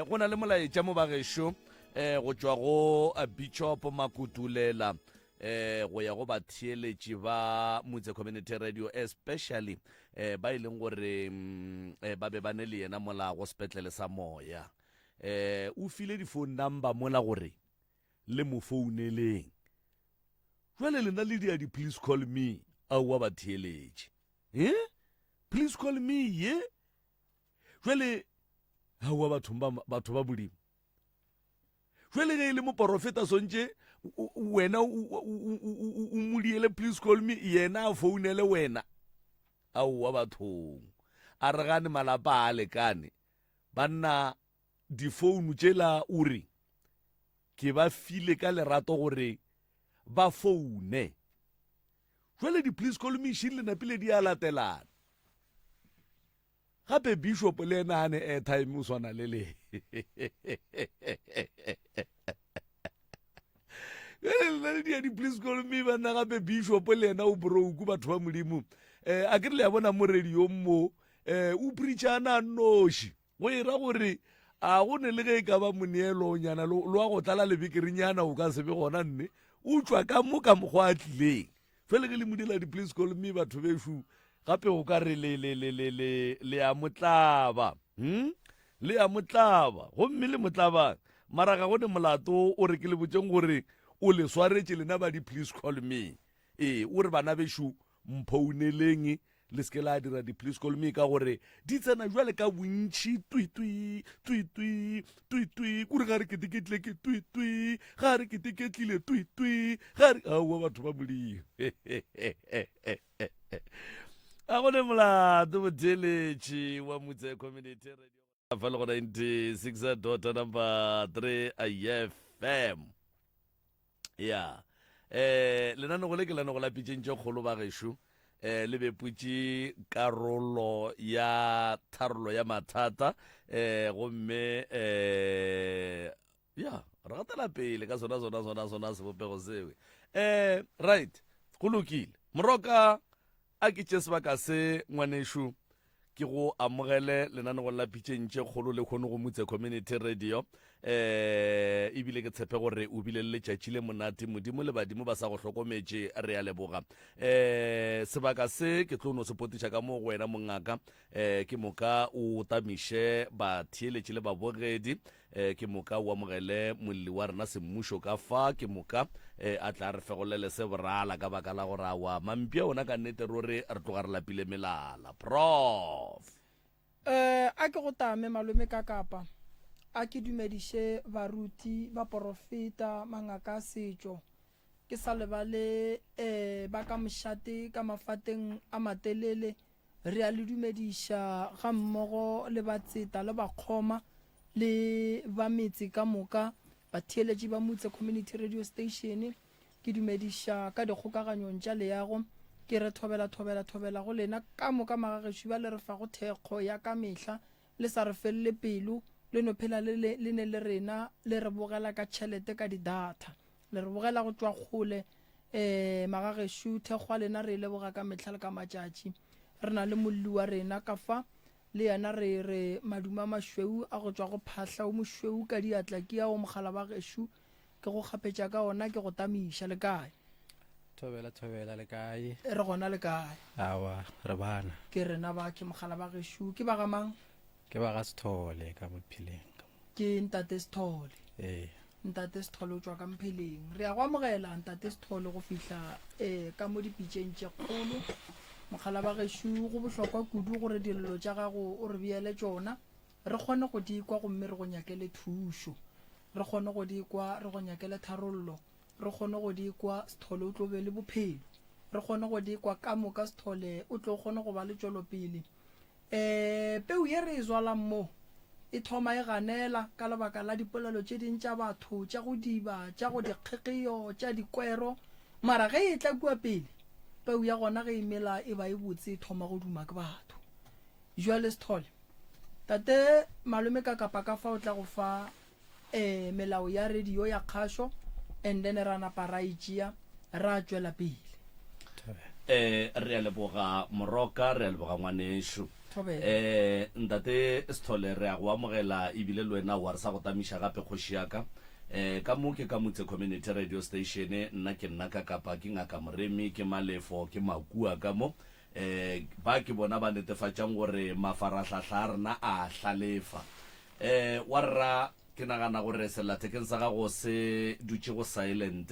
go na le molaetša mo bagešo go tšwa go Bishop Makutulela go ya go batheeletši ba Motse Community Radio, especially ba e leng gore ba be ba ne le yena mola go sepetlele sa moya. O file di-phone number mola gore le mo founeleng. Jwale le na le di please call me a wa batheeletši. Please call me, yeah? Jwale ha wa batho ba bodimo. Jwale ge le mo profeta sontše wena o modiele please call me, yena a founele wena. A wa bathong. A re gane malapa a lekane. Banna di phone tšela uri ke ba file ka lerato gore ba phone. Jwale di please call me shile na pile di a latelana. Gape Bishop le ena ane airtime o swana le le. Di please call me bana gape Bishop le ena o broke batho ba modimo. A ke le ya bona mo radio mo o preachana noši. Go ira gore a go ne le ge ka ba moneelo nyana lo a go tlala le bikirinyana o ka se be gona nne. O tswa ka mo ka mogwa a tlileng. Fele ke le modela di please call me batho beshu. Gape o ka re le a motlaba. Le a motlaba. Gomme le motlaba. Mara ga go ne molato o re ke le botseng gore o le swaretše lena ba di please call me. O re bana beshu mphouneleng le ske la dira di please call me ka gore di tsena jwale ka bontšhi tui kore ga re keteketlile ke tui ga re keteketlile tui ga re aowa batho ba modimo. A go ne molato motheeletši wa Motse Community Radio fa le go 96.3 IFM. Ya lenanego le ke lenanego la pitšentše kgolo ba gešo le beputše karolo ya tharolo ya mathata gomme ya re gatela pele ka sona sebopego sewe. Right, go lokile moroka a ke tše sebaka se ngwanešo ke go amogele lenanego la pitšentše kgolo le kgone go Motse Community Radio. Ebile ke tshepe gore o bile le letšatši le monate modimo le badimo ba sa go hlokometše re a leboga. Sebaka se ke tlo no se potiša ka mo go wena mongaka ke moka o tamiše batheeletši le babogedi ke moka o amogele molli wa rena semmušo ka fa ke moka a tla re fegolele se borala ka baka la gore a wa mampia ona ka nnete rore re tloga re lapile melala. Prof a ke go tame malome ka kapa a ke dumediše baruti ba profeta mangaka a setšo ke sa lebale ba ka mošate ka mafateng a matelele re a le dumediša ga mmogo le batseta le bakgoma le ba metse ka moka batheeletši ba Motse Community Radio Station. Ke dumediša ka dikgokaganyong tša leago ke re thobela go lena ka moka magagešo ba le re fa go thekgo ya ka mehla le sa re felele pelo le no phela le ne le rena le re bogela ka tšhelete ka di-data le re bogela go tšwa kgole magagešo thekgwa lena re leboga ka mehla le ka matšatši. Re na le molli wa rena ka fa le yana re maduma mašweu a go tšwa go phahla o mošweu ka diatla ke ya o mogala ba gešo ke go kgapetša ka ona ke go tamiša le kae thobela le kae re gona le kae awa re bana ke rena ba ke mogala ba gešo ke ba gamang ke ba ga Sethole ka Mphileng ke ntate Sethole ntate Sethole o tšwa ka Mphileng re a go amogela ntate Sethole go fihla ka mo dipitšeng tše kgolo mogala ba gešo go bohlokwa kudu gore dilelo tša gago o re beele tšona re kgone go di kwa gomme re go nyakele thušo re kgone go di kwa re go nyakele tharollo re kgone go di kwa Sethole o tlo be le bophelo re kgone go di kwa ka moka Sethole o tlo kgone go ba le tšwelopele. Peu ye re e zwalang mo e thoma e ganela ka lebaka la dipolelo tše ding tša batho tša go diba tša go dikgekgeo tša dikwero mara ge e tla kua pele peu ya gona ge e mela e ba e botse e thoma go duma ke batho. Jwale Sethole tate malome ka kapa ka fa o tla go fa melao ya radio ya kgašo and then ra napa ra itšea ra tšwela pele. Re a leboga moroka re a leboga ngwanešo Thobela. ntate Sithole re a go amogela ebile le wena wa re sa go tamiša gape kgoši yaka ka mo ke ka motse community radio station nna ke nna ka kapa ke ngaka moremi ke malefo ke makua ka mo ba ke bona ba netefatšang gore mafaratlhatlha a rena a hlalefa wa rra ke nagana gore sellathekeng sa gago se dutše go silent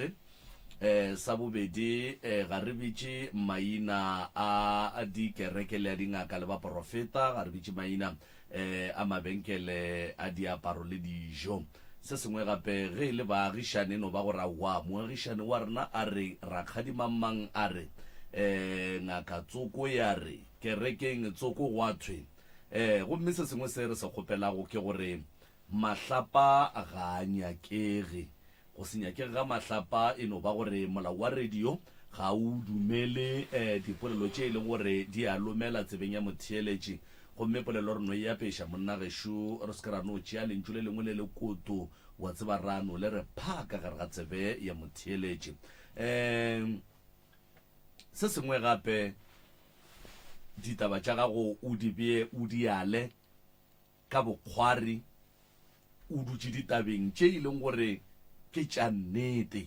sa bobedi ga re bitše maina a dikereke le a dingaka le baprofeta ga re bitše maina a mabenkele a diaparo le dijo se sengwe gape ge e le baagišane no ba gore wa moagišane wa rena a re rakgadimamang a re ngaka tsoko ya re kerekeng tsoko gwa thwe gomme se sengwe se re se kgopelago ke gore mahlapa ga a nyakege go se nyakege ga mahlapa e no ba gore molao wa radio ga o dumele dipolelo tše e leng gore di a lomela tsebeng ya motheeletše gomme polelo re no e apeiša monna gešo re se ke ra no tšea lentšu le lengwe le le koto wa tseba rano le re phaka gare ga tsebe ya motheeletše se sengwe gape ditaba tša gago o di bee o di ale ka bokgwari o dutše ditabeng tše e leng gore ke tša nnete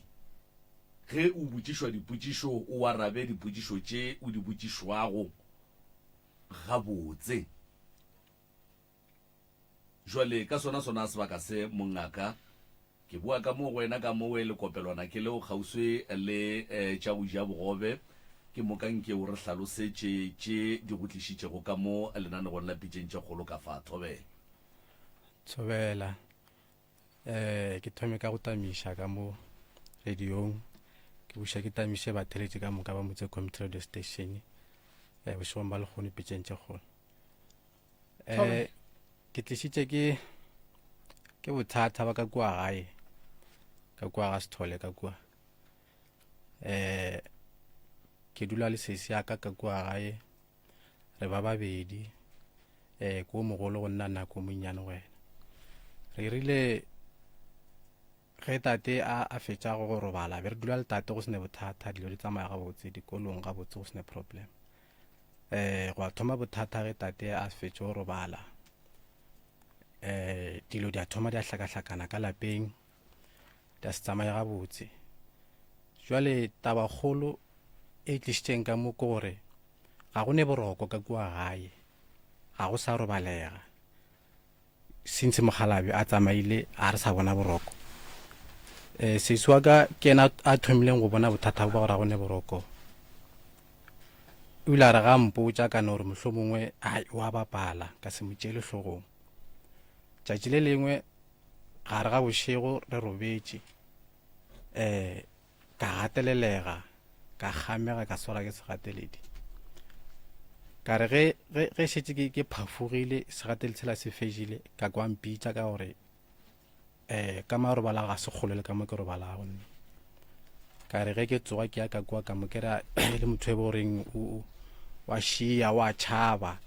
ge o botšišwa dipotšišo o arabe dipotšišo tše o di botšišwago gabotse jwale ka sona sebaka se mongaka ke bua ka mo wena ka mo le kopelwana ke leo kgauswe le tša go ja bogobe ke mokanke o re hlalosetše tše di go tlišitšego ka mo lenanegong la pitšeng tše kgolo ka fa Thobela ke thome ka go tamiša ka mo radiong ke buša ke tamiše batheletše ka moka ba motse community radio station bošegong ba lekgone pitšeng tše kgolo ke tlišitše ke bothata ba ka kua gae ka kua ga Sithole ka kua ke dula le sesi yaka ka kua gae re ba babedi ko mogolo go nna nako monnyane wena re rile ge tate a fetša go robala be re dula le tate go sene bothata dilo di tsamaya gabotse dikolong gabotse go sene problem go a thoma bothata ge tate a fetše go robala dilo di a thoma di a hlakahlakana ka lapeng di a se tsamaya gabotse jwale taba kgolo e tlišitšeng ka mo ke gore ga go ne boroko ka kua gae ga go sa robalega since mogalabi a tsamaile a re sa bona boroko sesi wa ka ke ena a thomileng go bona bothata ba gore ga go ne boroko o ile a re ga mpotša kana gore mohlho mongwe wa bapala ka se mo tšele hlogong tšatši le lengwe gare ga bošego re robetše ka gatelelega ka kgamega ka swara ke segateledi ka re ge šetše ke phafogile segateletshela se fešile ka kwa mpitša ka gore ka marobala ga se kgolo le ka mo ke robala gonne ka re ge ke tsoga ke ya ka kwa ka mo ke ra le motho e bo goreng wa šia wa tšhaba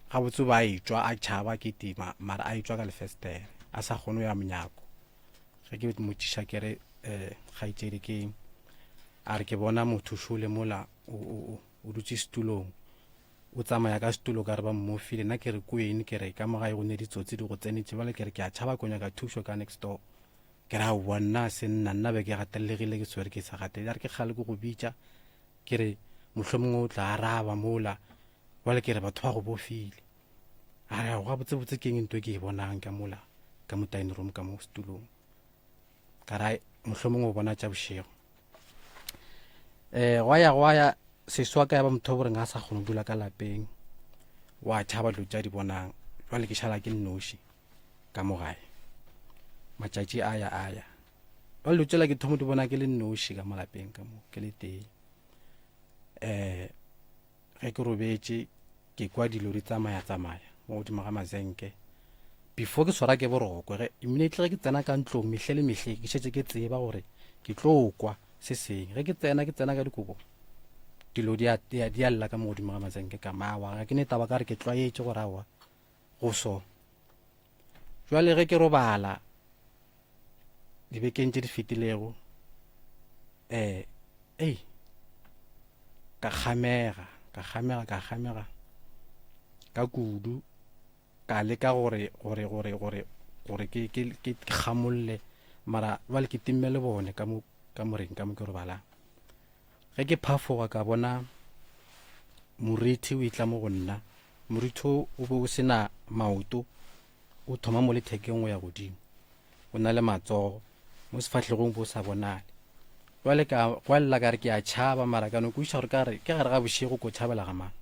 gabotse ba etswa a tšhaba ke tima mara a etswa ka lefestere a sa kgone ya monyako ge ke motšiša ke re kgaitšedi ke a re ke bona motho šole mola o dutse setulong o tsamaya ka setulo ka re ba mmofile nna ke re kwene ke re ka mogae go ne ditsotsi di go tsenetse bale ke re ke a tšhaba konya ka thušo ka next door ke re a bua nna se nna be ke gatelegile ke swere ke sa gatele a re ke kgale ke go bitša ke re mohlho mongwe o tla araba mola bale ke re batho ba go bofile a re ga botsebotse keng ntwe ke e bonang ka mola ka mo dining room ka mo setulong ka ra mohlho mongwe o bona tša bošego go ya seswa ka ya ba motho boreng a sa kgone go dula ka lapeng wa tšhaba dilo tša di bonang jwale ke šala ke nnoši ka mo gae matšatši aya jwale dilo tšela ke thomo di bona ke le nnoši ka mo lapeng ka mo ke le teng ge ke robetše ke kwa dilo di tsamaya mo godimo ga mazenke before ke swara ke boroko immediately ge ke tsena ka ntlong mehle le mehle ke šetše ke tseba gore ke tlo kwa se seng ge ke tsena ka dikoko dilo di a lla ka mo godimo ga mazenke ka mawa ga ke ne taba ka re ke tlwaetše gore awa go so jwale ge ke robala dibekeng tše di fetilego ka kgamega ka kudu ka leka gore ke kgamolle mara bale ke timme le bone ka mo reng ka mo ke robalang ge ke phafoga ka bona moriti o itla mo go nna moriti o be o sena maoto o thoma mo lethekeng go ya godimo o na le matsogo mo sefatlhegong bo sa bonale jwale ka gwalla ka re ke a tšhaba mara ka no ke uša gore ka re ke gare ga bošego ko tšhabela ga mang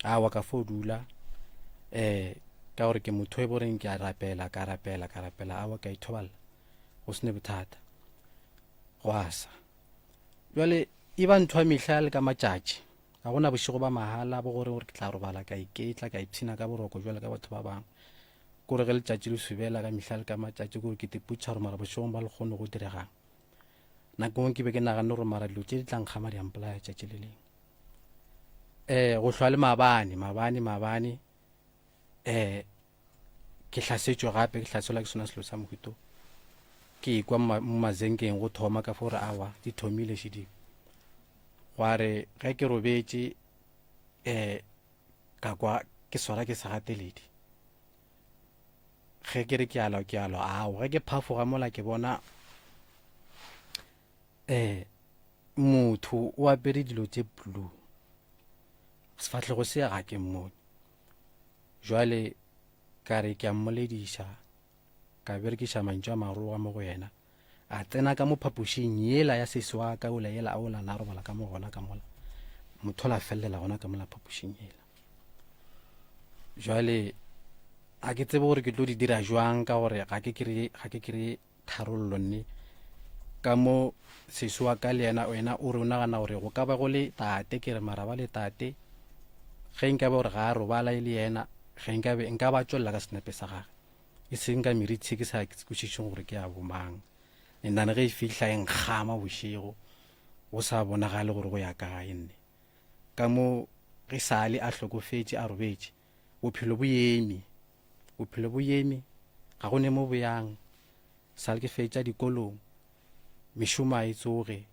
awa ka fo dula ka gore ke motho e boreng ke a rapela awa ka ithoballa go sene bothata go asa jwale e ba ntho ya mehla le ka matšatši ga gona bošego ba mahala bo gore ke tla robala ka iketla ka ipshina ka boroko jwale ka batho ba bangwe kore ge letšatši le subela ka mehla le ka matšatši kore ke teputša gore mara bošegong ba le kgone go diregang nakong ke be ke nagane gore mara dilo tše di tla nkgama di ampolaya tšatši le leng go hlwa le mabane ke hlasetšwe gape ke hlaselwa ke sona selo sa mohuto ke kwa mo mazenkeng go thoma ka fore awa di thomile šedimo gware ge ke robetše ka kwa ke swara ke sa gateledi ge ke re ke alo ao ge ke phafoga mola ke bona motho o apere dilo tše blue sefatlhego se ga ke mmone jwale ka re ke a mmolediša ka berekiša mantšu a maroga mo go yena a tsena ka mo phapošing yela ya seswa ka ola yela a ola na robala ka mo gona ka mola motho la fellela gona ka mola phapošing yela jwale a ke tsebe gore ke tlo di dira jwang ka gore ga ke kry tharollo nne ka mo seswa ka le yena o re o nagana gore go ka ba go le tate ke re mara ba le tate ge nka be gore ga a robala e le yena ge nka ba tswelela ka senepe sa gage e seng ka meritse ke sa kwešišeng gore ke a bomang nnane ge e fihla e nkgama bošego go sa bonagale gore go ya kae nne ka mo ge sale a hlokofetše a robetše bophelo bo eme ga go ne mo boyang sale ke fetša dikolong mešomo a e tsoge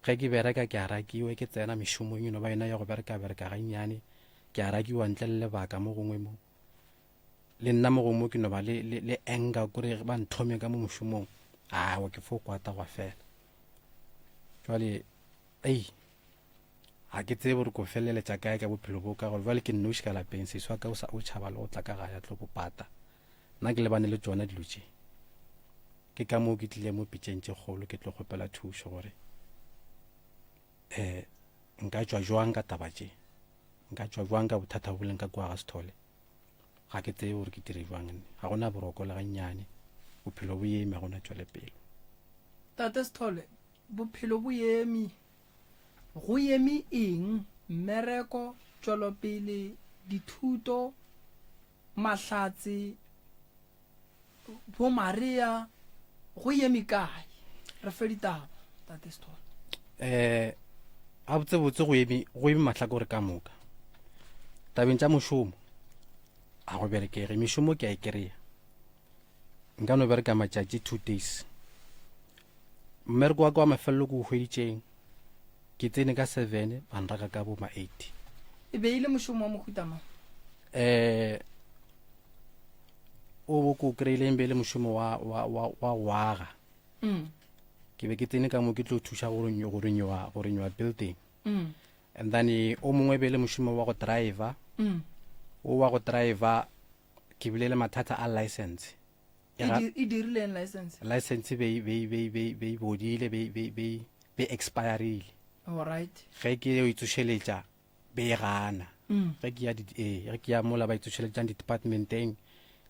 ge ke bereka ke a rakiwe ke tsena mešomong eno ba yona ya go bereka ga nnyane ke a rakiwa ntle le lebaka mo gongwe mo le nna mo gongwe ke no ba le enga kore ba nthome ka mo mošomong awa ke fo kwata gwa fela jwale ga ke tsebe gore ko feleletša kae ka bophelo bo ka gore jwale ke nnoši ka lapeng seswa ka o tšhaba le go tla ka gaya tlo bopata nna ke lebane le tsona dilo tše ke ka moo ke tlile mo pitšeng tše kgolo ke tlo kgopela thušo gore nka tšwa jwang ka taba tše nka tšwa jwang ka bothata bo boleng ka kwa ga Sethole ga ke tsebe gore ke dire jwang nne ga gona boroko le gannyane bophelo bo eme ga gona tšwele pelo tate Sethole bophelo bo eme go eme eng mmereko tšwelopele dithuto mahlatse bo Maria go eme kae re fe ditaba tate Sethole a botsebotse go eme mahlakore ka moka tabeng tša mošomo a go berekege mešomo ke a e kry-a nka no bereka matšatši 2 days mmereko wa ka wa mafelelo ke o hweditšeng ke tsene ka 7 banraka ka bo ma 8 e be ile mošomo wa mohutama o bo ko kry-ileng be le mošomo wa waga ke be ke tsene ka mo ke tlo thuša go renyowa building and then o mongwe be le mošomo wa go driver o wa go driver ke bile le mathata a license e dirileng license be bodile be expireile alright ge ke o itsošeletša be gana ge ke ya mola ba itsošeletšang di-departmenteng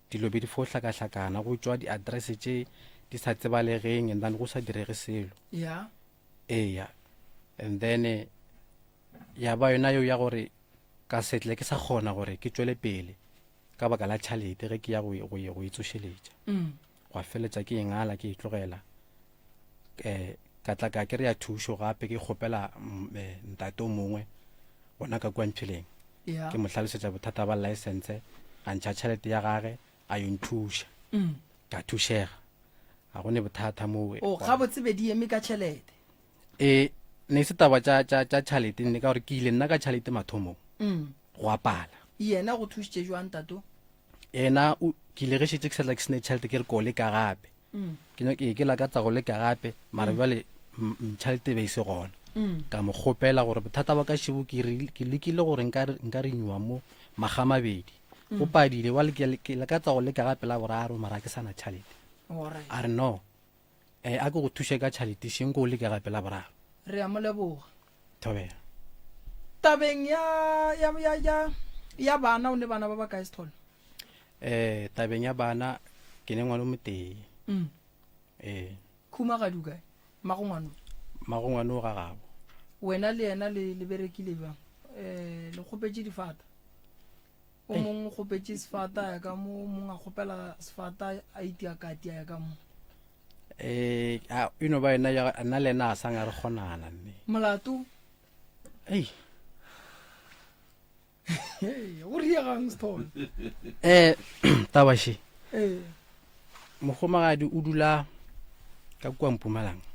dilo be di fo hlakahlakana go tšwa di-address tše di sa tsebalegeng and then go sa direge selo and then ya ba yona yo ya gore ka setle ke sa kgona gore ke tšwele pele ka baka la tšhalete ge ke ya go itsošeletša go feletša ke engala ke itlogela ka tla ka kry-a thušo gape ke kgopela ntate o mongwe gona ka kwa mpheleng ke mo hlalosetša bothata ba license a ntšha tšhalete ya gage a yo nthuša ka thušega ga gone bothata moo ga botsebe di eme ka tšhelete ne se taba tša tšhalete nne ka gore ke ile nna ka tšhalete mathomong go apala yena go thušitše jwang tato ena ke ile ge šetse ke setla ke sene tšhelete ke re ko leka gape ke lakatsa go leka gape mara jale tšhelete be se gona ka mo kgopela gore bothata ba ka šibo ke lekile gore nka renywa mo magamabedi go padile wa ke lakatsa go leka gape la boraro mara ke sana tšhelete a re no a ke go thuše ka tšhelete šeng ko o leka gape la boraro re a mo leboga thobela tabeng ya bana o ne bana ba ba kae Sithole tabeng ya bana ke ne ngwana o motee khumagadi o kae magongwano magongwane o ga gabo wena le yena le berekile jang le kgopetse difata o mongwe o kgopetse sefata ya ka mo mongwe a kgopela sefata a itia katia ya ka mo ino ba ena nna le ena a sang a re kgonana mme molato ei o riegang Sithole tabaše mogomagadi o dula ka kua Mpumalanga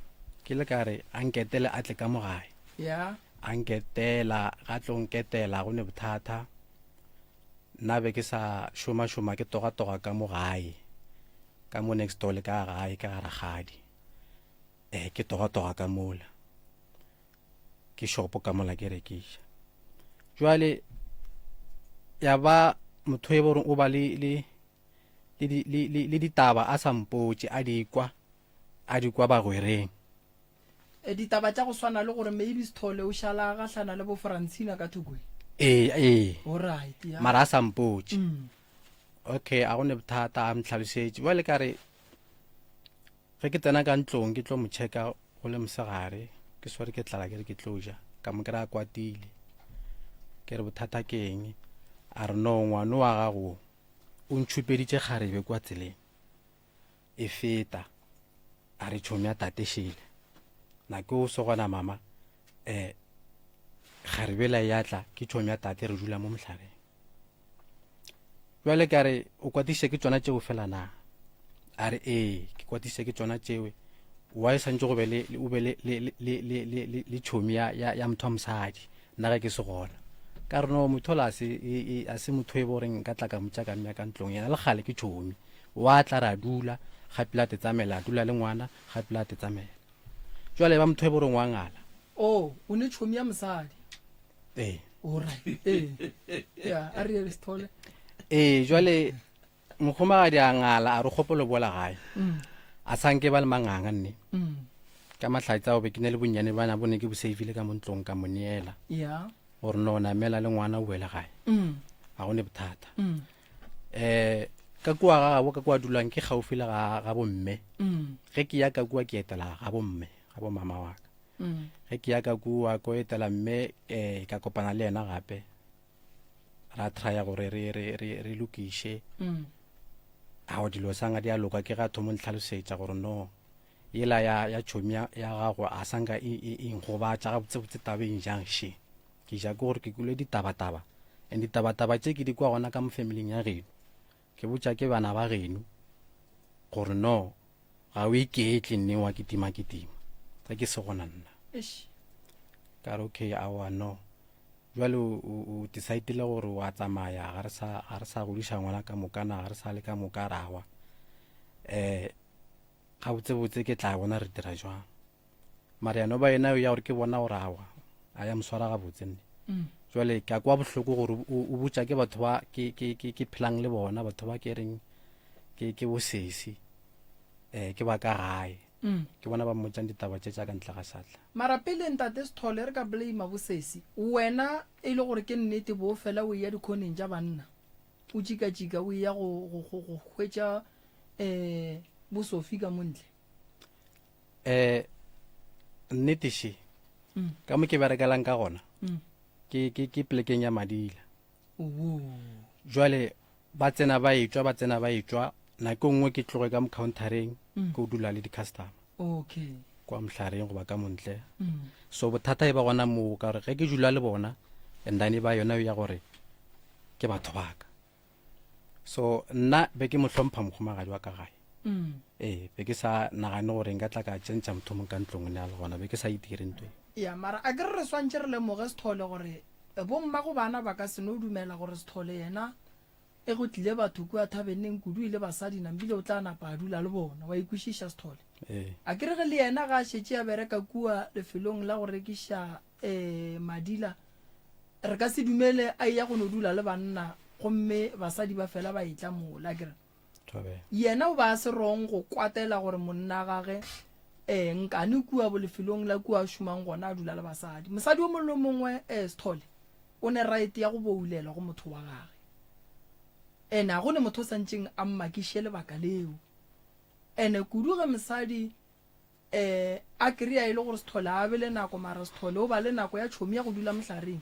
ke le ka re a nketele a tle ka mo gae ya a nketela ga tlo nketela go ne bothata nna be ke sa šoma ke toga ka mo gae ka mo next door le ka gae ka gara gadi ke toga ka mola ke shopo ka mola ke rekiša jwale ya ba motho e boreng o ba le ditaba a sa mpotse a di kwa bagwereng ditaba tša go swana le gore maybe Sithole o šala gahlana le bo Francina ka thokwe alright ya mara a sa mpotse okay a gone bothata a mtlhalosetše jwale ka re ge ke tsena ka ntlong ke tlo mo checka go le mosegare ke sware ke tlala ke re ke tlo ja ka mo kry-a kwatile ke re bothata ke eng a re no ngwane wa gago o ntšhupeditše kgarebe kwa tseleng e feta a re tšhomi ya tate šele na ke o sogona mama kgarebela ya tla ke tšhomi ya tate re dula mo mohlabeng jwale ka re o kwatiše ke tsona tšeo fela na a re ke kwatiše ke tsona tšewe wa e santse go be le tšhomi ya motho wa mosadi nna ge ke se gona ka re no motho a se motho e boreng ka tla ka motša ka mmea ka ntlong yena le gale ke tšhomi wa tla ra dula gapela te tsamela dula le ngwana gapela te tsamela jwale ba motho e boreng wa ngala o ne tšhomi ya mosadi alright ya a re Sithole jwale mogomagadi a ngala a re kgopolo bola gae a sanke ba le manganga nne ka mahlatsi ao be ke ne le bonnyane bana bone ke boseifile ka montlong ka moneela ya gore no namela le ngwana o boele gae ga gone bothata ka kua ga gabo ka kua dulang ke gaufi le ga bomme ge ke ya ka kua ke etela ga bomme ga bo mama wa ka ge ke ya ka kua ko etela mme ka kopana le yena gape ra traya gore re lokiše ao dilo sanga di a loka ke ga thomo ntlhalosetša gore no yela ya tšhomi ya gago a sanka inggobatša ga botsebotse tabeng jang she ke ja ke gore ke kule ditaba and ditaba tše ke di kwa gona ka mo familing ya geno ke botša ke bana ba geno gore no ga o iketle nne wa ketima ge ke se gona nna ka re okay aowa no jwale o decidile gore wa tsamaya ga re sa godiša ngwana ka mokana ga re sa le ka moka rawa ga botsebotse ke tla bona re dira jwang mara yano ba ena ya gore ke bona gore awa a ya moswara ga botse nne jwale ke a kwa bohloko gore o botša ke batho ba ke phelang le bona batho ba ke reng ke bosesi ke ba ka gae ke bona ba mmotšang ditaba tše tša ka ntle ga satla mara pele ntate Sithole re ka blame bosesi wena e le gore ke nnete bo fela o ya dikhoneng tša banna o tšika o ya go hwetša bosofi ka montle nnete she ka mo ke berekelang ka gona ke plekeng ya Madila jwale ba tsena ba etswa nako nngwe ke tloge ka mo countereng ko dula le di-customer okay kwa mhlareng go ba ka montle so bothata e ba gona mo ka re ge ke dula le bona and then ba yona ya gore ke batho ba ka so nna be ke mo hlompha mogomagadi wa ka gae be ke sa nagane gore nka tla ka tsentša motho mo ka ntlong ne a le gona be ke sa itire ntwe ya mara a ke re swantše re lemoge Sithole gore bomma go bana ba ka se no dumela gore Sithole yena e go tlile batho kua thabeneng kudu ile basadi nambile o tla napa a dula le bona wa ikwishisha Sithole a kere ge le yena ga shetse ya bereka kua lefelong la go rekiša madila re ka se dumele a ya go no dula le banna gomme basadi ba fela ba itla mola kere yena o ba se rong go kwatela gore monna gage nkane kua bo lefelong la kua shumang gona a dula le basadi mosadi o mollo mongwe Sithole o ne right ya go boulela go motho wa gage ena go ne motho santseng a mmakiše lebaka leo ene kudu ge mosadi a kry-a e le gore Sithole a be le nako mara Sithole o ba le nako ya tšhomi ya go dula mohlareng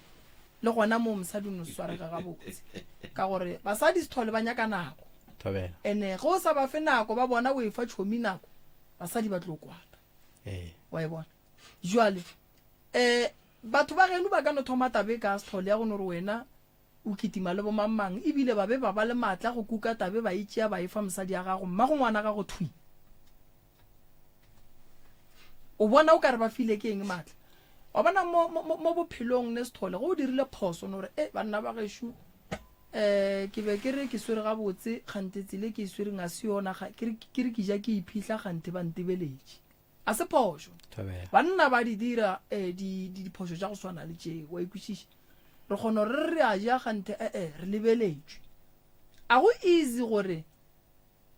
le gona mo mosadi o no swarega ga botse ka gore basadi Sithole ba nyaka nako ene go sa ba fe nako ba bona o e fa tšhomi nako basadi ba tlo kwata wa e bona jwale batho ba geno ba ka no thoma tabe ka Sithole ya go no re wena o kitima le bo mamang ebile ba be ba ba le matla go kuka tabe ba itšea ba e fa mosadi ya gago mma go ngwana ga go thwi o bona o ka re ba file ke eng matla wa bona mo bophelong ne Sithole go o dirile phoso no re banna ba gešo ke be ke re ke swere ga botse kgantetsile ke swere nga se yona ke re ke ja ke iphihla gante ba ntebeletše a se phoso banna ba di dira diphoso tša go swana le tšeo wa ikwešiša re kgona re a ja gante re lebeletšwe a go easy gore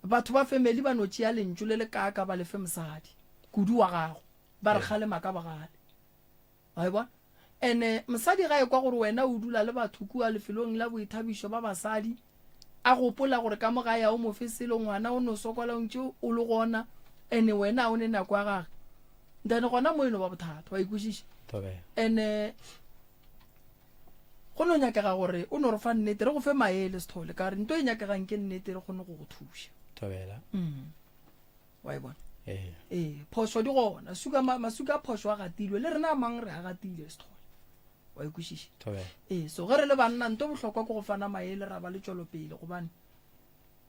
batho ba family ba no tšea lentšu le le kaka ba lefe mosadi kudu wa gago ba re kgale maka ba gale wa e bona ene mosadi ga e kwa gore wena o dula le batho kua lefelong la boithabišo ba basadi a gopola gore ka moga ya o mo fesele ngwana o no sokola ntše o le gona ene wena o ne nako ya gage then gona mo eno ba bothata wa ikwešiša ene go no nyakega gore o no re fa nnete re go fe maele Sithole ka re nto e nyakegang ke nnete re kgone go go thuša wa e bona phoso di gona masuka a phoso a gatilwe le rena mang re a gatile Sithole wa ikwešiša so ge re le banna nto bohlokwa ke go fana maele ra ba le tšwelopele gobane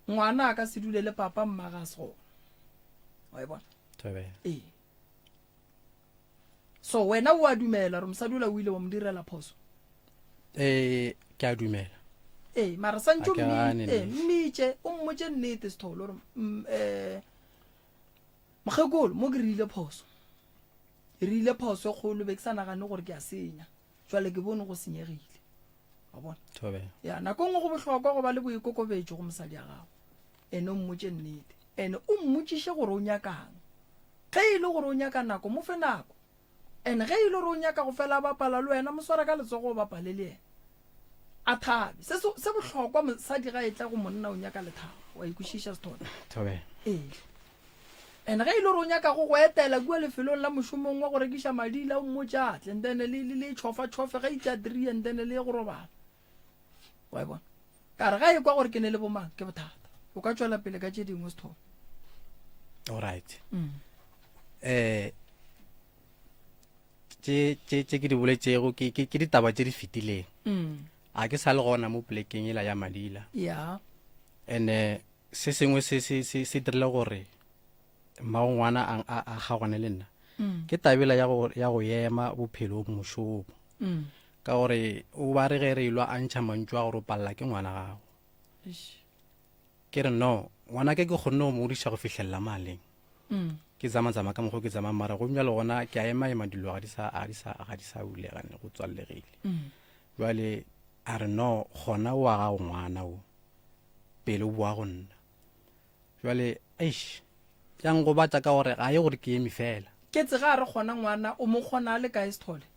ngwana a ka se dule le papa mmaga a se gona wa e bona so wena o a dumela re mosadi o la o ile wa mo direla phoso ke a dumela mara santse mmitše o mmotše nnete Sithole gore mokgekolo mo ke rile phoso kgolo be ke sa nagane gore ke a senya jwale ke bone go senyegile wa bona ya nako ngwe go bohlokwa go ba le boikokobetšo go mosadi ya gago ene o mmotše nnete ene o mmotšiše gore o nyakang ge e le gore o nyaka nako mo fe nako ene ge e le gore o nyaka go fela bapala le wena mo swara ka letsogo o bapale le yena a thabe se bohlokwa mosadi ga e tla go monna o nyaka lethabo wa ikwešiša Sithole ene ge e le gore o nyaka go etela kua lefelong la mošomong wa go rekiša madila o mmotšatle ndene le tšhofa-tšhofe ga itša trie ndene le go robala wa e bona ka re ga e kwa gore ke ne le bomang ke bothata o ka tšwela pele ka tše dingwe Sithole alright tše ke di boletšego ke ditaba tše di fetileng a ke sa le gona mo plekeng ela ya madila ene se sengwe se dirile gore mmago ngwana a gagwane le nna ke tabela ya go ema bophelo mošomo ka gore o ba re ge re ilwa a ntšha mantšu a gore o palela ke ngwana gago ke re no ngwana ke kgonne go modiša go fitlhelela maleng ke zama-zama ka mokgwa ke zama mara go mja le gona ke a ema dilo ga di sa bulegane go tswallegile jwale a re no gona o a gago ngwana o pele o boa go nna jwale yang go batla ka gore ga ye gore ke eme fela ke tsega re gona ngwana o mo kgona le kae Sithole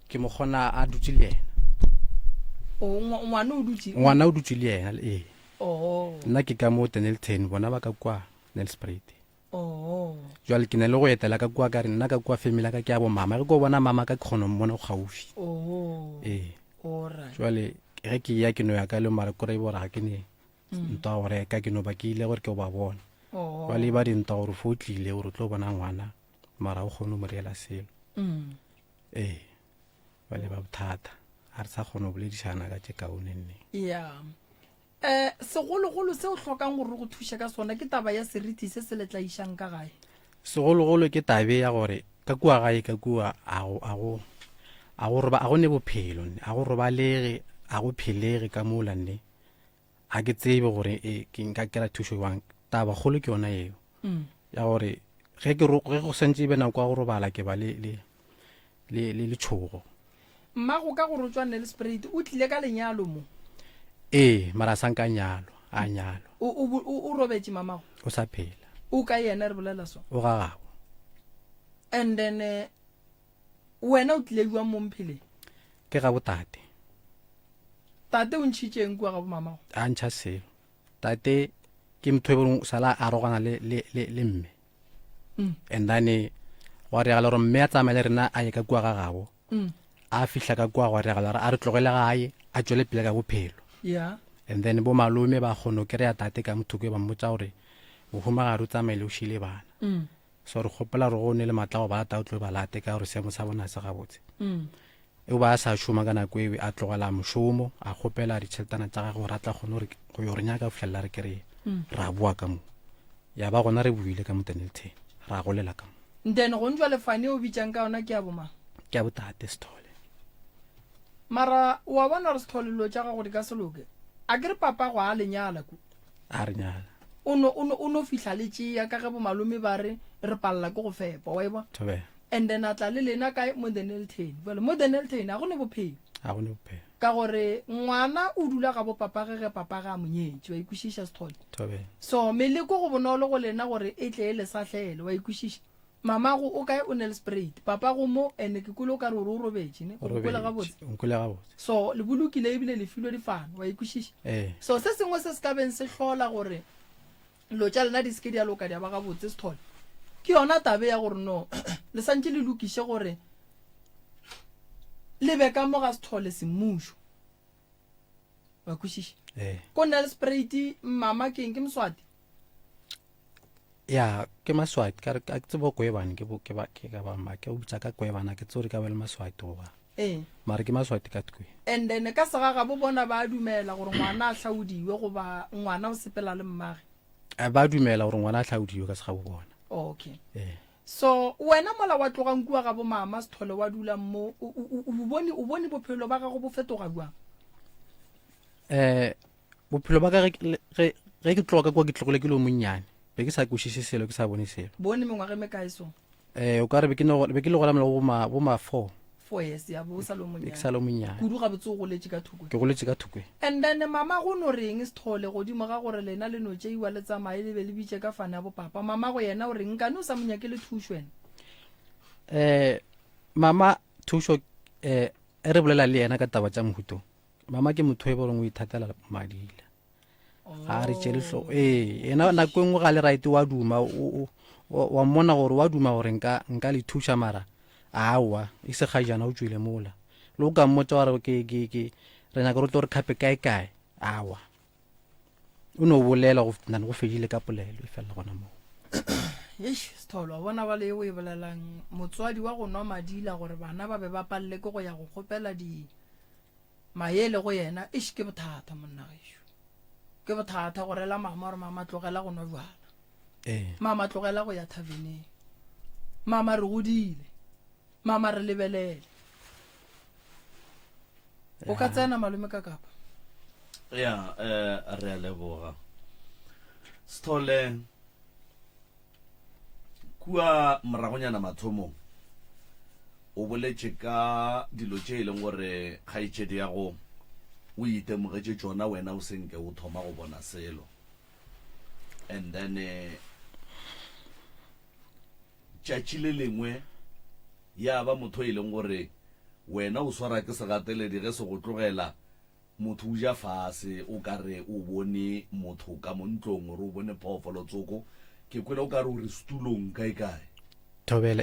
ke mo kgona a dutse le yena ngwana o dutse le yena nna ke ka mo Dennilton bona ba ka kwa Nelspruit jwale ke ne le go etela ka kwa ka re nna ka kwa family ka ke a bo mama re go bona mama ka ke kgona mmona gaufi jwale ge ke ya ke no ya ka le mara kore bora ga ke ne nta gore ka ke no ba ke ile gore ke ba bona jwale ba dinta gore fo tlile gore tlo bona ngwana mara o kgone mo reela selo jwale ba bothata a re sa kgone go boledišana ka tše kaonenne segologolo se o tlhokang gore go thuša ka sona ke taba ya seriti se se letlaišang ka gae segologolo ke tabe ya gore ka kua gae ka kua a go ne bophelo nne a go robalege a go phelege ka mola nne a ke tsebe gore ke nka kera thuso jwang taba kgolo ke yona eo ya gore ge go sentse e be nako ya go robala ke ba le tšhogo mmago ka gore o tswane le Sprite o tlile ka lenyalo mo mara a sanka nyalwa a nyalwa o robetse mamago o sa phela o ka yena re bolela so o gagago and then wena o tlile jwa mo mphele ke ga botate tate o ntšhitšeng kwa ga bo mamago a ntšha selo tate ke motho e bong sala a rogana le mme and then wa re gala gore mme a tsamaile rena a ye ka kwa gagago a fihla ka kwa wa re gala gore a re tlogele gae a tswele pele ka bophelo and then bo malome ba kgono ke re ya tate ka motho ke ba mmotsa gore o humagare o tsamaile o shile bana so re kgopela re go ne le matla go ba ta o tlo ba late ka gore seemo sa bona se gabotse e ba sa šoma ka nako eo a tlogela mošomo a kgopela ditšheletana tša gagwe gore a tla kgone go yo re nyaka go fitlhelela re kry ra boa ka mo ya ba gona re buile ka mo Dennilton ra golela ka mo then go ntšwa lefane o bitsang ka yona ke ya bomang ke a botate Sithole mara wa bona gore Sithole lo tša gago di ka seloke a ke re papa go a lenyala ku a re nyala o no fihla le tšea ka ge bo malome ba re palela ke go fepa wa e bona thobe and then a tla le lena ka mo Dennilton bale mo Dennilton a go ne bophelo a go ne bophelo ka gore ngwana o dula ga bo papa ge papa ga monyetsi wa ikwešiša Sithole thobe so meleko go bonolo go lena gore e tle e le sa hlele wa ikwešiša mamago o kae o ne le Sprite papa go mo ene ke kule o ka re o robetse ne o kule gabotse so le bolokile ebile le filo difano wa ikwešiša so se sengwe se se ka beng se hlola gore lo tša lena di seke di a loka di a ba gabotse Sithole ke yona tabe ya gore no le santse le lokiše gore le be ka mo ga Sithole semmušo wa kwešiša ko nne le Sprite mama ke eng ke Moswati ya ke Maswati ka ke tsebo kwebane ke ka ba ma ke o bitsa ka kwebana ke tsore ka ba le Maswati go ba mara ke Maswati ka tkwe and then ka sega ga bo bona ba dumela gore ngwana a tlaudiwe go ba ngwana o sepela le mmage ba dumela gore ngwana a tlaudiwe ka sega bo bona okay so wena mola wa tlogang kua ga bo mama Sithole wa dula mo o bone bophelo ba gago bo fetoga jwang bophelo ba ka ge ke tloga kwa ke tlogole ke lo monnyane be ke sa kwešiše selo ke sa bone selo bone mengwaga me kae so o ka re be ke le gola mela bo ma 4 years ya bo sa lo ke sa lo monnyane kudu ga botse go goletše ka thoko ke goletše ka thoko and then mama go no reng Sithole godimo ga gore lena le no tšeiwa le tsamaye le be le bitše ka fane ya bo papa mama go yena o reng ka no sa monyake le thušo wena mama thušo e re bolela le yena ka taba tša mohuto mama ke motho e boreng o ithatela madila a re tšelehlo ena nako engwe ga le right wa duma wa mmona gore wa duma gore nka le thuša mara awa e se kgajana o tswile mola le o ka mmotsa gore ke re nyaka re tlo re khape kae awa o no bolela go nna go fedile ka polelo e fela gona moo Sithole wa bona ba le o e bolelang motswadi wa go nwa madila gore bana ba be ba palle ke go ya go kgopela di maele go yena ke bothata monna gaešo ke bothata gore la mama gore mama tlogela go nwa jwala mama tlogela go ya thaveneng mama re godile mama re lebelele o ka tsena malome ka kapa ya re a leboga Sithole kua moragonyana mathomo o boletše ka dilo tše e leng gore kgaetšedi ya go o itemogetše tšona wena o senke o thoma go bona selo and then tšatši le lengwe ya ba motho e leng gore wena o swara ke segateledi ge se go tlogela motho o ja fase o ka re o bone motho ka mo ntlong gore o bone phoofolo tsoko ke kwela o ka re o re setulong kae thobela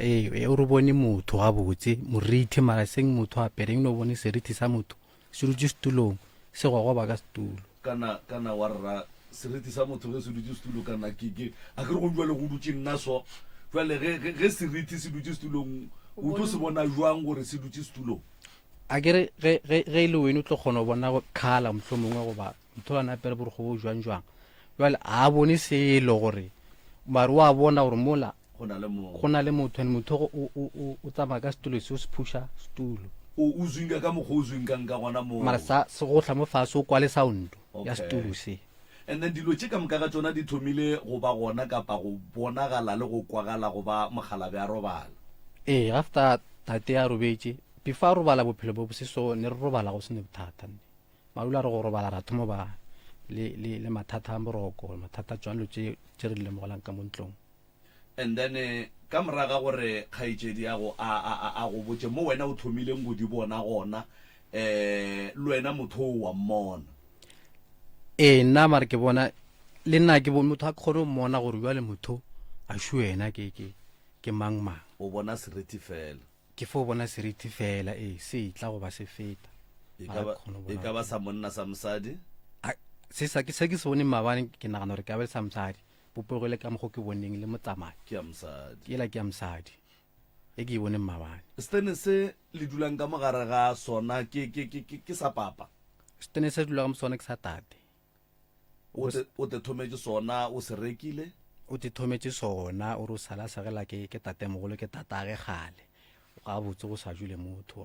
o re bone motho ga botse moriti mara seng motho a pereng no bone seriti sa motho se dutse setulong se go ba ka setulo kana wa rra seriti sa motho ge se dutse setulo kana ke a ke re go jwa le go dutse nna so jwale ge seriti se dutse setulong o tlo se bona jwang gore se dutse setulong a ke re ge le wena o tlo kgona go bona khala mohlomongwe go ba motho ana pere borgo bo jwang jwale a bone selo gore mara wa bona gore mola go na le motho ene motho o tsamaya ka setulo se o se phusha setulo o zwinga ka mokgwa o zwingkang ka gona mo mara se go tlha mo fase o kwale sound ya Okay. setulo se. and then dilo tše ka moka ga tsona di thomile go ba gona kapa go bonagala le go kwagala go ba mogalabe a robala After tate ya robetse before a robala bophelo bo se so ne re robala go sene bothata nne malula re go robala ra thomo ba le mathata a moroko mathata tswalo tše re lemogelang ka mo ntlong. and then ka moraga gore kgaitsedi ya go a go botse mo wena o thomileng go di bona gona le wena motho o wa mmona Nna mare ke bona le nna ke bona motho a kgone go mmona gore jwa le motho a shu wena ke mang mang o bona seriti fela ke fo bona seriti fela se tla go ba se feta e ka ba sa monna sa mosadi se ke se bone mabane ke nagana gore ka ba sa mosadi popegole ka mogo ke boneng le motsamai ke ya mosadi ke la ke ya mosadi e ke e bone mabane. stene se le dulang ka mogare ga sona ke sa papa stene se dula ka mosone ke sa tate o te thometse sona o se rekile o te thometse sona o re o sala sagela ke tate mogolo ke tatage gale ga botse go sa jule motho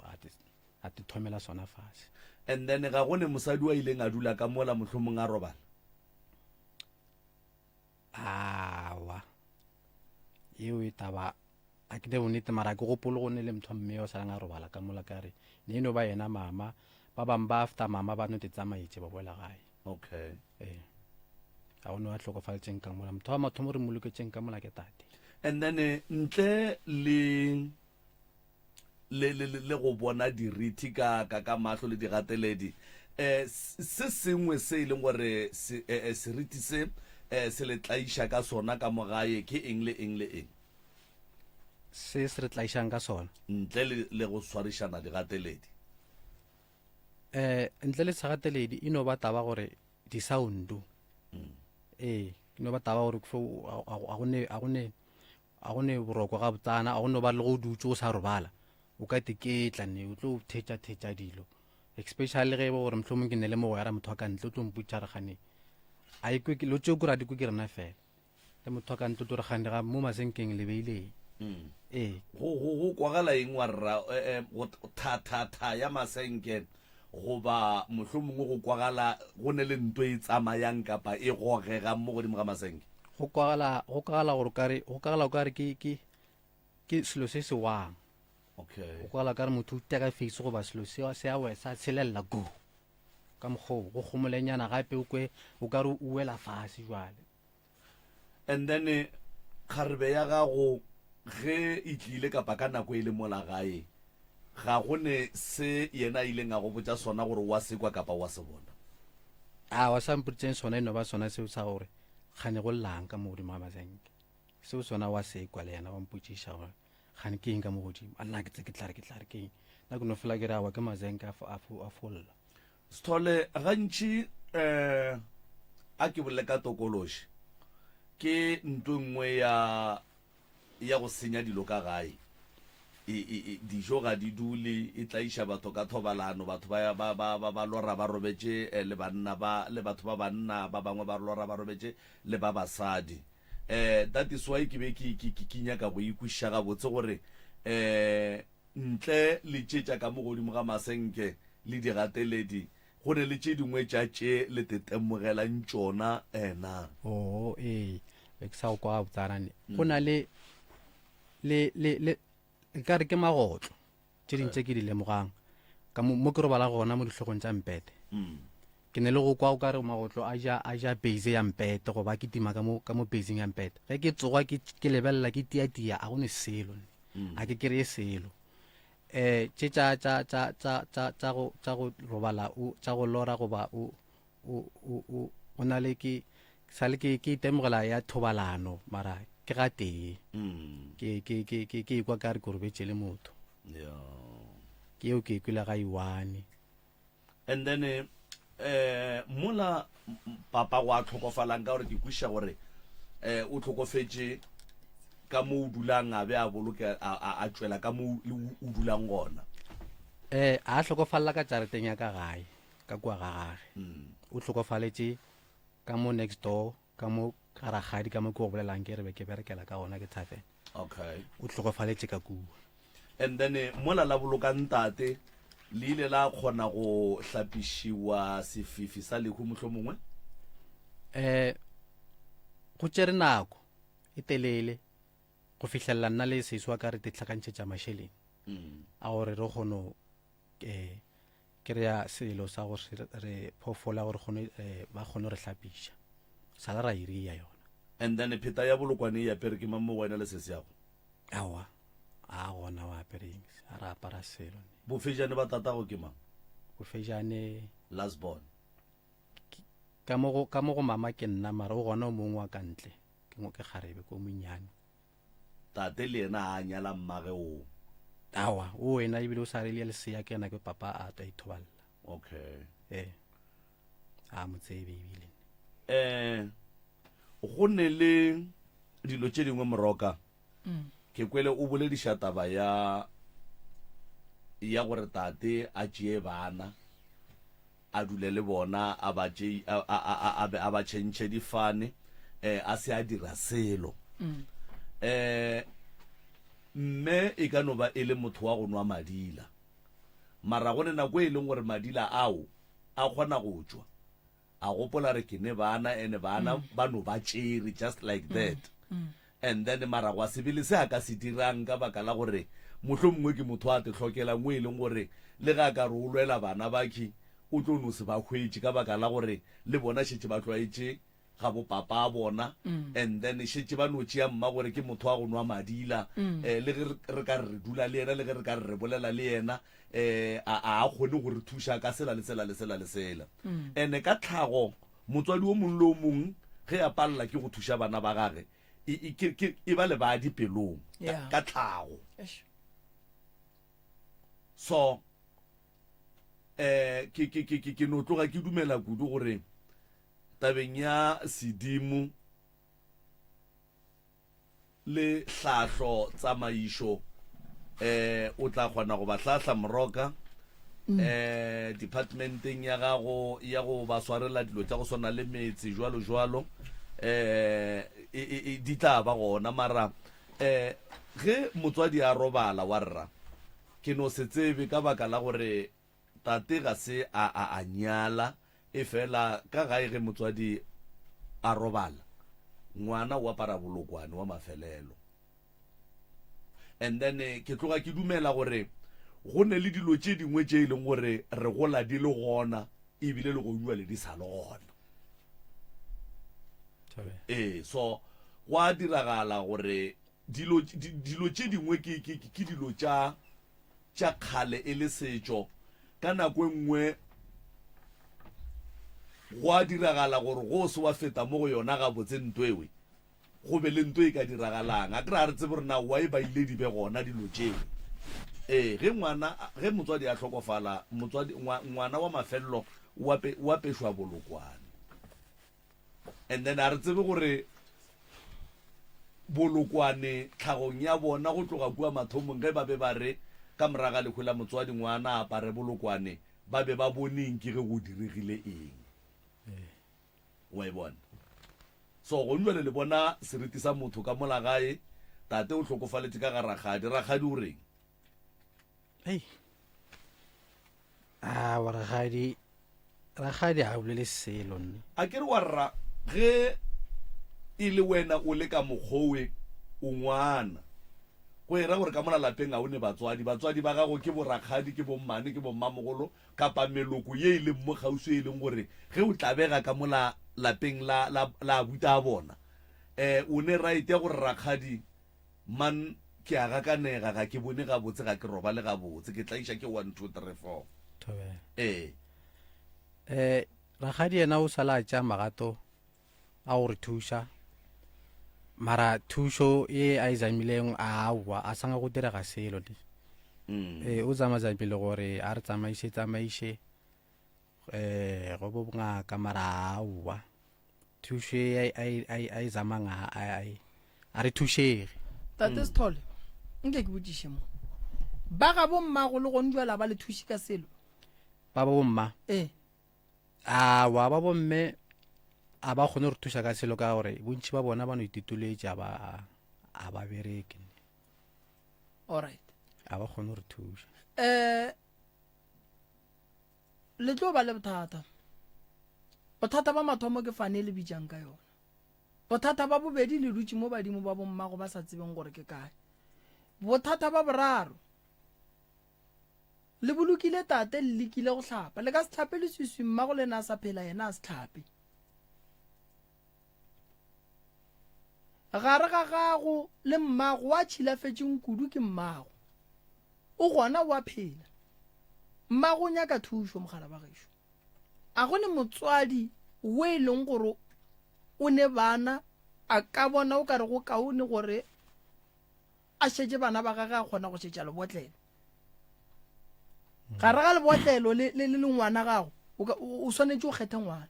a te thomela sona fase. and then ga gone mosadi wa ileng a dula ka mola mohlomong a robala awa eo e taba a ke de bonnete mara ke gopolo go ne le motho mme o salang a robala ka mola ka re ne eno ba yena mama ba bang ba after mama ba no te tsamaetse ba boela gae. okay ga o ne wa tlhokofaletseng ka mola motho wa mathomo re moloketseng ka mola ke tate. and then ntle le go bona dirithi ka mahlo le digateledi se sengwe se e leng gore seriti se le tlaiša ka sona ka mogae ke eng le eng le eng se re tlaišang ka sona ntle le go swarišana digateledi ntle le segateledi e no ba taba gore di-soundu e no ba taba gore a gone boroko ga botsana a gone ba le go dutse o sa robala o ka teketla ne o tlo thetša dilo especially ge gore mohlomong ke ne le mogwera motho wa ka ntle o tlo mputšaragane a ikwe lo tšeo kore a dikwe ke rena fela le motho wa ka ntle o tlo re gane ga mo masenkeng le beileng go kwagala eng wa rra thathatha ya masenke goba mohlomongwe go kwagala go ne le ntwe e tsamayang kapa e gogegang mo godimo ga masenke go kwagala gore kare ke selo se se wang okay go kwagala kare motho o teka face goba selo se a wesa tshelela go ka mokgwa go gomolenyana gape o kwe o ka re o wela fase jwale and then kgarebe ya gago ge e tlile kapa ka nako e le mola gae ga gone se yena ileng a go botsa sona gore wa sekwa kapa wa se bona wa sampuritseng sona e no ba sona seo sa gore gane go llang ka mo godimo ga masenke seo sona wa sekwa le yena wa mpotšiša gore gane ke eng ka mo godimo a nna ke tse ke tlare ke eng nna ke no fela ke re awa ke masenke a folla Sithole gantši a ke bolle ka tokološi ke ntho nngwe ya go senya dilo ka gae dijo ga di dule e tlaiša batho ka thobalano batho ba lora ba robetše le batho ba banna ba bangwe ba lora ba robetše le ba basadi that is why ke be ke nyaka go ikwešiša gabotse gore ntle le tšetša ka mo godimo ga masenke le digateledi go ne le tše dingwe tše le tetemogelang tšona na ke sa go kwa botsanane go na le ka re ke magotlo tše dintse ke di lemogang ka mo ke robala gona mo ditlhogong tša mpete ke ne le go kwa o ka re magotlo a ja base ya mpete goba ke tima ka mo baseng ya mpete ge ke tsoga ke lebelela ke tiatia a gone selo a ke kry-e selo tše tša go robala tša go lora goba o na le ke sale ke itemogela ya thobalano mara ke ga tee ke ekwa ka re ke robetše le motho ke eo ke ekwela ga iwane and then mola papa go a tlhokofalang ka gore ke kweša gore o tlhokofetše ka mo o dulang a be a boloke a tšwela ka mo o dulang gona a tlhokofalela ka jareteng ya ka gae ka kua ga gage o tlhokofaletše ka mo next door ka mo karagadi ka mo ke go bolelang ke re be ke berekela ka gona ke thafen okay o tlhokofaletše ka kua and then mola la bolokang tate le ile la kgona go hlapišiwa sefifi sa lehu mohlho mongwe go tšere nako e telele go fitlhelela nna le seso ka re tetlhakantšhetša mašheleng a gore re kgono kry-a selo sa gore re phoofola gore ba kgone re hlapiša sala ra iria yona. and then pheta ya bolokwane e apere ke mammo wena le sese yago awa a gona wa apereng a re apara selo bofejane ba tatago ke mang go fejane last born ka mo go mama ke nna mara o gona o mongwe wa ka ntle ke ngo ke kgarebe ko monnyane tate le yena a nyala mmage o awa o wena ebile o sa re le lesea ke yena ke papa a ta ithoballa. okay a motsebe ebile go ne le dilo tše dingwe moroka ke kwele o bolediša taba ya gore tate a tšee bana a dule le bona a ba tšhentšhe difane a se a dira selo mme e ka no ba e le motho wa go nwa madila mara go ne nako e leng gore madila ao a kgona go tšwa a gopola re ke ne bana ene bana ba no ba tšere just like that and then mara go sebele se a ka se dirang ka baka la gore mohlho mongwe ke motho a te tlhokela ngwe e leng gore le ga ka re o lwela bana baki o tlo no se ba hwetše ka baka la gore le bona šetše ba tlwaetše ga bo papa a bona and then šetše ba no tšea mma gore ke motho wa go nwa madila le ge re ka re dula le yena le ge re ka re bolela le yena a kgone gore thuša ka sela le sela le sela le sela ene ka tlhago motswadi o mongwe le o mongwe ge a palela ke go thuša bana ba gage e ba le ba dipelong ka tlhago so ke no tloga ke dumela kudu gore tabeng ya sedimo le hlahlo tsamaišo o tla kgona go ba hlahla moroka departmenteng ya gago ya go ba swarela dilo tša go swana le metsi jwalo jwalo di tla ba gona mara ge motswadi a robala wa rra ke no se tsebe ka baka la gore tate ga se a nyala e fela ka gae ge motswadi a robala ngwana o apara bolokwane wa mafelelo and then ke tloga ke dumela gore go ne le dilo tše dingwe tše e leng gore re gola di le gona ebile le go bua le di sa le gona so go a diragala gore dilo tše dingwe ke dilo tša kgale e le setšo ka nako nngwe go a diragala gore go se wa feta mo go yona ga botse ntwewe go be le ntwe e ka diragalang a kry-a re tsebe gore na wa e ba ile di be gona dilo tšeo ge motswadi a tlhokofala ngwana wa mafelelo o apešwa bolokwane and then a re tsebe gore bolokwane tlhagong ya bona go tloga kua mathomong ge ba be ba re ka moraga lekgo la motswadi ngwana apare bolokwane ba be ba boneng ke ge go diregile eng wa e bona so go nwa le bona seriti sa motho ka mola gae tate o tlhokofaletse ka ga ragadi o reng ragadi a bolele selo nne a ke re wa rra ge e le wena o le ka mokgowe o ngwana go era gore ka mola lapeng a o ne batswadi ba gago ke borakgadi ke bommane ke bommamogolo kapa meloko ye e leng mo gauso e leng gore ge o tlabega ka mola lapeng la abuta a bona o ne right ya gore rakgadi man ke a gakanega ga ke bone gabotse ga ke robale gabotse ke tlaiša ke 1 2 3 4 rakgadi yena o sala a tša magato a gore thuša mara thušo e a e zamileng aowa a sanga go direga selo o zamazamile gore a re tsamaiše go bo bongaka mara aowa thušo e a e zamang a re thušege tate Sithole nke ke botšiše mo ba ga bommago le go ndwela ba le thuši ka selo ba bomma awa ba bomme a ba kgone re thuša ka selo ka gore bontši ba bona ba no itituletše a ba bereke alright a ba kgone re thuša le tlo ba le bothata ba mathomo ke fane le bijang ka yona bothata ba bobedi le dutse mo badimo ba bommago ba sa tsebeng gore ke kae bothata ba boraro le bolukile tate le lekile go tlhapa le ka se tlhape le swiswi mmago le na sa phela yena a se tlhape gare ga gago le mmago wa tšhilafetseng kudu ke mmago o gona wa phela mmago o nyaka thušo mogala ba gešo a go ne motswadi o e leng gore o ne bana a ka bona o ka re go kaone gore a šetse bana ba gage a kgona go šetša lebotlelo gare ga lebotlelo le ngwana gago o swanetse o kgethe ngwana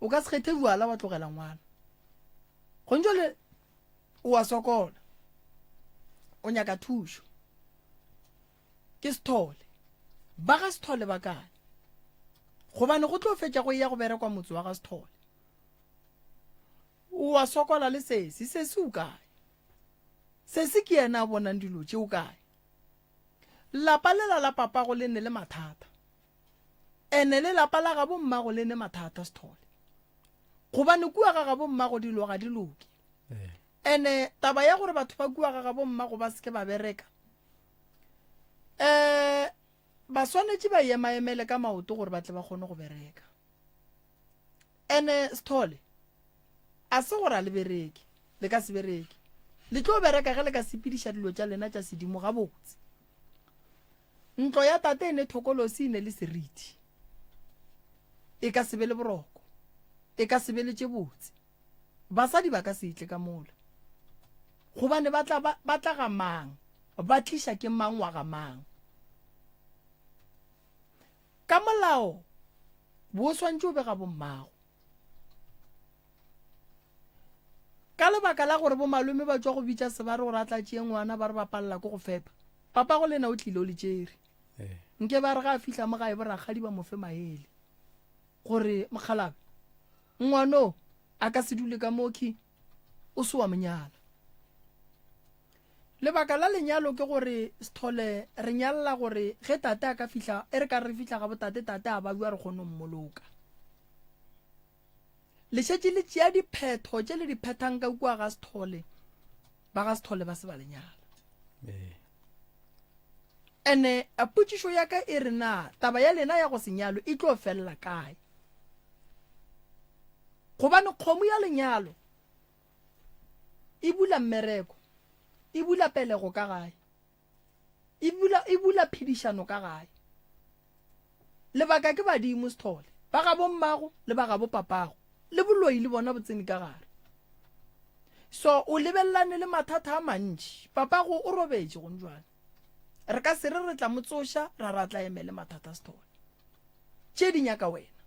o ka se kgethe jwala wa tlogela ngwana gonjo le o a sokola o nyaka thušo ke Sithole ba ga Sithole ba kae gobane go tlo fetša go ya go berekwa motse wa ga Sithole o a sokola le sesi o kae sesi ke yena a bonang dilo tše o kae lapa lela la papa go le ne le mathata ene le lapa la gabo mmago le ne mathata Sithole gobane kua ga gabo mmago dilo ga di loke ene taba ya gore batho ba kua ga gabo mmago ba seke ba bereka ba swanetse ba emaemele ka maoto gore ba tle ba kgone go bereka ene Sithole a se gore a le bereke le ka se bereke le tlo bereka ge le ka sepediša dilo tša lena tša sedimo ga botse ntlo ya tate ene thokolosi ine le seriti e ka se be le boroko e ka se be le tše botse basadi ba ka se itle ka mola gobane ba tla ga mang ba tliša ke mang wa ga mang ka molao bo swantse o be ga bommago ka lebaka la gore bo malome ba tswa go bitša se ba re gore a tla tšee ngwana ba re ba palela ko go fepa papa go lena o tlile o le tšere nke ba re ga a fihla mo gae boragadi ba mofe maele gore mokgalabe ngwano a ka se dule ka moki o se wa monyala lebaka la lenyalo ke gore Sithole re nyalla gore ge tate a ka fihla e re ka re fihla ga botate tate a ba bua re kgone mmoloka le šetše le tšea diphetho tše le di phethang ka kua ga Sithole ba ga Sithole ba se ba lenyala ene a potšišo ya ka e re na taba ya lena ya go senyalo e tlo felela kae gobane kgomo ya lenyalo e bula mmereko e bula pelego ka gae e bula phedišano ka gae lebaka ke badimo Sithole ba ga bommago le ba ga bo papago le boloi le bona botseni ka gare so o lebellane le mathata a mantši papago o robetše go njwane re ka se re tla motsoša ra tla emele mathata Sithole tše di nyaka wena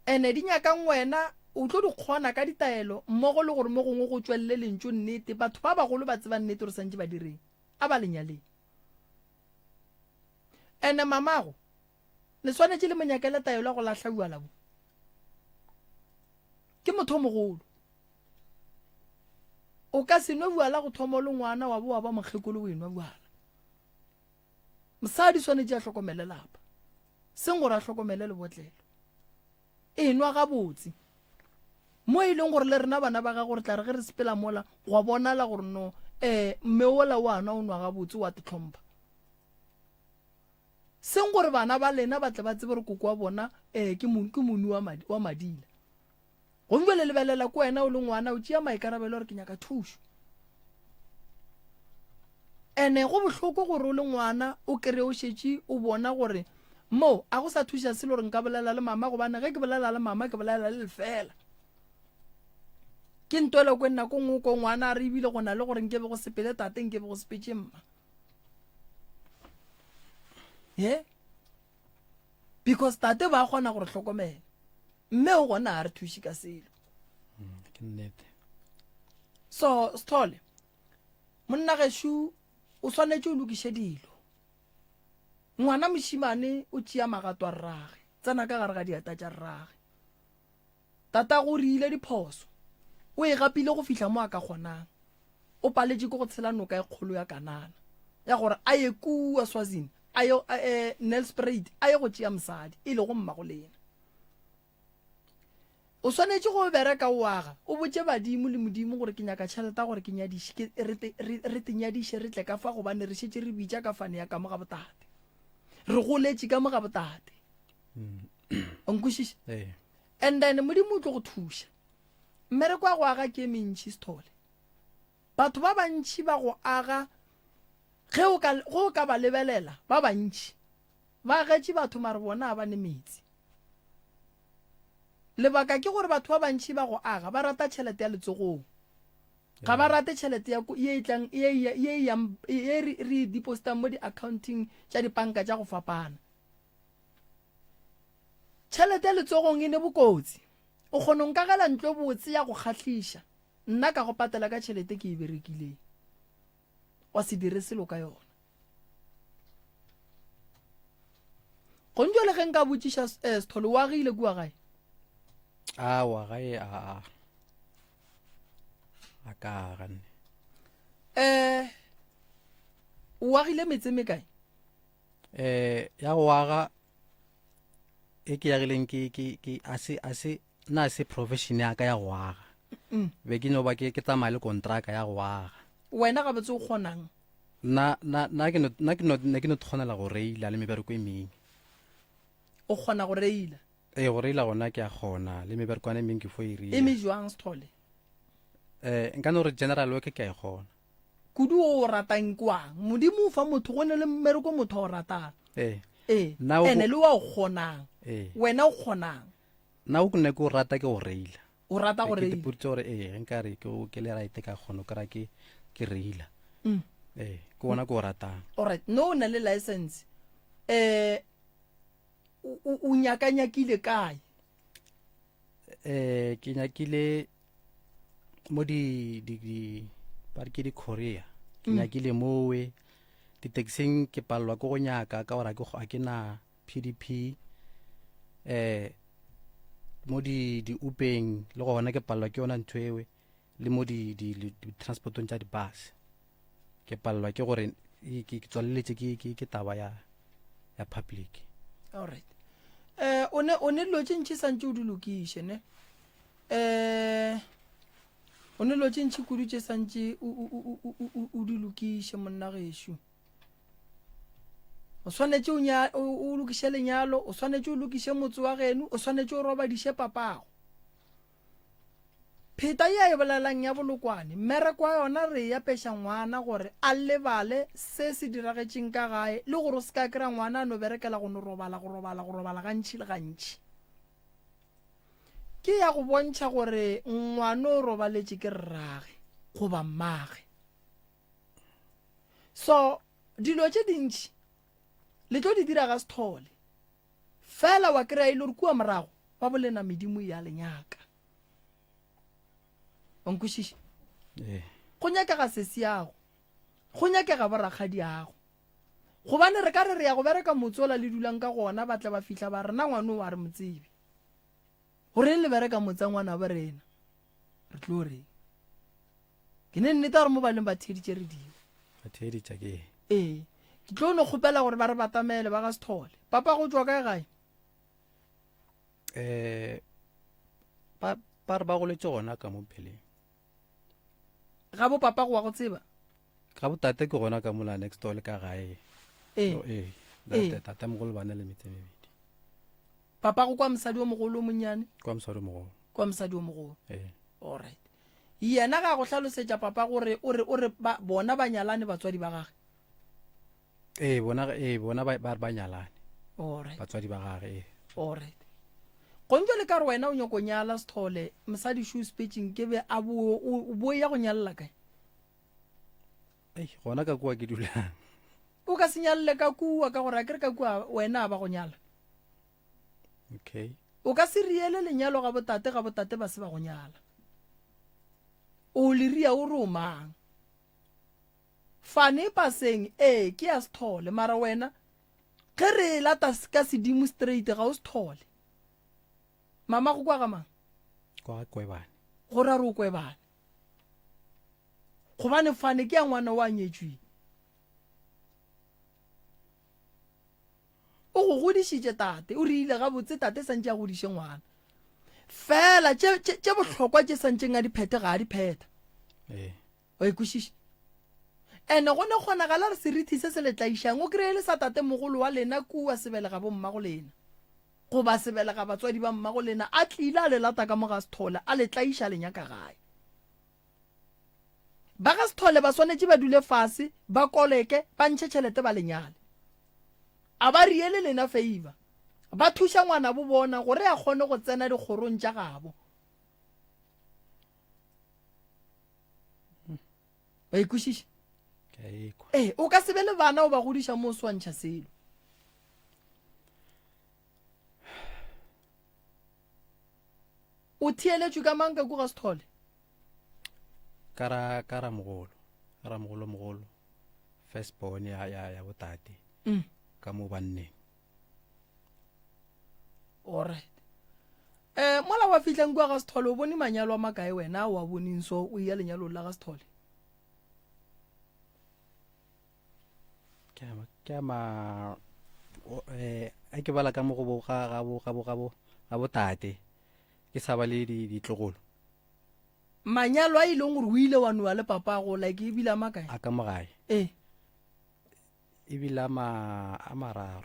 ene di nyakang wena o tlo di kgona ka ditaelo mmogo le gore mo gongwe go tswelele lentso nnete batho ba bagolo ba tseba nnete gore santse ba direng a ba lenyaleng ene mamago le swanetse le monyakele taelo go lahla bua bo ke motho mogolo o ka se no bua la go thoma le ngwana wa bo wa ba mokgekolo o enwa bua mosadi swanetse a hlokomele lapa seng gore a hlokomele le botlelo enwa ga botse mo e leng gore le rena bana ba ga gore tla re ge re sepela mola go bonala gore no mme ola wa ana o nwa ga botse wa tlhompha seng gore bana ba lena ba tle ba tsebe re koko wa bona ke monu wa madila go mbe le lebelela ko wena o le ngwana o tšea maikarabelo gore ke nyaka thušo ene go bohloko gore o le ngwana o kry o šetše o bona gore mo a go sa thuša selo gore nka bolela le mama gobane ge ke bolela le mama ke bolela le lefela ke ntwele ko nna ko ngwe ko ngwana a re ebile go na le gore nke be go sepele tate nke be go sepetse mma because tate ba kgona gore hlokomela mme o gona a re thuši ka selo ke nnete so Sithole monna gešo o swanetse o lokiše dilo ngwana mošimane o tšea magato a rrage tsena ka gare ga diata tša rrage tata go riile diphoso o e gapile go fihla mo a ka kgonang o paletše ke go tshela noka e kgolo ya kanana ya gore a ye kua Swazini Nelspruit a ye go tšea mosadi e le go mmago lena o swanetše go bereka o aga o botse badimo le modimo gore ke nyaka tšhelete gore ke nyadiše re tenyadiše re tle ka fa gobane re šetse re bitša ka fane ya ka mo ga botate re goletše ka mo ga botate onkwešiše and then modimo o tlo go thuša mmereko wa go aga ke mentši sethole batho ba bantši ba go aga ge o ka ba lebelela ba bantši ba agetše batho mare bona ba ne metsi lebaka ke gore batho ba bantši ba go aga ba rata tšhelete ya letsogong ga ba rate tšhelete ye re depositang mo di-accounting tša dipanka tša go fapana tšhelete ya letsogong e ne bokotsi o kgonong ka gela ntlo botse ya go kgatlhiša nna ka go patela ka tšhelete ke e berekileng wa se dire selo ka yona gonjo le ge nka botšiša sethole o agile kua gae wa gae a ka ganne o agile metse me kae ya go aga e ke yagileng a se profession ya ka ya go aga be ke no ba ke tsamaya le kontraka ya go aga wena ga botse o kgonang na ke no kgonela go reila le mebereko e mengwe o kgona go reila go reila gona ke a kgona le meberekwane mengwe ke fo e reila e me jwang sethole nka no re general work ke a e kgona kudu o ratang kwang modimo o fa motho go ne le mmereko motho o ratang ene le wa o kgonang wena o kgonang na o ne ke o rata ke go reila o rata go reila ke dipotse gore nka re ke le right ka kgona o kra ke reila ke bona go ratang alright no na le license o nyakanyakile kae ke nyakile mo ba ke di Korea ke nyakile mowe di-taxing ke palelwa ke go nyaka ka gore a ke na PDP mo di-upeng le gona ke palelwa ke yona ntho ewe le mo di-transportong tša di-bus ke palelwa ke gore ke tswaleletse ke taba ya public alright o ne dilo tše ntši santše o di lokiše ne o ne dilo tše ntši kudu tše santše o di lokiše monna gešo o swanetše o lokiše lenyalo o swanetše o lokiše motse wa geno o swanetše o robadiše papago pheta ya e bolelang ya bolokwane mmereko wa yona re ya peša ngwana gore a lebale se se diragetšeng ka gae le gore o se ka kry-a ngwana a no berekela go no robala gantši le gantši ke ya go bontšha gore ngwana o robaletše ke rrage goba mmage so dilo tše dintši le tlo di dira ga sethole fela wa kry-a ile gore kua morago ba bolena medimo ya lenyaka onkwešiše go nyakega sesi yago go nyakega borakgadi yago gobane re ka re ya go bereka motsola le dulang ka gona ba tla ba fihla ba rena ngwane o a re motsebe goreng le bereka motsa ngwana ba rena re tlo re ke ne nnete gore mo baleng ba theditše re dio ke tlo no kgopela gore ba re batamele ba ga sethole papa go tswa kae gae ba re ba goletse gona ka mo pheleng ga bo papa go wa go tseba ga botate ke gona ka mola next door le ka gae tata mogolo ba na le metse mebedi papa go kwa mosadi o mogolo o monnyane kwa mosadi o mogolo kwa mosadi o mogolo alright yena ga go hlalosetša papa gore o re bona ba nyalane batswadi ba gage bona ba nyalane alright batswadi ba gage alright gonjo le ka re wena o nyako nyala sethole mosadi shoe speeching ke be a bo ya go nyalela kae gona ka kua ke dulang o ka se nyalle ka kua ka gore a kere ka kua wena a ba go nyala okay o ka se riele lenyalo ga botate ba se ba go nyala o le ria o re o mang fane paseng ke ya sethole mara wena ge re lata ka sedimo straight ga o sethole mama go kwa ga mang kwa kwebane gore a re o kwebane gobane fane ke ya ngwana wa nyetšwe o go godišitše tate o rile ga botse tate santse a godiše ngwana fela tše bohlokwa tše santseng a diphete ga a dipheta wa ikwešiša ene go ne kgonagala re serithi se se letlaišang o kry-e le sa tate mogolo wa lena kua sebelega bomma go lena goba sebelega batswadi ba mma go lena a tlile a le lata ka moga Sithole a letlaiša lenyaka gae ba ga Sithole ba swanetše ba dule fase ba koleke ba ntšhe tšhelete ba lenyale a ba riele lena favor ba thuša ngwana bo bona gore a kgone go tsena dikgorong tša gabo ba ikwešiša o ka se be le bana o ba godiša mo o swantšha selo o theeletšwe ka mang ka kuga Sithole ka ramogolo first born ya botate ka mo banneng alright mola wa fitlang kwa ga Sithole o bone manyalo a makae wena wa boneng so o ia lenyalo la ga Sithole ke bala ka mo go ga botate ke sa ba le ditlogolo manyalo a ileng gore o ile wa noa le papa go like e bila makae a ka mogae e bila a mararo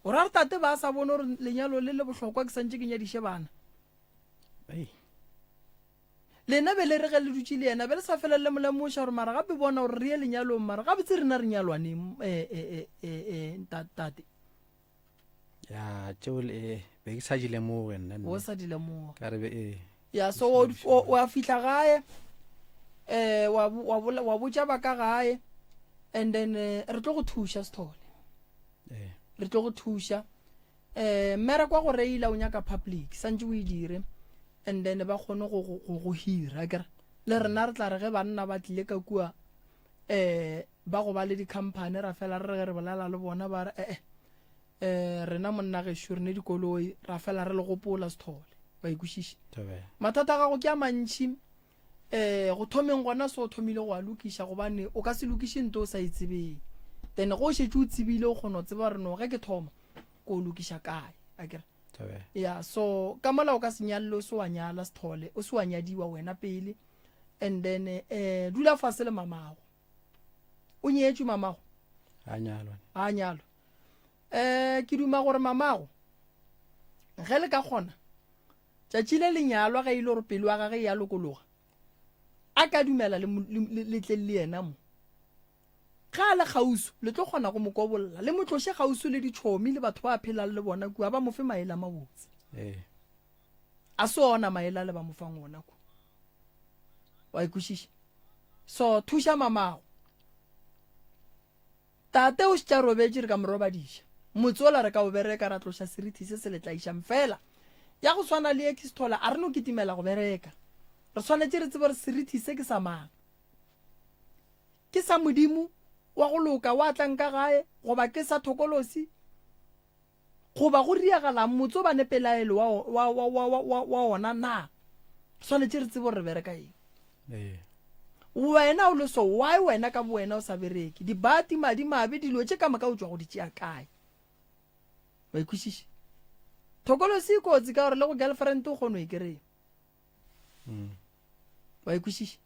o ra tate ba sa bone gore lenyalo le bohlokwa ke santse ke nyadiše bana lena be le re ge le dutse le yena be le sa felelele molemoša gore mara gape bona gore re ye lenyalong mara gape tse rena re nyalwaneng tate ya tšeo be ke sa di lemoge nna o sa di lemoga ka re ya so wa fihla gae wa botša ba ka gae and then re tlo go thuša Sithole re tlo go thuša mmere kwa go reila o nyaka public santse o e dire and then ba kgone go hira kere le rena re tla re ge banna ba tlile ka kua ba go ba le di-company ra fela re re bolela le bona ba re rena monna gešo re ne dikoloi ra fela re le gopola Sithole ba ikwešiša mathata a gago ke a mantšhi go thomeng gona se o thomile go a lokiša gobane o ka se lokiše nto o sa itsebeng then go šetse o tsebile o kgona go tseba re no ge ke thoma ko o lokiša kae akere ya so ka mola o ka se nyalele o se wa nyala Sithole o se wa nyadiwa wena pele and then dula fase le mamago o nyetšwe mamago a nyalwa ke duma gore mamago ge le ka kgona tšatši le lenyalwa ge ile gore pelo wa gage ya lokologa a ka dumela le tle le yena mo ga le gausu le tlo kgona go mo kobolla le motloshe gausu le ditšhomi le batho ba phelang le bona kua ba mofe maele a mabotse a se ona maele a le ba mofang ona ko wa ikwešiša so thuša mamago tate o šetša robetše re ka morobadiša motse ola re ka o bereka ra tloša serithi se se letlaišang fela ya go swana le ke Sithole a re no kitimela go bereka re swanetše re tsebe re serithi se ke sa mang ke sa modimo wa go loka wa tlanka gae goba ke sa thokolosi goba go riagalang motse o ba ne pelaelo wa ona na swanetše re tsebe re bereka eng wena o le so why wena ka bo wena o sa bereke dibati madi mabe dilo tše ka moka o tswa go di tšea kae ba ikwešiša thokolosi e kotsi ka gore le go girlfriend o kgone o e kry-e ba ikwešiša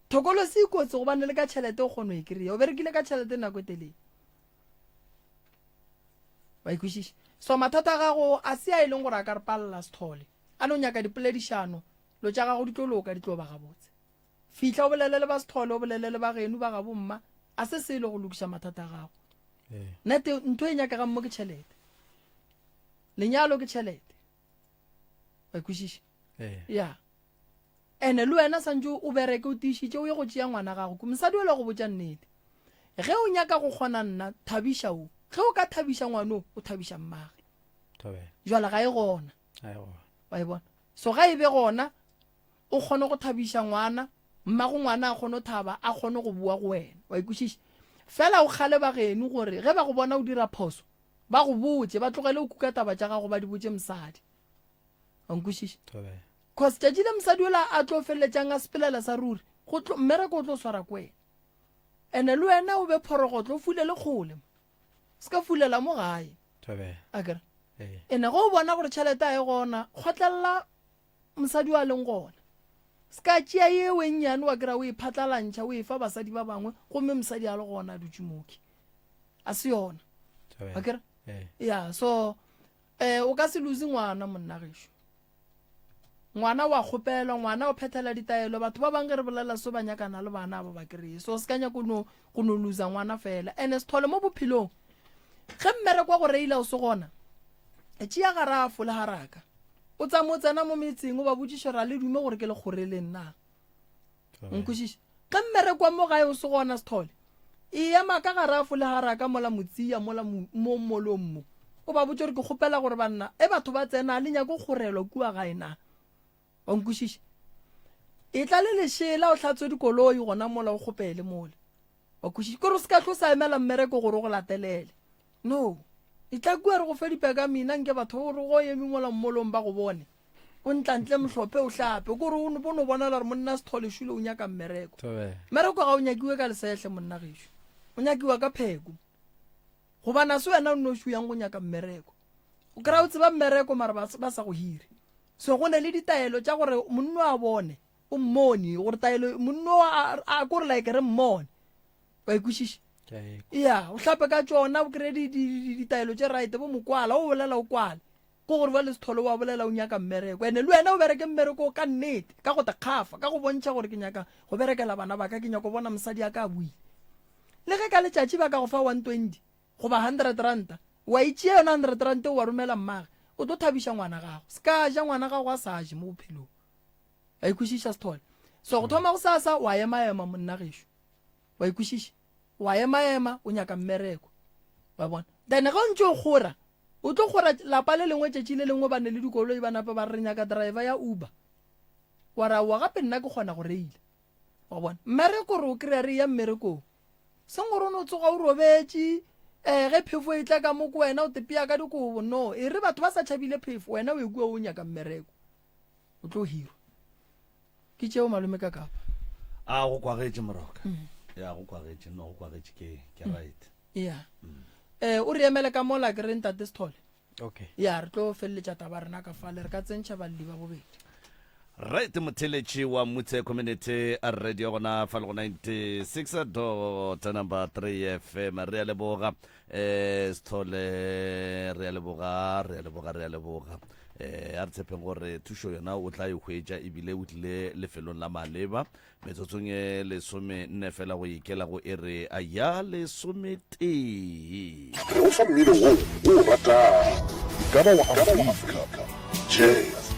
thokolosi e kotsi gobane le ka tšhelete o kgone o e kry-e o berekile ka tšhelete nako e telele ba ikwešiša so mathata a gago a se a e leng gore a ka re palela Sithole a no nyaka dipoledišano lo tša gago di tlo loka di tlo ba gabotse fihla o bolele le ba Sithole o bolele le ba geno ba ga bomma a se se ile go lokiša mathata a gago nete ntho e nyakagang mo ke tšhelete lenyalo ke tšhelete ba ikwešiša ya ene le wena santse o bereke o tiišitše o ye go tšea ngwana gago ko mosadi o le go botša nnete ge o nyaka go kgona nna thabiša o ge o ka thabiša ngwano o thabiša mmage jwale ga e gona ba e bona so ga e be gona o kgone go thabiša ngwana mmago ngwana a kgone go thaba a kgone go bua go wena wa ikwešiša fela o kgale ba geno gore ge ba go bona o dira phoso ba go botse ba tlogele o kuka taba tša gago ba di botse mosadi wa nkwešiša cause tšatši le mosadi ola a tlo feleletšang a sepelela sa ruri mmereko o tlo swara ko wena ene le wena o be phorogo tlo fule le kgole se ka fulela mo gae a kere Eh. ene go bona gore tšhelete a e gona kgotlelela mosadi wa leng gona se ka tšea ye wennyane wa kry-a o e phatlalantšha o e fa basadi ba bangwe gomme mosadi a le gona a dutse moke a se yona a kere ya so o ka se lose ngwana monna gešo ngwana wa kgopelwa ngwana o phethela ditaelo batho ba bangwe re bolela so ba nyakana le bana ba ba kry-e so se ka nya go no losa ngwana fela and-e se thole mo bophelong ge mmereko wa go reila o se gona tšea garafo le haraka o tsamo tsena mo metseng o ba botsiša ra le dume gore ke le kgore le nna nkwešiša ge mmereko wa mo gae o se gona se thole e ema ka garafo le haraka mola motsia mola mo molong mo o ba botse gore ke kgopela gore banna batho ba tsena le nyako kgorelwa kua gae na wa nkwešiša e tla le lešela o hlatswe dikoloi gona mola o kgopele mola wa kwešiša kore o se ka tlo sa emela mmereko gore o go latelele no e tla kua re go fe dipeka mina nke batho gore go eme mola mmolong ba go bone o ntlantle mohlophe o hlape kore o no bonala gore monna se thole šule o nyaka mmereko mmereko ga o nyakiwe ka lesehle monna gešo o nyakiwa ka pheko gobana se wena o nno šuyang go nyaka mmereko o kry-a o tseba mmereko mara ba sa go hire so go ne le ditaelo tša gore monno a bone o mmone gore taelo monno a kore like re mmone wa ikwešiša ya o hlape ka tšona o kry-e ditaelo tše right bo mokwala o bolela o kwala ko gore ba le setholo wa bolela o nyaka mmereko ene le wena o bereke mmereko ka nnete ka go tekgafa ka go bontšha gore ke nyaka go berekela bana ba ka ke nyaka go bona mosadi ya ka a buile le ge ka letšatši ba ka go fa 120 goba 100 ranta wa itšea yona 100 ranta o wa romela mmage o tlo thabiša ngwana gago se ka ja ngwana gago a sa je mo bophelong a ikwešiša sethole so go thoma go sasa wa ema monna gešo wa ikwešiša wa ema o nyaka mmereko wa bona then ga o ntse o gora o tlo gora lapa le lengwe tšatši le lengwe ba ne le dikoloi ba napa ba re nyaka driver ya Uber wa ra wa gape nna ke kgona go reila wa bona mmereko re o kry-a re ya mmerekong seng gore o ne o tsoga o robetše ge phefo e tla ka mo ko wena o tepea ka dikobo no e re batho ba sa tšhabile phefo wena o e kua o nyaka mmereko o tlo hirwa ke tšeo malome ka kapa a go kwagetše moroka ya go kwagetše no go kwagetše ke right ya o re emele ka mola ke re ntate Sethole okay ya re tlo feleletša taba rena ka fale re ka tsentšha balli ba bobedi right motheletši wa motse community a radio gona fa le go 96.3 FM re a leboga Sethole re a leboga a re tshepeng gore thušo yona o tla e hwetša ebile o tlile lefelong la maleba metsotsong e 14 fela go ikela go e re a ya 11 o fa mmino wo o rata ka ba wa Afrika jazz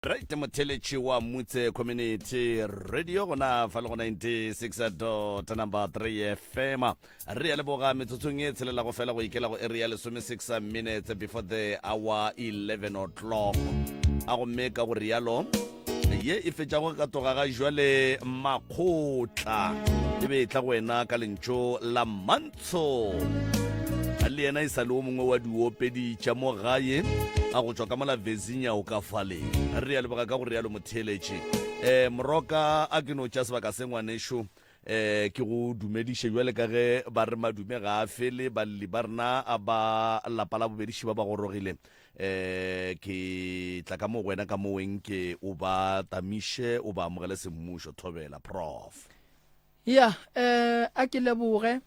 right motheletši wa motse community radio gona fa le go 96.3 FM re ya leboga metsotsong e tshelela go fela go ikela go area le 6 minutes before the hour 11 o'clock a go meka go rialo ye e fetša go ka toga ga jwale makgotla e be tla go wena ka lentšo la Mantsho le yena e sa le o mongwe wa diopedi tša mo gae a go tswa ka mola Virginia o ka faleng re ya leboga ka go rialo motheletši moroka a ke no tša sebaka se ngwanešo ke go dumediše jwale ka ge ba re madume ga a fele balli ba rena a ba lapa la bobediši ba ba gorogile ke tla ka mo wena ka moweng ke o ba tamiše o ba amogele semmušo Thobela prof ya a ke leboge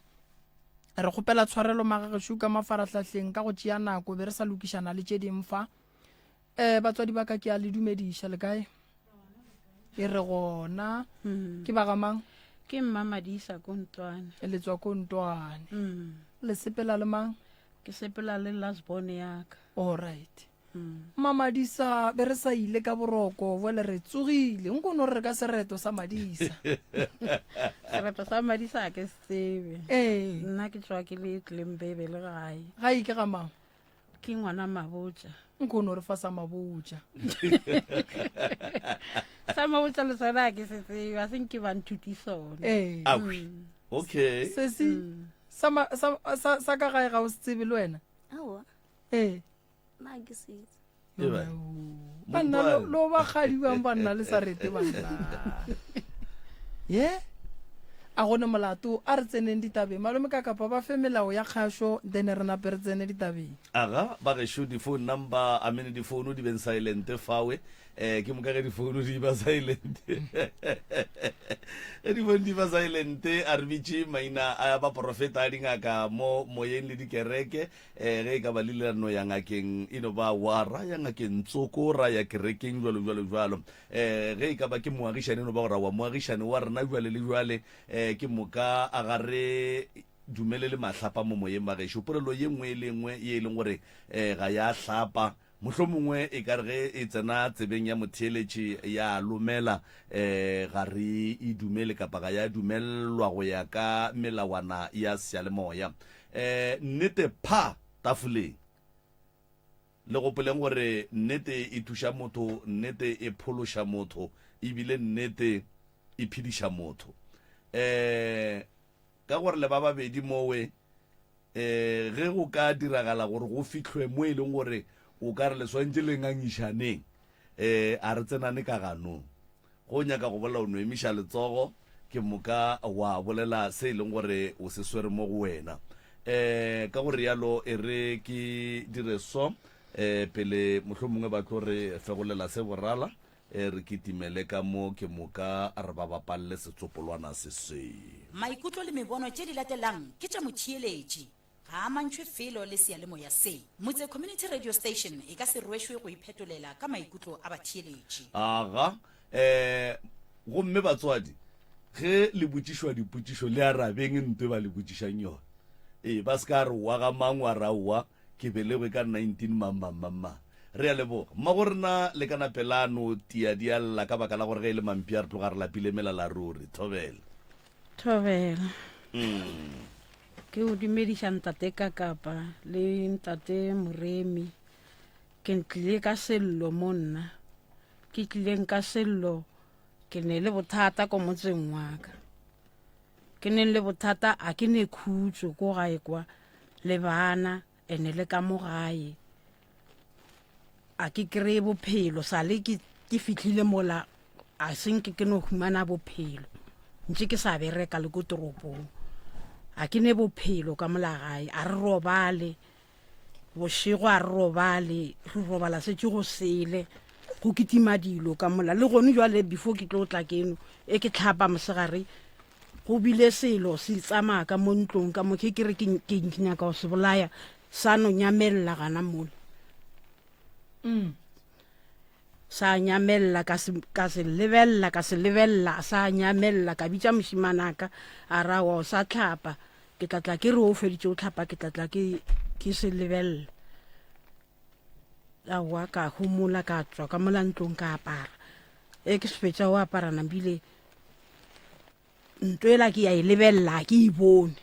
re kgopela tshwarelo magagešo ka mafaratlhatlheng ka go tšea nako be re sa lokišana le tše dimfa batswadi ba ka ke a le dumediša le kae e re gona ke ba gamang ke Mmamadisa ko Ntwane e le tswa ko Ntwane le sepela le mang ke sepela le lasbone yaka all right Mmamadisa be re sa ile ka boroko vole re tsogile nkono re ka sereto sa Madisa sereto sa Madisa ke sebe nna ke tswa ke le Klembebe le gae ga ke gamang ke ngwana Mabotja nkono re fa sa Mabotja sa Mabotja le sona ke se tsebe a seng ke ba nthuti sona okay sesi sa ka gae ga o se tsebe le wena aowa na ke setse banna lo ba gadiwang banna le sa rete banna ye a gone molato a re tseneng ditabeng malome ka kapa ba fe melao ya kgašo then re nape re tsene ditabeng aga ba gešo di-phone number a mene di-phone di ben silent fawe ke mo ka ge di-phone di ba silent di-phone di ba silent a re bitše maina a baprofeta a dingaka mo moyeng le dikereke ge e ka ba le lerano ya ngakeng eno ba wa ra ya ngakeng tsoko ra ya kerekeng jalo ge e ka ba ke moagišane eno ba go ra wa moagišane wa rena jale le jale ke moka a gare dumele le mahlapa mo moyeng ba gešo polelo ye nngwe le nngwe ye e leng gore ga ya hlapa mohlho mongwe e ka re ge e tsena tsebeng ya motheeletši ya lomela ga re e dumele kapa ga ya dumelelwa go ya ka melawana ya sealemoya nnete pha tafoleng le gopoleng gore nnete e thuša motho nnete e phološa motho ebile nnete e phediša motho ka gore le ba babedi mowe ge go ka diragala gore go fitlhwe mo e leng gore o ka re le swantse le ngangišaneng a re tsenane ka ganong go nyaka go bolela o no emiša letsogo ke moka wa bolela se e leng gore o se swere mo go wena ka gore yalo e re ke dire so pele mohlho mongwe ba tlo re fegolela se borala re kitimele ka mo ke moka re ba bapalle setsopolwana se se maikutlo le mebono tše di latelang ke tša motheeletši ga a mantšhwe felo le sealemoya se motse community radio station e ka se rwešwe go iphetolela ka maikutlo a batheeletši aga gomme batswadi ge le botšišwa dipotšišo le arabeng ntwe ba le botšišang yone ba se ka re wa ga mang wa raowa ke belegwe ka 19 mamamama re a leboga mma go rena le kana pelano tia dialla ka baka la gore ge e le mampi a re tloga re lapile melala ruri thobela ke o dumediša ntate ka kapa le ntate moremi ke ntlile ka sello mo nna ke tlileng ka sello ke ne le bothata ko motseng wa ka ke neng le bothata a ke ne khutso ko gae kwa le bana ene le ka mo gae a ke kry-e bophelo sa le ke fitlhile mola a senke ke no humana bophelo ntse ke sa bereka le ko toropong a ke ne bophelo ka mola gae a re robale bošego a re robale re robala setse go sele go kitima dilo ka mola le gone jwale before ke tlo tla keno e ke tlhapa mosegare go bile selo se tsamaya ka mo ntlong ka mo ke re ke nyaka go se bolaya sa no nyamelela gana mole sa nyamella ka se lebella sa nyamella ka bitša mošimanaka a ra wa o sa tlhapa ke tlatla ke re o feditše o tlhapa ke tlatla ke se lebella aowa ka humola ka tswa ka mola ntlong ka apara ke sefetša o apara nabile ntwela ke ya e lebella ke e bone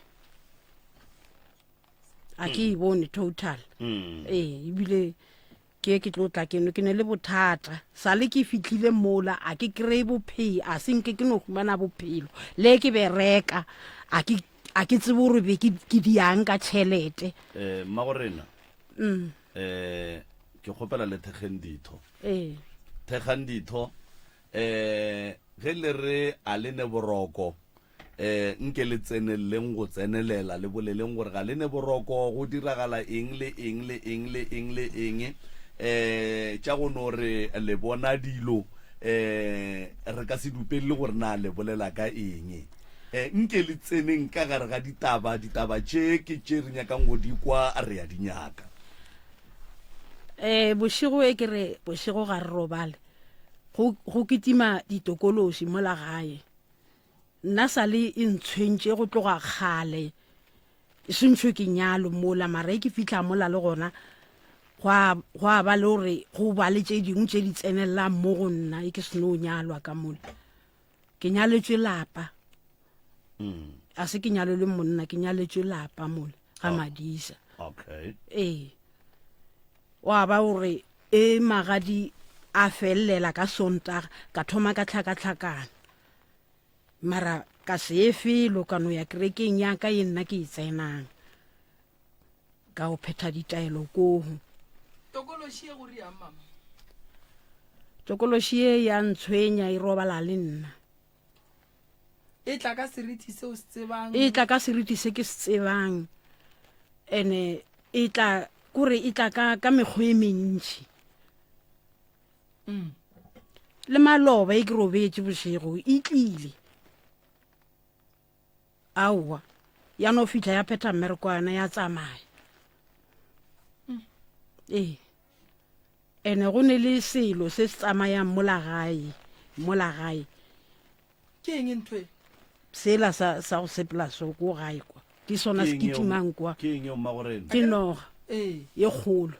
a ke e bone total ebile ke tlo tla ke ne le bothata sa le ke fitlhile mola a ke kry bophelo a senke ke no humana bophelo le ke bereka a ke tsebe gore be ke diang ka tšhelete mma go rena ke kgopela le thekgeng ditho thekgang ditho ge le re a le ne boroko nke le tseneleng go tsenelela le boleleng gore ga le ne boroko go diragala eng le eng le eng le eng le eng tša go no re le bona dilo re ka se dupelele gore na le bolela ka eng nke le tseneng ka gare ga ditaba tše ke tše re nyakang go di kwa re ya di nyaka bošego e ke re bošego ga re robale go kitima ditokološi mola gae nna sa le e ntshwentše go tloga kgale e sentšhwe ke nyalo mola mara e ke fitlha mola le gona go a ba le gore go ba le tše dingwe tše di tsenelelang mo go nna e ke seno nyalwa ka mola ke nyaletšwe lapa a se ke nyalelwe monna ke nyaletšwe lapa mola ga madisa wa ba gore magadi a felelela ka sontaga ka thoma ka tlhakatlhakana mara ka se felo ka no ya kerekeng ya ka e nna ke e tsenang ka go phetha ditaelo kogo tokološi e ya ntshwenya e robala le nna e tla ka seriti se o se tsebang e tla ka seriti se ke se tsebang ene e tla kore e tla ka mekgwa e mentši le maloba e ke robetse bošego e tlile aowa ya no fitlha ya phetha mmerekwana ya tsamaya ene go ne le selo se se tsamayang mola gae ke eng ntho e sela sa go sepela so ko gae kwa ke sona se kitimang kwa ke eng yo Mmagorena ke noga ee e kgolo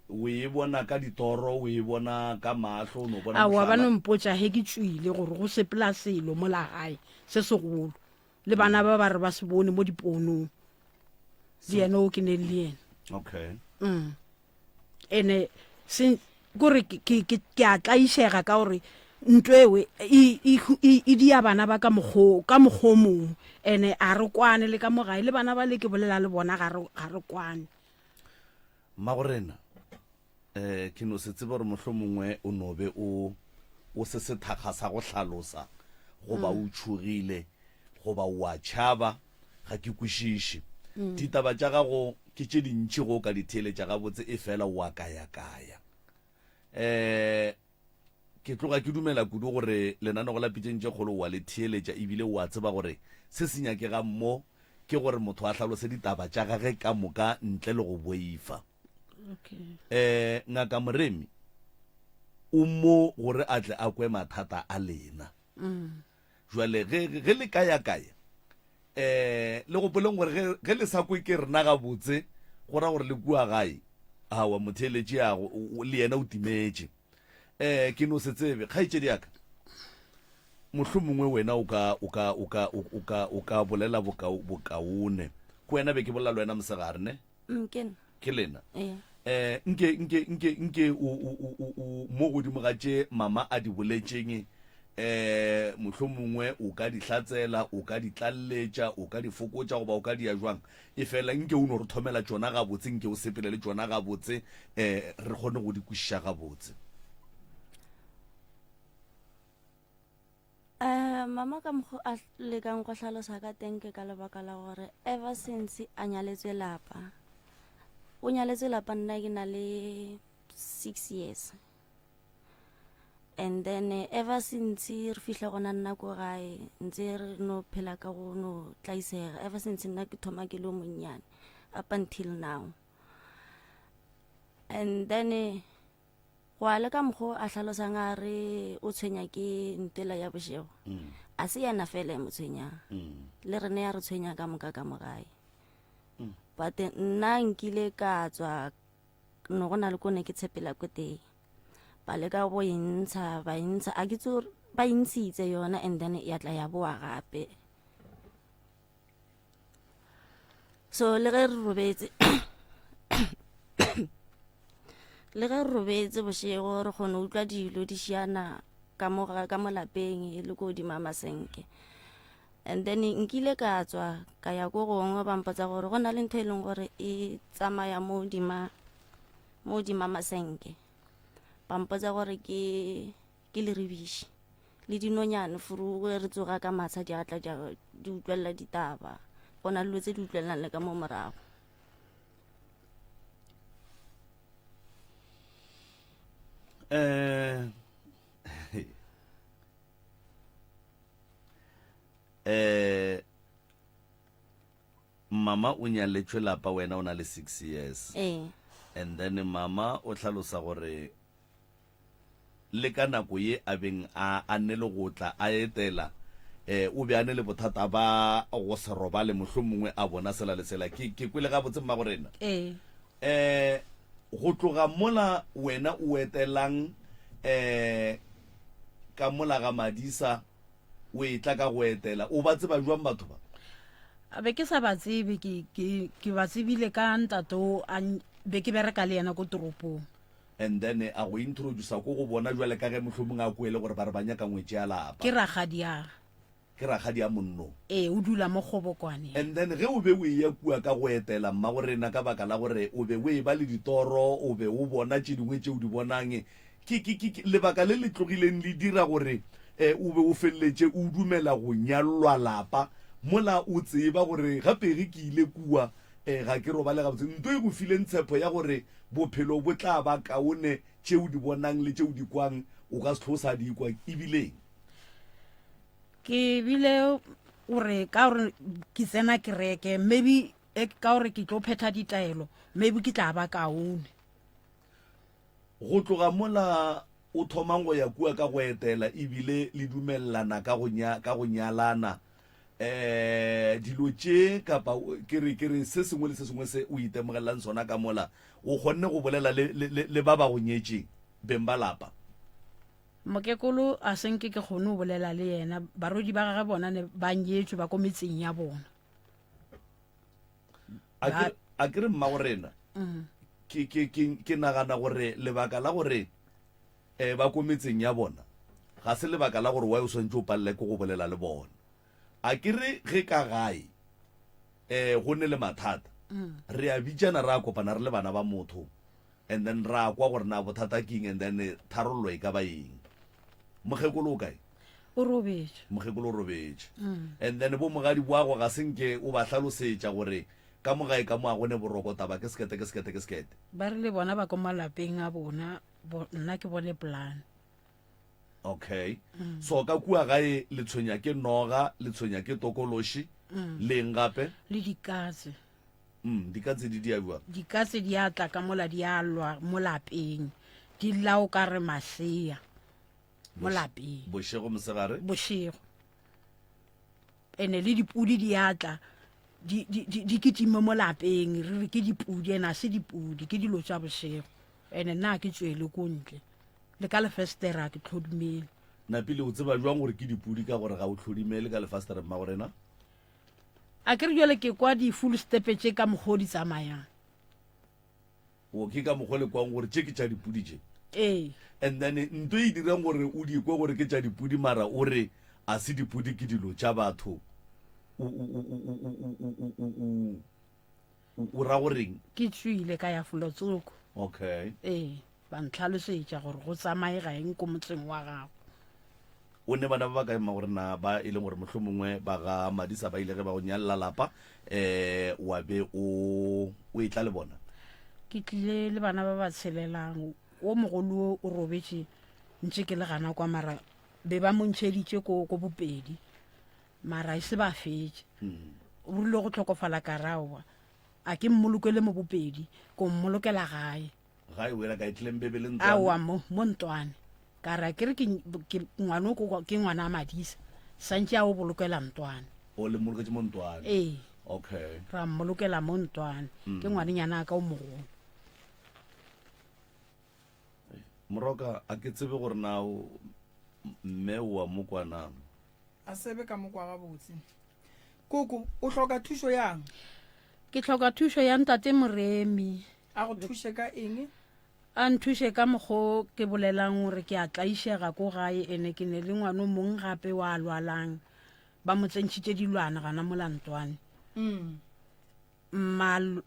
o e bona ka ditoro o e bona ka mahlo no bona aowa ba mohlala? nompotsa he ke tswile gore go sepela selo mola gae se segolo le bana ba ba re ba se bone mo diponong le ene o ke ne le ene okay ene kore ke a tlaišega ka gore ntlo ewe e dia bana ba ka mokgwa mongwe ene a re kwane le ka mogae le bana ba le ke bolela le bona ga re kwane Mmagorena ke no se tsebe gore mohlho mongwe o nobe o se thakga sa go hlalosa goba o tshogile goba o a tšhaba ga ke kwešiše ditaba tša gago ke tše dintši go ka ditheeletša gabotse e fela o a kaya ke tloga ke dumela kudu gore lenanego la pitšeng tše kgolo wa le theeletša ebile o a tseba gore se se nyakega mo ke gore motho a hlalose ditaba tša gage ka moka ntle le go boifa ngaka Moremi o mo gore a tle a kwe mathata a lena jwale ge le kaya le go poleng gore ge le sa kwe ke rena gabotse go ra gore le kua gae awa motheeletši yago le yena o timetše ke no se tsebe kgaetšedi yaka mohlho mongwe wena o ka bolela bokaone ko wena be ke bolela le wena mosegare ne ke lena nke mo godimo ga tše mama a di boletšeng mohlho mongwe o ka di hlatsela o ka di tlalletša o ka di fokotša goba o ka di ya jwang e fela nke o no re thomela tšona gabotse nke o sepele le tšona gabotse re kgone go di kwešiša gabotse mama ka mokgwa a lekang go hlalosa ka tenke ka lebaka la gore ever since a nyaletswe lapa o nyaletswe lapa nna ke na le 6 years and then ever since re fihla gona nna ko gae ntse re no phela ka go no tlaisega ever since nna ke thoma ke le monnyane up until now and then go a le ka mokgwa a hlalosang a re o tshwenya ke ntela ya bošego a se yana fela mo tshwenyang le rene ya re tshwenya ka moka ka mogae but nna nkile ka tswa no go na le kone ke tshepela ko teng ba le ka bo intsha a ke tso ba intshitse yona and then ya tla ya boa gape so le ge re robetse bošego re kgone utlwa dilo di šiana ka molapeng le ko di mama senke and then nkile ka tswa ka ya go gongwe ba mpotsa gore go na le ntho e leng gore e tsamaya mo di mama senke ba mpotsa gore ke le rebiši le dinonyane furu re tsoga ka matsha di atla di utlwelela ditaba go na le dilo tse di utlwelelang le ka mo morago mama o nyaletšwe lapa wena o na le 6 years and then mama o hlalosa gore le ka nako ye a beng a nne le go tla a etela o be a ne le bothata ba go se robale mohlho mongwe a bona sela le sela ke kwele ga botse Mmagorena go tloga mola wena o etelang ka mola ga Madisa o etla ka go etela o ba tseba jwang batho ba be ke sa ba tsebe ke ba tsebile ka ntato be ke bereka le yena ko toropong and then a go introduce ko go bona jwale ka ge mohlomong a kwele gore ba re banya ka ngwetse ya lapa ke ragadi ya monno o dula mo kgobokwane and then ge o be o ya kua ka go etela Mmagorena ka baka la gore o be o e ba le ditoro o be o bona tše dingwe tše o di bonang ke lebaka le le tlogileng le dira gore o be o feleletse o dumela go nyalwa lapa mola o tseba gore gape ge ke ile kua ga ke robale gabotse nto e go fileng tshepo ya gore bophelo bo tla ba kaone tšeo di bonang le tšeo di kwang o ka se tlhosa di kwa ebileng ke bile gore ka gore ke tsena kereke maybe ka gore ke tlo phetha ditaelo maybe ke tla ba kaone go tloga mola o thomang go ya kua ka go etela ebile le dumelelana ka go nyalana dilo tše kapa ke re se sengwe le se sengwe se o itemogelelang sona ka mola o kgonne go bolela le ba ba go nyetšeng beng ba lapa mokekolo a senke ke kgone go bolela le yena barodi ba gage bona ne ba nyetswe ba ko metseng ya bona a ke re mma gorena ke nagana gore lebaka la gore ba ko metseng ya bona ga se lebaka la gore wa o swantse o palele ke go bolela le bona a ke re ge ka gae go ne le mathata re a bitsana re a kopana re le bana ba motho and then ra kwa gore na bothata ke eng and then tharollo e ka ba eng mogekolo o kae o robetse mogekolo o robetse and then bo mogadi boago ga senke o ba tlhalosetša gore ka mogae ka mo a gone boroko taba ke sekete ba re le bona ba ko malapeng a bona nna ke bone plan okay so ka kua gae le tshwenya ke noga le tshwenya ke tokološi leng gape le dikatse dikatse di diabiwa dikatse di atla ka mola di alwa mo lapeng di lao ka re masea mo lapeng bošego mosegare bošego ene le dipudi di atla di kitime mo lapeng re re ke dipudi ena se dipudi ke dilo tša bošego ene nna ke tswele ko ntle le ka lefestera ke tlhodumele napile o tseba jwang gore ke dipudi ka gore ga o tlhodimele ka lefestera mma gorena a ke re jale ke kwa di-full stepe tše ka mokgwa o di tsamayang o ke ka mokgwa le kwang gore tše ke tša dipudi tše ee and then nto e dirang gore o di kwa gore ke tša dipudi mara o re a se dipudi ke dilo tša batho o ra goreng ke tswile ka ya folotsoko okay ee ba ntlhalosetša gore go tsamaye ga eng ko motseng wa gago o ne bana ba ba kaema gore na ba e leng gore motlho mongwe ba ga madisa ba ile ge ba go nyalela lapa wa be o e tla le bona ke tlile le bana ba ba tshelelang o mogolo o robetse ntse ke le gana kwa mara be ba montšheditše ko bopedi mara e se ba fetse o rile go tlhokofala karaoa a ke mmolokele mo bopedi ko mmolokela gae gae wela ka itlileng bebeleng aowa mo ntwane ka ra ke re ke ngwana ke ngwana a madisa santse a o bolokela ntwane o le mmoloketse mo ntwane ee okay ra mmolokela mo ntwane ke ngwanenyana ka o mogolo moroka a ke tsebe gore na mme wa mokwana a sebe ka mokwa gabotse koko o hloka thuso yang ke tlhoka thuso ya ntate moremi a go thuse ka eng a nthuse ka mokgwa ke bolelang gore ke a tlaišega ko gae ene ke ne le ngwana o mongwe gape wa lwalang ba mo tsentšhitše dilwana gana molantwane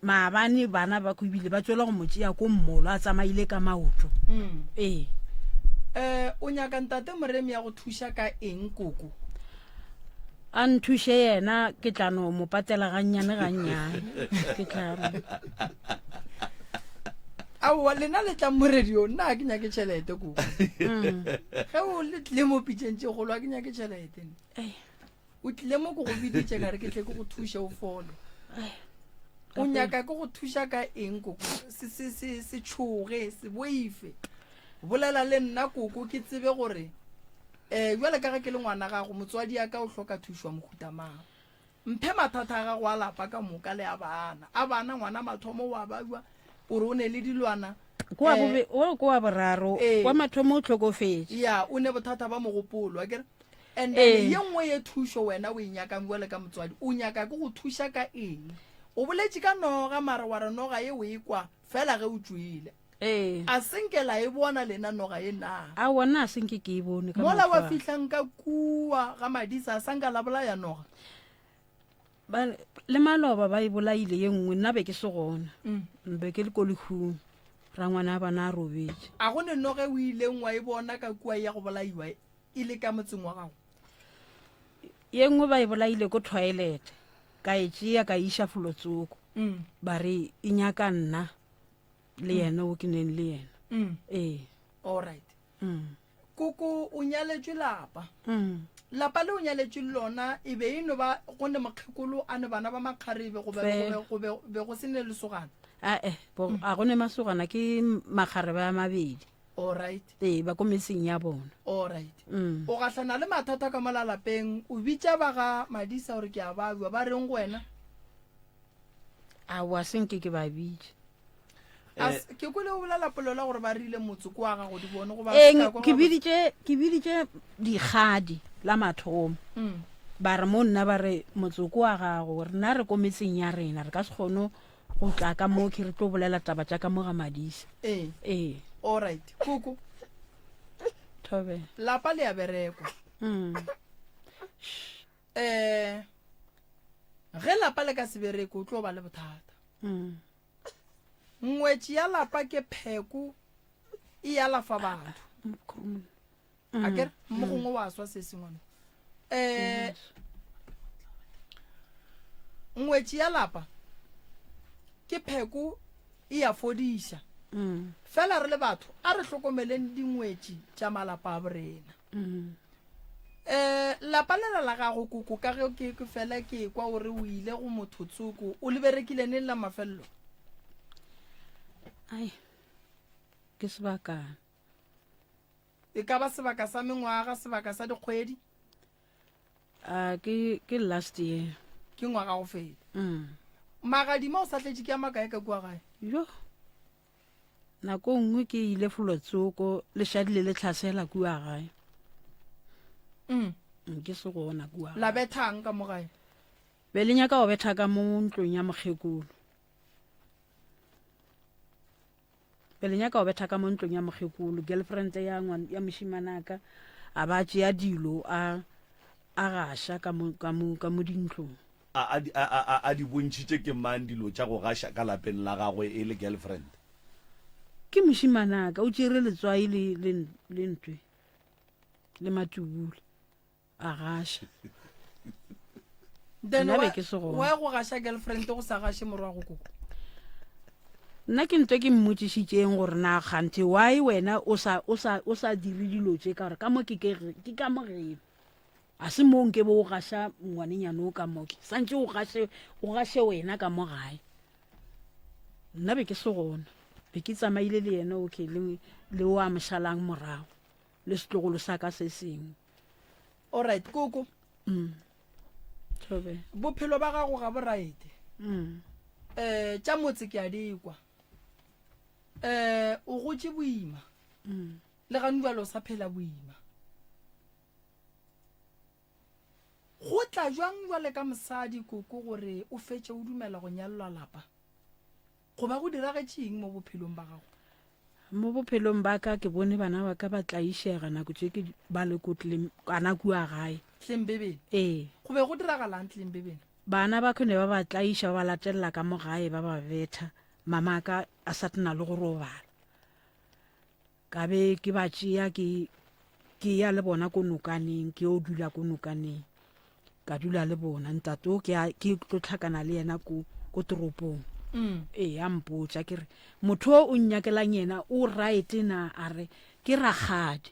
maabane bana ba ko ebile ba tswela go motšea ko mmolo a tsamaile ka maoto ee o nyaka ntate moremi ya go thuša ka eng koko a nthuse yena ke tlano mo patela gannyane ke tla aowa lena le tla mo radio nna a ke nyake tšhelete koko ge o le tlile mo pitšeng tše golo a ke nyake tšhelete o tlile mo ko go biditše ka re ke tle ke go thuše o folo o nyaka ke go thuša ka eng koko se tšhoge se boife bolela le nna koko ke tsebe gore jwale ka ge ke le ngwana gago motswadi ya ka o hloka thušwa mohutamang mphe mathata a gago a lapa ka moka le a bana ngwana mathomo wa bajwa ore o ne le dilwana ko wa boraro wa mathomo o tlhokofetse ya o ne bothata ba mogopolo a kere and then ye nngwe ye thušo wena o e nyakang jwale ka motswadi o nyaka ke go thuša ka eng o boletše ka noga mara wa re noga ye o e kwa fela ge o tswile a senkela e bona lena noga ye na a wona a senke ke e bone mola wa fihlang ka kua ga madisa a sanka la bolaya noga le maloba ba e bolaile ye nngwe nna be ke se gona be ke le ko lehung ra ngwana a bana a robetse a go ne noge o ileng wa e bona ka kua ya go bolaiwa e le ka motseng wa gago? ye nngwe ba e bolaile ko toilet ka e tšea ka iša Folotsoko ba re e nyaka nna le yena o ke neng le yena all right. Koko o nyaletšwe lapa lapa le o nyaletšwe le lona e be eno ba go ne mokgekolo a ne bana ba makgarebe go be go se ne lesogana? a go ne masogana ke makgarebe a mabedi. All right. Ba ko metseng ya bona. All right. O gatlana le mathata ka molalapeng o bitša ba ga Madisa gore ke a ba bua ba reng go wena? A wa senke ke ba bitša. Ke kole o bolela polola gore ba rile motse ko wa gago di bone go ba ke biditše dikgadi la mathomo ba re mo nna ba re motsoko wa gago re na re ko metseng ya rena re ka se kgone go tla ka mo ke re tlo bolela taba tša ka mo ga Madisa. All right. Koko Thobe lapa le ya berekwa ge lapa le ka se bereko o tlo ba le bothata. Ngwetši ya lapa ke pheko e ya lafa batho a kere mo gongwe wa swa se sengwana ngwetši ya lapa ke pheko e ya fodiša fela re le batho a re hlokomeleng dingwetši tša malapa a borena. Lapa lela la gago Koko ka ge ke fela ke kwa gore o ile go Mothotsoko o le berekile neng la mafelelo? ai ke sebaka e ka ba sebaka sa mengwaga sebaka sa dikgwedi? ke last year ke ngwaga go feta. Magadima o sa tletše ke a makae ka kua gae? yo nako nngwe ke ile Folotsoko lešadi le tlhasela kua gae ke se gona kua la bethang ka mo gae? be le nyaka go betha ka mo ntlong ya mokgekolo nyaka go betha ka mo ntlong ya mokgekolo girlfriend ya mošimanaka a ba tšea dilo a gaša ka mo dintlong. A di bontšhitše ke mang dilo tša go gaša ka lapeng la gagwe e le girlfriend? Ke mošimanaka o tšere letswai le ntwe le matubule a gaša. Then wa go gaša girlfriend go sa gaše morwago Koko? Nna ke ntwe ke mmotšišitšeng gore na kgante why wena o sa dire dilo tše ka gore ka mo ke ka mo geno a se mo nke bo o gaša ngwanenyane o ka moke santše o gaše wena ka mo gae. Nna be ke se gona be ke tsamaile le yena okay le o a mošalang morago le setlogolo sa ka se sengwe. All right Koko Thobe bophelo ba gago ga bo raete tša motse ke a dikwa o gotše boima le gane bjalo o sa phela boima go tla jwang jwale ka mosadi Koko gore o fetše o dumela go nyalelwa lapa go ba go diragetšeng mo bophelong ba gago? Mo bophelong ba ka ke bone bana ba ka ba tlaišega nako tše ke ba le kotleng kana kua gae Tlembebele. Go be go diragalang Tlembebele? Bana ba khone ba ba tlaiša ba latelela ka mo gae ba ba betha mama ka a sa tena le go robala ka be ke ba tšea ke ya le bona ko nokaneng ke o dula ko nokaneng ka dula le bona ntato ke tlo tlhakana le yena ko toropong a mpotša ke re motho o nnyakelang yena o right na a re ke ragadi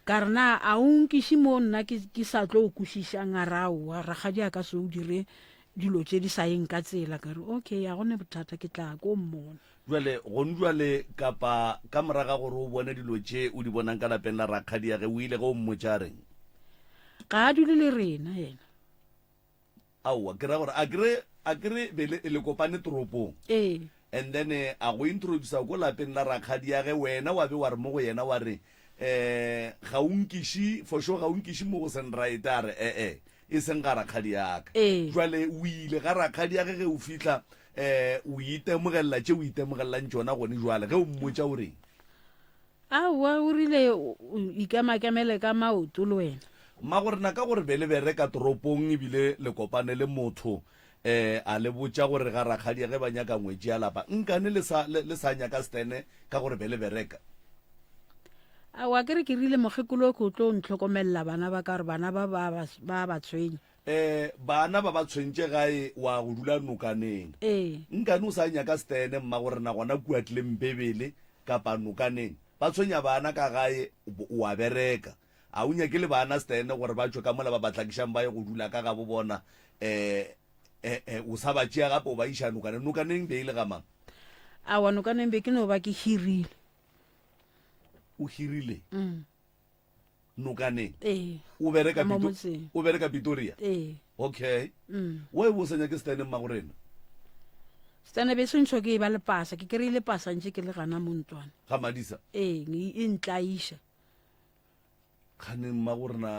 ka re na a o nkiše mo nna ke sa tlo o kwešišang a ra oa ragadi a ka se o dire dilo tše di sa yeng ka tsela ka re okay a gone bothata ke tla ko mmona jwale kapa ka moraga gore o bone dilo tše o di bonang ka lapeng la rakgadi ya ge o ile ge o mmotša reng? Ga a dule le rena yena. Aowa ke ra gore a kere bele le kopane toropong and then a go introduce ko lapeng la rakgadi ya ge wena wa be wa re mo go yena wa re ga o nkiše for sure ga o nkiše mo go seng right a re e seng ga rakgadi ya ka jwale o ile ga rakgadi ya ge o fitlha o itemogelela tše o itemogelelang tšona gone jwale ge o mmotša o reng? Aowa o rile o ikamakemele ka maoto le wena mma gore na ka gore be le bereka toropong ebile le kopane le motho a le botša gore ga rakgadi ge ba nyaka ngwetši ya lapa nkane le sa nyaka stene ka gore be le bereka? a wa ke re ke rile mogekolo ko tlo ntlhokomelela bana ba ka re bana ba ba tshwenye bana ba ba tshwentse gae wa go dula nokaneng nkane o sa nyaka stene mma gore na gona kua tlileng bebele kapa nokaneng ba tshwenya bana ka gae wa bereka a o nyake le bana stene gore ba tswe ka mola ba batlakišang ba ye go dula ka ga bo bona o sa ba tšea gape o ba iša nokaneng beile ga mang a wa nokaneng be ke no ba ke hirile o hirile nokaneng o mo motseng. bereka Pretoria okay wa e bosanya ke stene mma gorena stane be sentšho ke e ba le pasa ke kry-ile pasa ntse ke le gana montwana ga madisa e ntlaisa kganeng mma gorena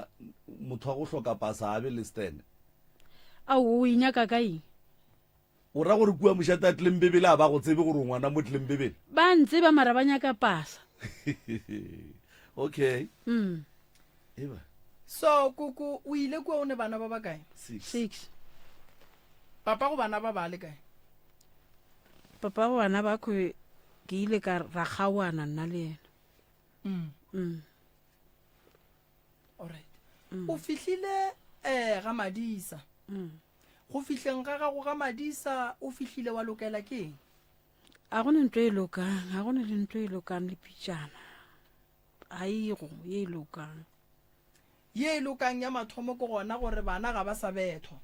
motho wa go hloka pasa a be le stene a o inyaka ka eng o ra gore kua mošate a tlileng bebele a ba go tsebe gore ngwana mo tlileng bebele ba ntse ba mara ba nyaka pasa okay eba so kuku o ile kua o ne bana ba ba kae 6 papa go bana ba ba le kae papa wa bana ba ke ile ka ra kgawana nna le yena alright o fihlile ga madisa go fihleng ga gago ga madisa o fihlile wa lokela ke eng a gone ntwe e lokang a gone le ntwe e lokang le pitšana a ego ye e lokang ya mathomo ko gona gore bana ga ba sa bethwa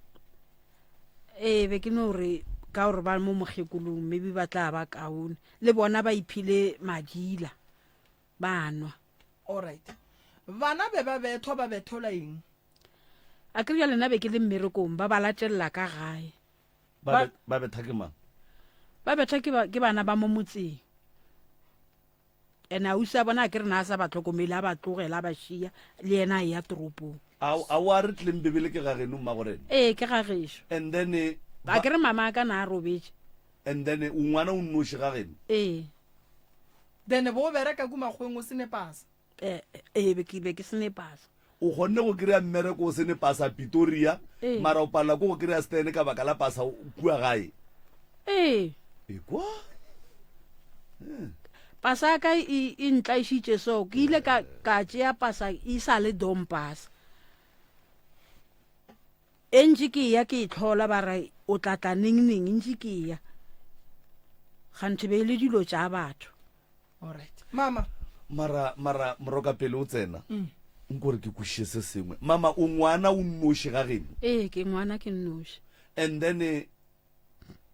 be ke no re ka gore ba mo mogekolong maybe ba tla ba kaone le bona ba iphile madila ba nwa alright bana be ba bethwa ba bethola eng a ke re lena be ke le mmerekong ba ba latelela ka gae ba betha ke mang ba betha ke bana ba mo motseng ene a usa bona ke re na sa ba tlhokomele a ba tlogela ba šia le yena ya toropong a wa re tlileng bebele ke ga geno mma gorena ke ga gešo and then a ke re mama ka na a robetse and then o ngwana o nnoši ga geno then bo bereka kumakgweng o sene pasa be ke sene pasa o kgonne go kry-a mmereko o sene pasa Pretoria mara o palela ko go kry-a stene ka baka la pasa kua gae kwa pasa ka e ntlaisitše so ke ile ka tšea pasa e sa le dompasa e ntse ke ya ke e tlhola ba ra o tlatla neng ntse ke ya gantse be le dilo tša batho alright mama mara moroka pele o tsena nkore ke kwešiše se sengwe mama o ngwana o nnoši ga geno ke ngwana ke nnoši and then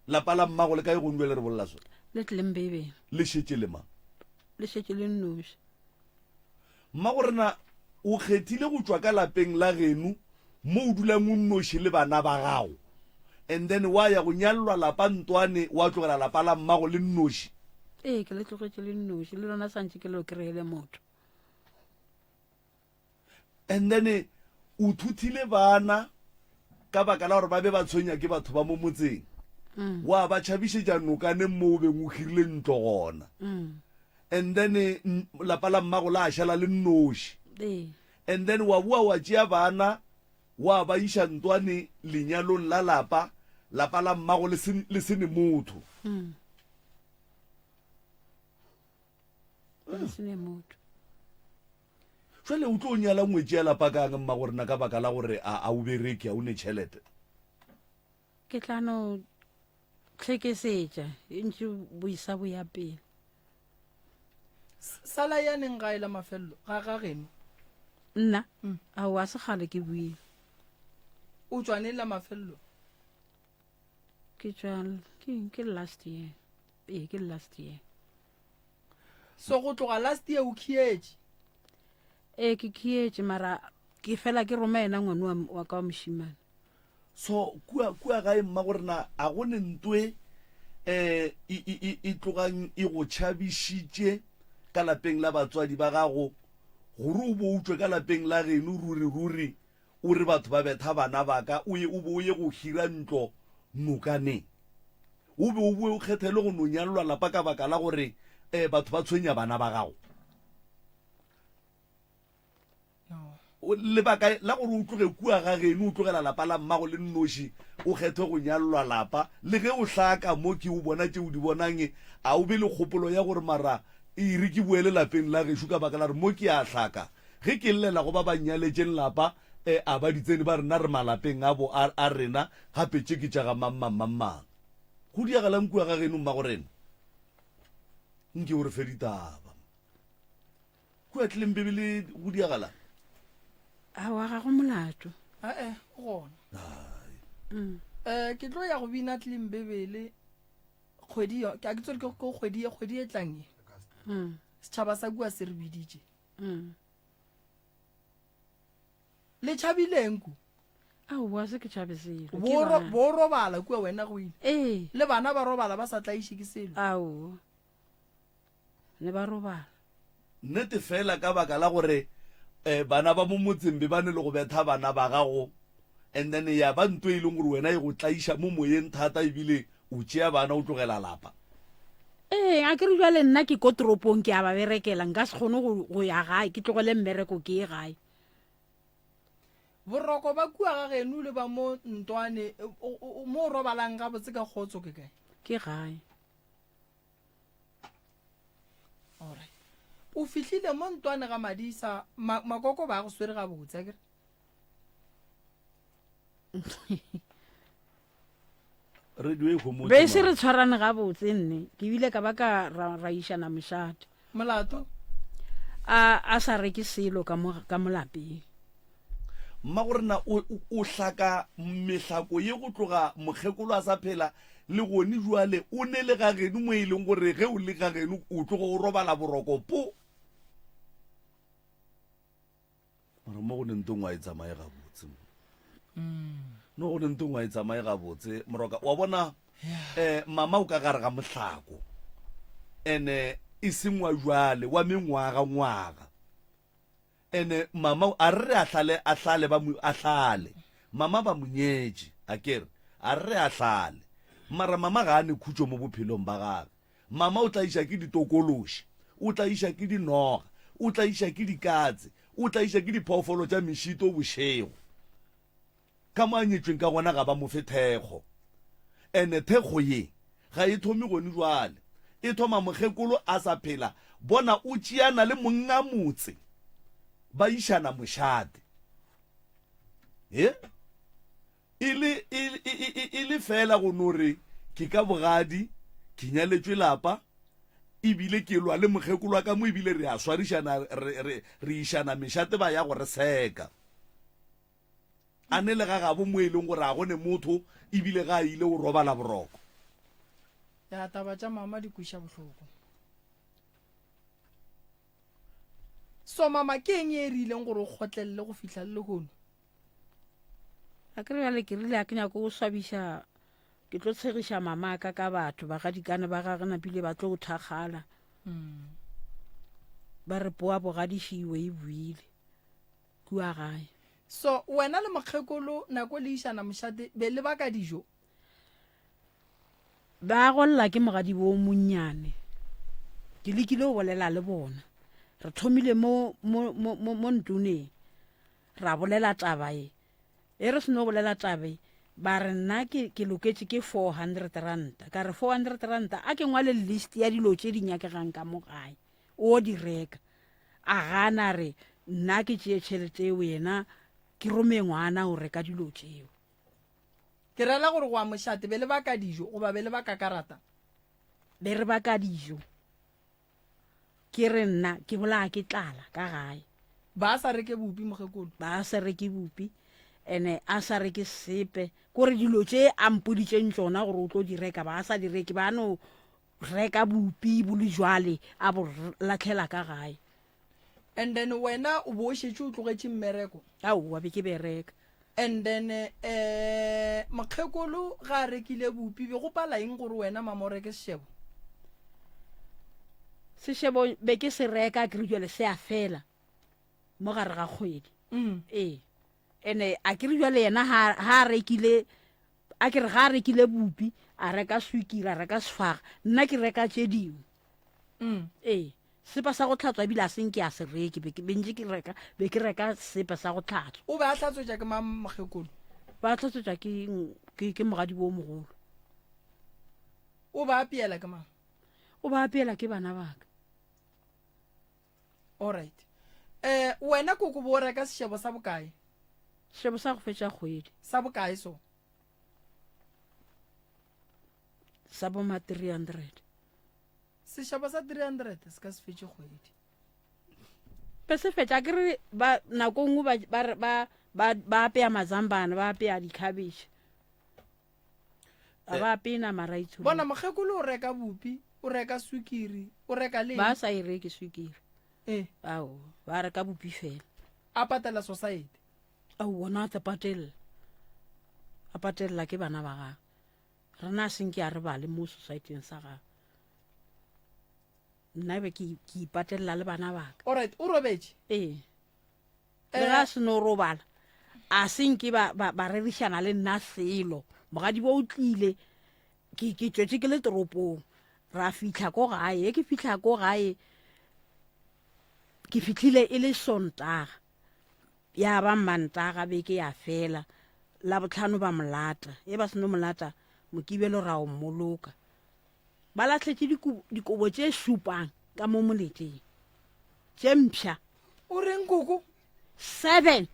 lapa la mmago le kae go nwe le re bolola so le tlileng bebele le šetše le mang le šetše le nnoši mma gorena o kgethile go tšwa ka lapeng la geno mo o dulang o nnoši le bana ba gago and then wa ya go nyallwa lapa ntwane wa tlogela lapa la mmago le nnoši ke le tlogetše le nnoši le lona santse ke le o kry-ele motho and then o thuthile bana ka baka la gore ba be ba tshwenya ke batho ba mo motseng wa ba tšhabišetša nokaneng mo o beng o hirile ntlo gona and then lapa la mmago la a šala le nnoši and then wa boa wa tšea bana wa ba iša ntwane lenyalong la lapa la mmago le sene motho sene motho jale o tlo o nyala ngwetši ya lapa kang mma gorena ka baka la gore a o bereke a o ne tšhelete ke tlano tlhekesetša e ntse boisa bo ya pele sala ya neng ga ela mafelelo ga geno nna a wa se gale ke buile o tswane la mafelelo ke tswal ke last year ke last year so go tloga last year o khietše ke khietše mara ke fela ke romena ngwane wa ka wa mošimane so kua gae mma gorena a go ne ntwe e tlogang e go tšhabišitše ka lapeng la batswadi ba gago gore o bo utswe ka lapeng la geno ruri o re batho ba betha bana baka o bo o ye go hira ntlo nokaneng o be o boe o kgethele go no nyallwa lapa ka baka la gore batho ba tshwenya bana ba gago lebaka la gore o tloge kua ga geno o tlogela lapa la mmago le nnoši o kgethe go nyallwa lapa le ge o hlaka mo ke o bona tše o di bonang a o be le kgopolo ya gore mara e re ke boele lapeng la gešo ka baka la re mo ke a tlhaka ge ke llela go ba ba nyaletšeng lapa a ba ditsene ba rena re malapeng a rena gape tše ke tša ga mammang go diagalang kua ga geno mma go rena nke o re fe ditaba kua tlileng bebele go diagalang aowa ga go molato gona ke tlo ya go bina tlileng bebele kgwedi a ke tsore ke kgwedi e tlang setšhaba sa kua se re biditše le tšhabileng ku aowa se ke tšhabe selo bo robala kua wena go ile ee le bana ba robala ba sa tlaiše ke selo ao ne ba robala nnete fela ka baka la gore bana ba mo motsembe ba ne le go betha bana ba gago and then ya ba ntwe e leng gore wena e go tlaiša mo moyeng thata ebile o tšea bana o tlogela lapa ee a ke re jale nna ke ko toropong ke a ba berekela nka se kgone go ya gae ke tlogele mmereko ke ye gae boroko ba kua ga geno le ba mo ntwane mo o robalang ga botse ka kgotso ke kae ke gae alright o fihlile mo ntwane ga madisa makoko ba go swere ga botse akere radio e kgomotse be se re tshwarane ga botse nne ke bile ka ba ka ra išana mošate molato a sa reke selo ka molapeng mma gore na o hlaka mehlako ye go tloga mokgekolo a sa phela le gone jwale o ne le ga geno mo e leng gore ge o le ga geno o tloga o robala boroko po mara mo go nentong wa e tsamaye ga botse no go nentong wa e tsamaye ga botse moroka wa bona mama o ka gare ga mohlako ene e seng wa jwale wa mengwaga ene mama a re ahlale ba mo ahlale mama ba monyetše akere a re ahlale mara mama ga ane khutšo mo bophelong ba gagwe mama o tla iša ke ditokološi o tla iša ke dinoga o tla iša ke dikatse o tla iša ke diphoofolo tša mešito bošego ka mo a nyetšweng ka gona ga ba mo fe thekgo ene thekgo ye ga e thome gone jwale e thoma mokgekolo a sa phela bona o tšeana le monga motse ba išana mošate e le fela go nore ke ka bogadi ke nyaletšwe lapa ebile ke lwa le mokgekolo wa ka mo ebile re a swarišana re išana mešate ba ya go re seka a ne le ga gabo mo e leng gore a gone motho ebile ga a ile go robala boroko ya taba tša mama di kweša bohloko so mama ke eng e rileng gore o kgotlelele go fihla le gono a ke re jale ke rile a ke nyako go swabiša ke tlo tshegiša mama ka batho ba gadikane ba gage napile ba tlo go thakgala ba re poa bogadišiwe e buile kua gae so wena le mokgekolo nako le išana mošate be le baka dijo ba golla ke mogadi bo monnyane ke lekile go bolela le bona re thomile mo ntuneng ra bolela taba e re seno bolela taba e ba re nna ke loketse ke 400 ranta ka re 400 ranta a ke ngwale list ya dilo tše di nyakegang ka mo gae o di reka a gana re nna ke tšee tšhelete eo yena ke rome ngwana o reka dilo tšeo ke rela gore go a mošate be le baka dijo goba be le baka karata be re baka dijo ke re nna ke bolaya ke tlala ka gae ba sa reke bupi mokgekolo ba sa reke bupi ene a sa reke sepe kore dilo tše a mpoditšeng tsona gore o tlo di reka ba sa di reke ba no reka bupi bole jwale a bo latlhela ka gae and then wena o bo šetše o tlogetše mmereko aowa be ke bereka and then mokgekolo ga a rekile bupi be go pala eng gore wena mama o reke sešebo sešebo be ke se reka ke re jale se a fela mo gare ga kgwedi ee ene a ke re jale yena ha a rekile a ke re ga a rekile bupi a reka swikiri a reka sfaga nna ke reka tše dingwe ee sepa sa go tlhatswa ebile a seng ke a se reke be ke reka sepa sa go tlhatswa o be a tlhatswetša ke mokgekolo ba tlhatswetša ke mogadi bo mogolo o ba apeela ke mang o ba apeela ke bana baka alright wena koko bo reka sešhebo sa bokae šebo sa go fetša kgwedi sa bokae so sa boma 300 sešhebo sa 300 se ka se fetše kgwedi pe se fetša ke re nako nngwe ba apea mazambana ba apea dikhabetše a ba apea nama raitsholo bona mokgekolo o reka bupi o reka sukiri o reka le ba sa e reke sukiri ao ba reka bopi fela a patela society au bona a patelela ke bana ba gagwe rena a senke a re bale mo societyn sa gagwe nna be ke ipatelela le bana baka alright o robetše le ga se no robala a senke ba rerišana le nna selo mogadi bo o tlile ke tswetse ke le toropong ra fitlha ko gae ke fitlha ko gae ke fitlhile e le sontaga ya ba mantaga beke ya fela la botlhano ba molata e ba seno molata mokibelo ra o mmoloka ba latlhetse dikobo tše supang ka mo moleteng tše mpšha o reng koko 7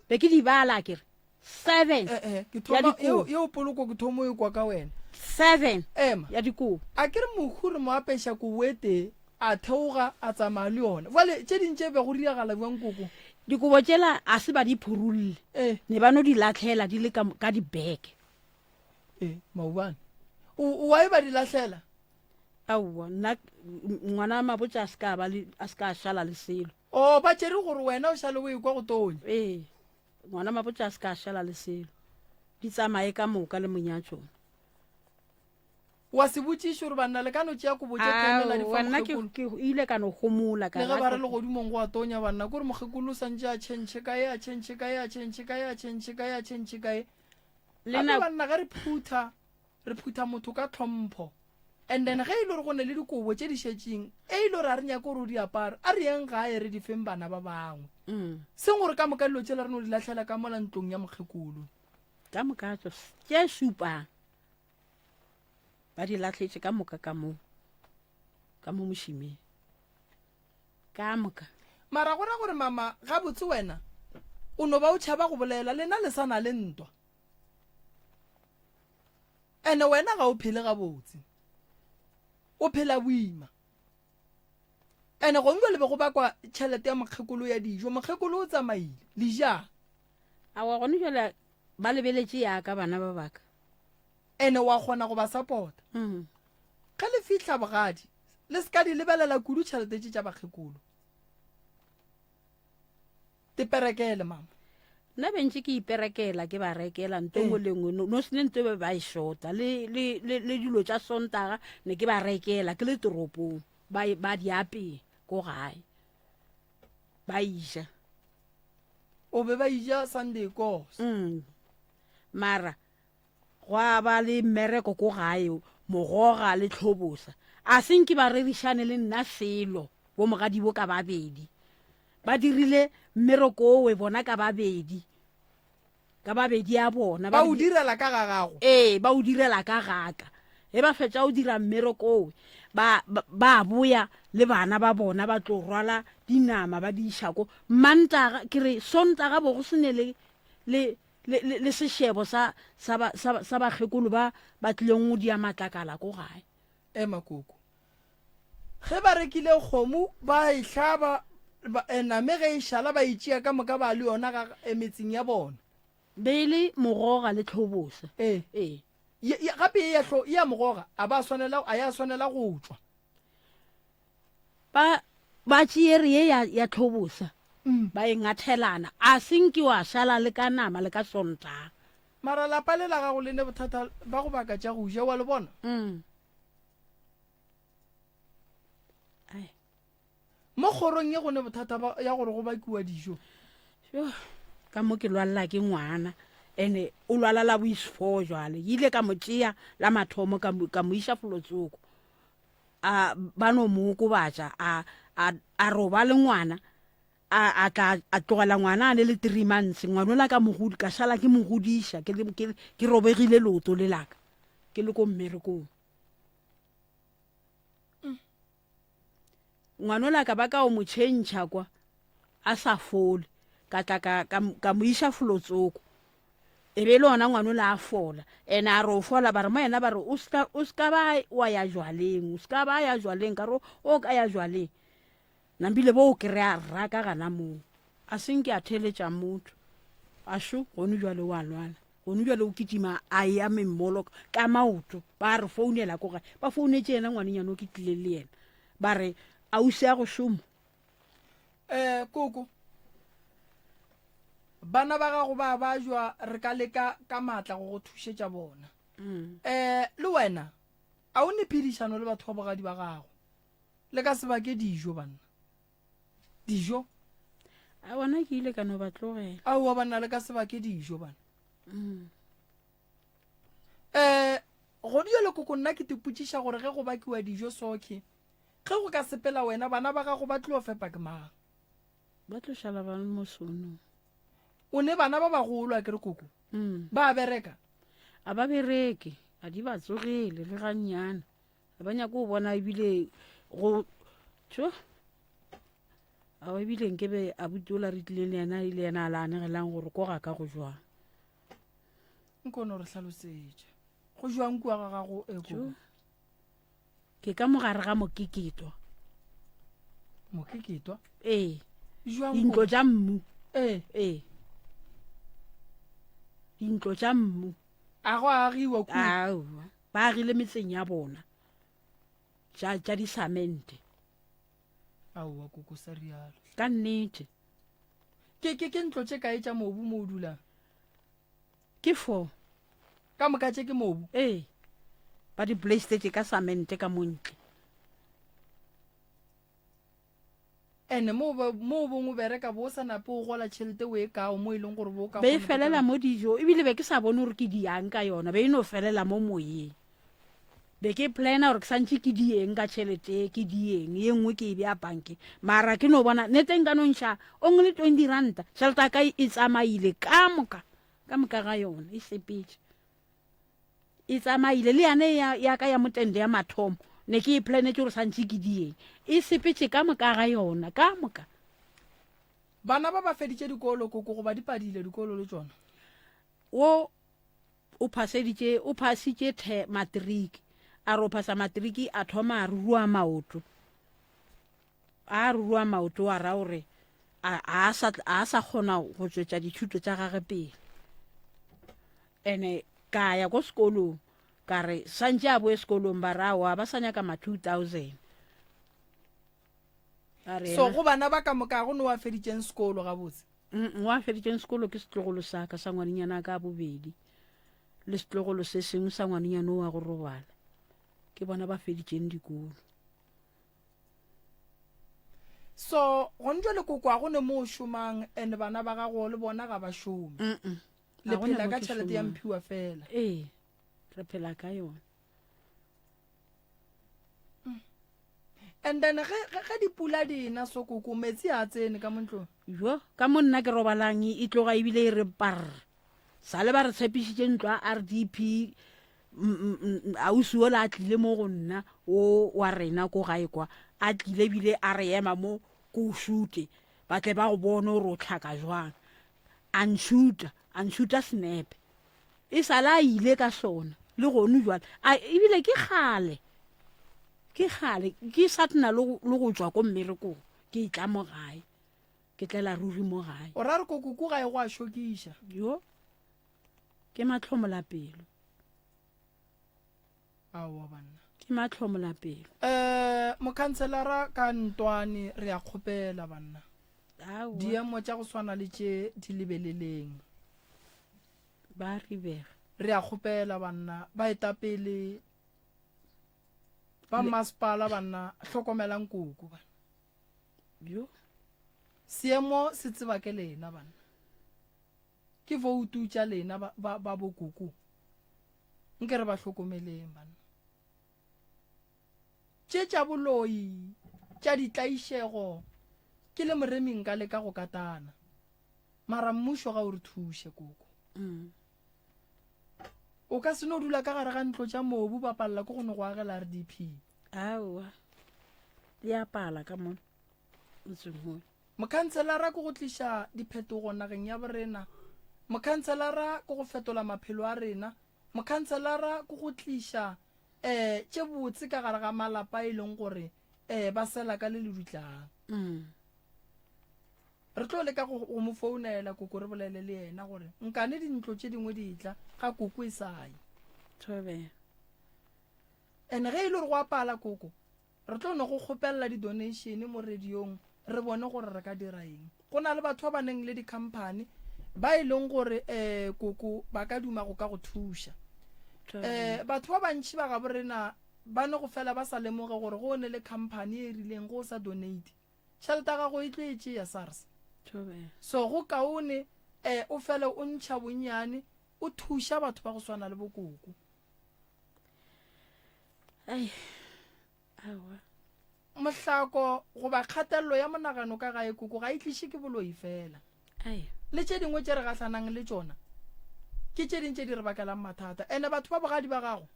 be ke di bala kere 7 yeo poloko ke thomo e kwa ka wena 7 ema ya dikobo a ke re mokhure mo apeša koboete a theoga a tsamaya le yona vale tše dintše be go riagala bjang koko dikobo tšela a se ba di phurulile ne ba no di latlhela di le ka dibeke maubane wa e ba di latlhela aowa nna ngwana mabotse a se ka šala le selo o ba tšere gore wena o šale o ekwa go tonya ngwana mabotse a se ka šala le selo di tsamaye ka moka le monyatšona wa se botšiše gore banna le ka no tšea kobo tše temela nna ke ile ka no gomola le ge ba re le godimong go a tonya banna kore mokgekolo o santse a tšhentšhe kae a tšhentšhe kae a tšhentšhe kae a tšhentšhe kae a tšhentšhe kae gape banna ge re phutha motho ka tlhompho and then ge e le gore go ne le dikobo tše di šetšeng e ile gore a re nyaka gore o di apare a re yeng gae re di feng bana ba bangwe seng gore ka moka dilo tše le re no di latlhela ka mola ntlong ya mokgekolo ka moka tso tše supang ba di latlhetše ka moka ka mo mošimeng ka moka mara gora gore mama ga botse wena o no ba o tšhaba go bolela lena le sana le ntwa ene wena ga o phele ga botse o phela boima ene gongwe le be go bakwa tšhelete ya mokgekolo ya dijo mokgekolo o tsamaile le jang awa gone jale ba lebeletše yaka bana ba baka ene wa kgona go ba support ge le fitlha bogadi le se ka di lebelela kudu tšhelete tše tša bakgekolo teperekele mama nna bentse ke iperekela ke ba rekela nto ngwe le ngwe no sene nto be ba e shota le dilo tša sontaga ne ke ba rekela ke le toropong ba di apea ko gae ba ija o be ba ija Sunday kos mara go a ba le mmereko ko gae mogoga le tlhobosa a senke ba rerišane le nna selo bo mogadi bo ka babedi ba dirile mmereko owe bona ka babedi ya bona ba o direla ka ga gago ba o direla ka gaka e ba fetša o dira mmereko owe ba boya le bana ba bona ba tlo rwala dinama ba di išako mantaga ke re sontaga bo go sene le sešhebo sa bakgekolo ba tlileng go dia matlakala ko gae makoko ge ba rekile kgomo ba e hlaba name ge e šala ba itšea ka moka ba le yona ga metseng ya bona be le mogoga le tlhobosa gape ya mogoga a ya swanela go tswa ba tšeere ye ya tlhobosa ba e ngathelana a senke wa šala le ka nama le ka sontaga mara lapa le la gago le ne bothata ba go baka tša go ja wa le bona mo kgorong ye go ne bothata ya gore go bakiwa dijo ka mo ke lwalela ke ngwana ene o lwala la boisfo jwale ile ka mo tšea la mathomo ka mo iša folotsoko ba no moko batša a roba le ngwana a tlogela ngwana a ne le 3 months ngwana o la ka mogodi ka šala ke mogodiša ke robegile leoto le laka ke le ko mmerekong ngwanola ka ba ka o mo tšhentšha kwa a sa fole ka tla ka mo iša folotsoko e be le ona ngwanola a fola ene a re o fola ba re mo ena ba re o ska ba wa ya jwaleng o ska ba ya jwaleng ka re o ka ya jwaleng nambile bo o kry-a raka gana moo a senke a theletša motho a sho gone jwale wa lwala gone jwale o ketima a ya memmolo ka maoto ba re founela ko gae ba founetse ena ngwanenyane o ke tlile le yena ba re ausi ya go šomo koko bana ba gago ba jwa re ka leka ka matla go go thušetša bona le wena a o ne phedišano le batho ba bogadi ba gago le ka sebake dijo banna dijo a bona ke ile ka no ba tlogela aowa banna le ka sebake dijo bana go dio le koko nna ke tepotšiša gore ge go bakiwa dijo soke ge go ka sepela wena bana ba gago ba tlo fepa ke mang ba tlo šala ba le mosonong o ne bana ba bagolo a kere koko ba bereka a ba bereke a di ba tsogele le gannyana a ba nyako o bona ebile go tšo a ba ebile nkebe a butola re tlile le yena a la anegelang gore ko ga ka go jwang nkone re tlhalosetše go jwang kua ga gago koko ke ka mogare ga mokeketwa mokeketwa dintlo tša mmu dintlo tša mmu a go agiwa aowa ba agile metseng ya bona tša disamente aowa koko sa rialo ka nnete ke ntlo tše kae tša mobu mo o dulang ke 4 ka moka tše ke mobu ba di blastetse ka samente ka montle ene mo bongwe bereka bo sa nape o gola tšhelete o e kao mo e leng gore bo ka be e felela mo dijo ebile be ke sa bone gore ke diang ka yona be e no felela mo moyeng be ke plana gore ke santse ke dieng ka tšhelete ke dieng ye nngwe ke e bea banke mara ke no bona neteng ka nonša only 20 ranta tšhelete ya ka e tsamaile ka moka ga yona e sepetse e tsamaile le yane ya ka ya motende ya mathomo ne ke e planetse gore santse ke dieng e sepetse ka moka ga yona ka moka bana ba feditše dikolo koko go ba di padile dikolo le tsona o phasitše matric a re o phasa matric a thoma a rurua maoto a ra gore a sa kgona go tšwetša dithuto tša gage pele ene ka ya ko sekolong ka re santse a boe sekolong ba rawa ba sa nyaka ma 2000 so go bana ba ka moka go ne wa feditšeng sekolo gabotse wa feditšeng sekolo ke setlogolo sa ka sa ngwanenyana ka bobedi le setlogolo se sengwe sa ngwanenyana wa go robala ke bona ba feditšeng dikolo so go ntse le koko a go ne mo o šomang ande bana ba gago le bona ga ba šome le phela ka tšhelete ya mphiwa fela re phela ka yona and then ge dipula dina so koko metsi a tsene ka montlong jo ka mo nna ke robalang e tloga ebile e re par sa le ba re tshepišitše ntlo a RDP ausi o la a tlile mo go nna o wa rena ko gae kwa a tlile ebile a re ema mo ko šute ba tle ba go bone gore o tlhaka jwang anshuta snepe e sala a ile ka sona le gone jwale ebile ke gale ke satna le go tswa ko mmerekong ke itla mo gae ke tlela ruri mo gae o ra re koko ko gae go a šokiša yo ke matlhomola pelo aowa banna ke matlhomola pelo mokhanselara ka Ntwane re a kgopela banna diemo tša go swana le tše di lebeleleng ba ribega re a kgopela banna ba etapele ba masepala banna hlokomelang koko banna yo seemo se tseba ke lena banna ke voutu tša lena ba bokoko nke re ba hlokomeleng banna tše tša boloi tša ditlaišego ke le moreming ka leka go katana mara mmušo ga o re thuše koko o ka se no dula ka gare ga ntlo tša mobu ba palela ke go ne go agela RDP aowa le a pala ka mona motseng ho mokhanselara ko go tliša diphetogo nageng ya borena mokhanselara ko go fetola maphelo a rena mokhanselara ko go tliša tše botse ka gare ga malapa e leng gore ba sela ka le ledutlang re tlo leka go mo founela koko re bolele le yena gore nkane dintlo tše dingwe di tla ga koko e saye thobe ene ge e le gore go apala koko re tlo no go kgopelela di-donation mo radiong re bone gore re ka dira eng go na le batho ba ba neng le di-company ba e leng gore koko ba ka duma go ka go thuša batho ba bantši ba ga borena ba ne go fela ba sa lemoge gore go ne le company e rileng go sa donate tšhelete ya gago e tlo e tše ya SARS so go kaone o fele o ntšha bonnyane o thuša batho ba go swana le bokoko mohlako goba kgatelelo ya monagano ka gae koko ga e tliše ke boloi fela le tše dingwe tše re gahlanang le tšona ke tše dintše di re bakelang mathata ene batho ba bogadi ba gago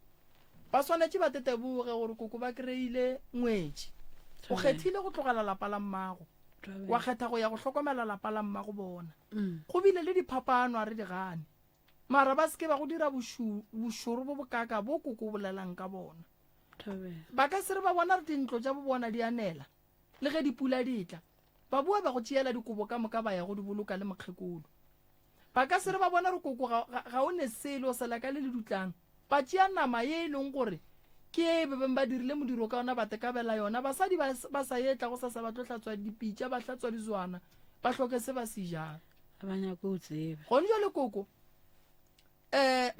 ba swanetše ba teteboge gore koko ba kry-ile ngwetši o kgethile go tlogela lapa la mmago wa kgetha go ya go hlokomela lapa la mmago bona go bile le diphapano a re di gane mara ba seke ba go dira bošoro bo bokaka bo koko bolelang ka bona ba ka se re ba bona re dintlo tša bo bona di anela le ge dipula di tla ba bua ba go tšeela dikobo ka moka ba ya go di boloka le mokgekolo ba ka se re ba bona re koko ga o ne selo sela ka le dutlang ba tšea nama ye e leng gore ke e bebeng ba dirile modiro ka ona ba tekabela yona basadi ba sa etla go sa ba tlo hlatswa dipitša ba hlatswa dizwana ba hloke se ba se jang ba nyaka o tsebe gone jale koko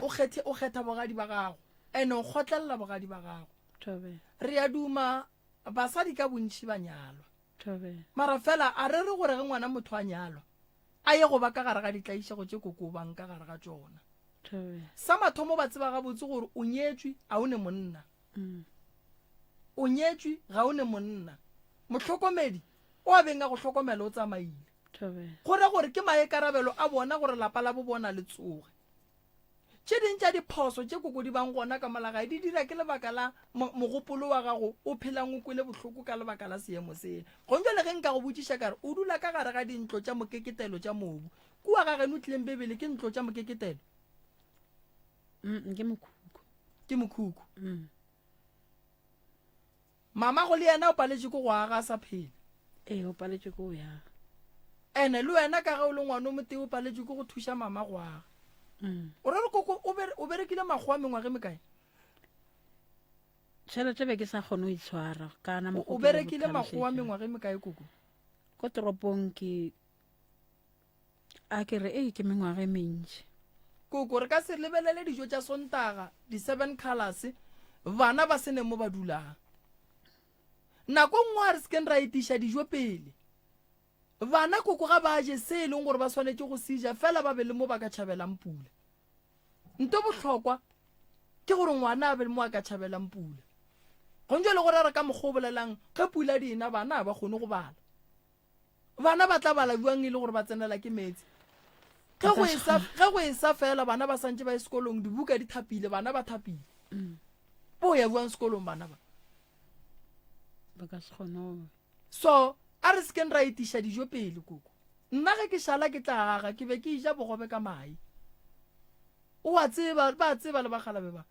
o kgetha bogadi ba gago ene o kgotlelela bogadi ba gago re a duma basadi ka bontši ba nyalwa mara fela a re re gore ge ngwana motho a nyalwa a ye go ba ka gare ga ditlaišego tše koko bang ka gare ga tšona sa mathomo ba tseba gabotse gore o nyetswe a o ne monna o nyetswe ga o ne monna motlhokomedi o a beng a go hlokomela o tsamaile gore gore ke maekarabelo a bona gore lapa la bo bona le tsoge tše dintša diphoso tše koko di bang gona ka molagae di dira ke lebaka la mogopolo wa gago o phelang o kwele bohloko ka lebaka la seemo sena gonjwa le ge nka go botšiša kare o dula ka gare ga dintlo tša mokeketelo tša mobu kua ga geno tlileng bebele ke ntlo tša mokeketelo ke mokhukhu mama go le yena o paletše ko go aga sa phele o paletše ko ya ene le wena ka ge o le ngwana o motee o paletše ko go thuša mama go aga o re re koko o berekile makgowa mengwage mekae tšhelete be ke sa kgone o itshwara kana o berekile makgowa mengwage mekae koko ko toropong ke re ke mengwage mentši koko re ka se lebelele dijo tša sontaga di-7 colors bana ba sene mo ba dulang nako nngwe a re sekeng ra etiša dijo pele bana koko ga ba je se e leng gore ba swanetše go seja fela ba be le mo ba ka tšhabelang pula nto bohlokwa ke gore ngwana a be le mo a ka tšhabelang pula gonjo le gore re ka mokgobolelang ge pula dina bana ba kgone go bala bana ba tla bala buang e le gore ba tsenela ke metsi ge go e sa fela bana ba santse ba ye sekolong dibuka di thapile bana ba thapile bo ya buang sekolong bana ba ka se kgone so a re sekeng ra etiša dijo pele koko nna ge ke šala ke tla gaga ke be ke ija bogobe ka mae o a tseba ba tseba le bagalabe ba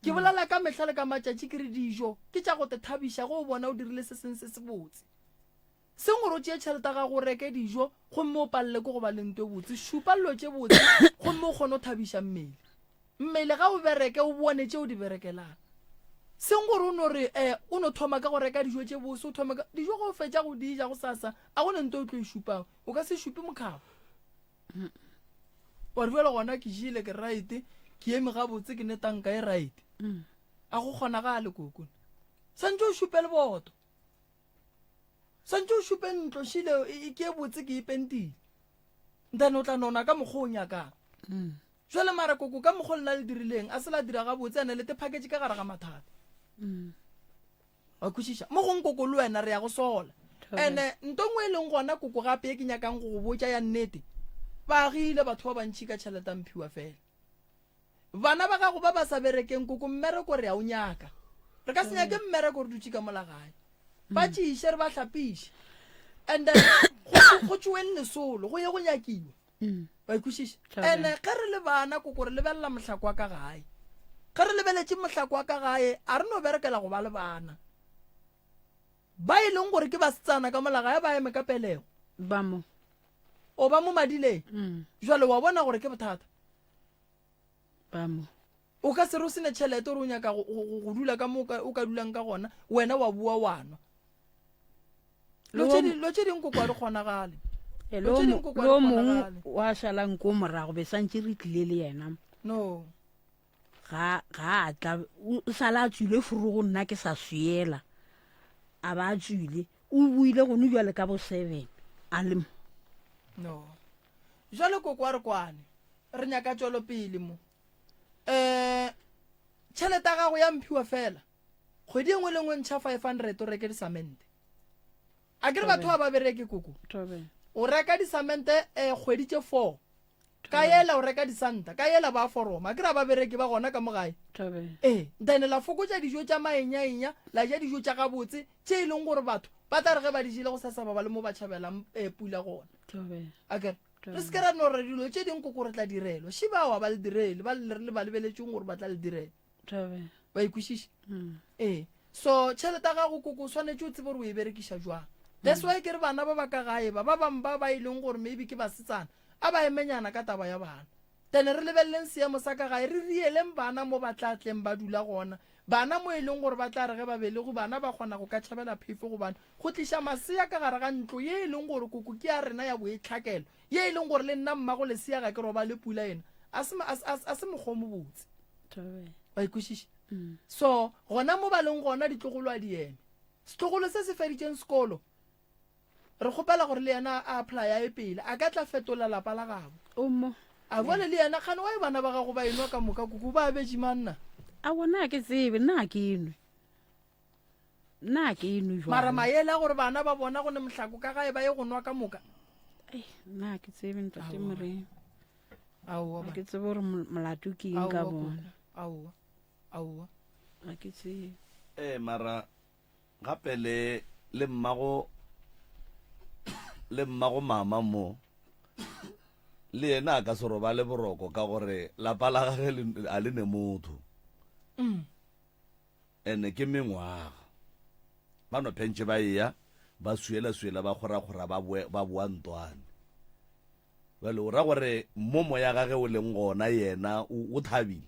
ke bolela ka mehla le ka matšatši ke re dijo ke tša go te thabiša go o bona o dirile se seng se se botse seng gore o tšee tšhelete ga go reke dijo gomme o palele ko go ba lento e botse šupalelo tše botse gomme o kgone o thabiša mmele ga o bereke o bone tše o di berekelang seng gore o no re o no thoma ka go reka dijo tše bose o thoma dijo go fetša go dija go sasa a go lento o tlo e šupang o ka se šupe mokgabo wa re fela gona ke jile ke right ke eme gabotse ke netanka e right a go kgona ga le kokone santse o šupe le boto santse o šupe ntlo šile ke e botse ke ipentile then o tla nona ka mokgwa o nyakang jwale mara koko ka mokgwa lena le dirileng a se la dira gabotse ane le te package ka gare ga mathata wa kwešiša mo gong koko le wena re ya go sola ene ntongwe e leng gona koko gape e ke nyakang go go botša ya nnete ba agile batho ba bantšhi ka tšhelete mphiwa fela bana ba gago ba ba sa berekeng koko mmereko re a o nyaka re ka se nyake mmereko re dutše ka molagae ba tšiše re ba hlapiše and then go tšweng lesolo go ye go nyakiwa ba ikwešiša and-e ge re le bana koko re lebelela mohlako wa ka gae ge re lebeletše mohlako wa ka gae a re no berekela go ba le bana ba e leng gore ke basetsana ka molaga ya ba eme ka pelego ba mo o ba mo madileng jwale wa bona gore ke bothata ba mo o ka se re o sene tšhelete ore o nyaka go dula ka mo o ka dulang ka gona wena wa bua wanwa lo tše ding koko a di kgonagale lo mongwe wa šalang ko morago be santse re tlile le yena no ga a tla o sala a tswile furu go nna ke sa swiela a ba a tswile o buile go no jwale ka bo 7 a le no jwale koko a re kwane re nyaka tšwelo pele mo tšhelete ya gago ya mphiwa fela kgwedi engwe le ngwe ntšha 500 o reke disamente a ke re batho ba ba bereke koko o reka disamente kgwedi tše 4 ka yela o reka disanta ka yela ba foroma ke ra ba bereke ba gona ka mogae then la fokotša dijo tša maenyaenya la ja dijo tša gabotse tše e leng gore batho ba tla re ge ba di jile go sasaba ba le mo ba tšhabelang pula gona akere re se ke ra no re dilo tše ding koko re tla direlwa šiba wa ba le direle ba le ba lebeletšeng gore ba tla le direla ba ikwešiše so tšhelete ya gago koko o swanetše o tsebe gore o e berekiša jwang that's why ke re bana ba ba ka gae ba bangwe ba e leng gore maybe ke basetsana a ba emenyana ka taba ya bana then re lebeleleng seemo sa ka gae re rieleng bana mo ba tla tleng ba dula gona bana mo e leng gore ba tla re ge ba belego bana ba kgona go ka tšhabela phefo gobane go tliša masea ka gare ga ntlo ye e leng gore koko ke ya rena ya boetlhakelo ye e leng gore le nna mmago lesea ga ke roba le pula ena a se mokgomo botse ba ikwešiše so gona mo ba leng gona ditlogolo a di eme setlogolo se se feditšeng sekolo re kgopela gore le yena a applya e pele a ka tla fetola lapa la gabo a bole le yena kgane wa e bana ba gago ba enwa ka moka koko ba betše manna a bona ke tsebe nna ke enwe mara maele a gore bana ba bona go ne mohlako ka gae ba ye go nwa ka moka nna ke tsebe ntate moreng aowa ke tsebe gore molato ke eng ka bona aowa a ke tsebe mara gape le mmago mama mo le yena a ka se roba le boroko ka gore lapa la gage a le ne motho ene ke mengwaga ba no phentše ba eya ba suela ba kgora ba boa ntwane bale o ra gore momo ya gage o leng gona yena o thabile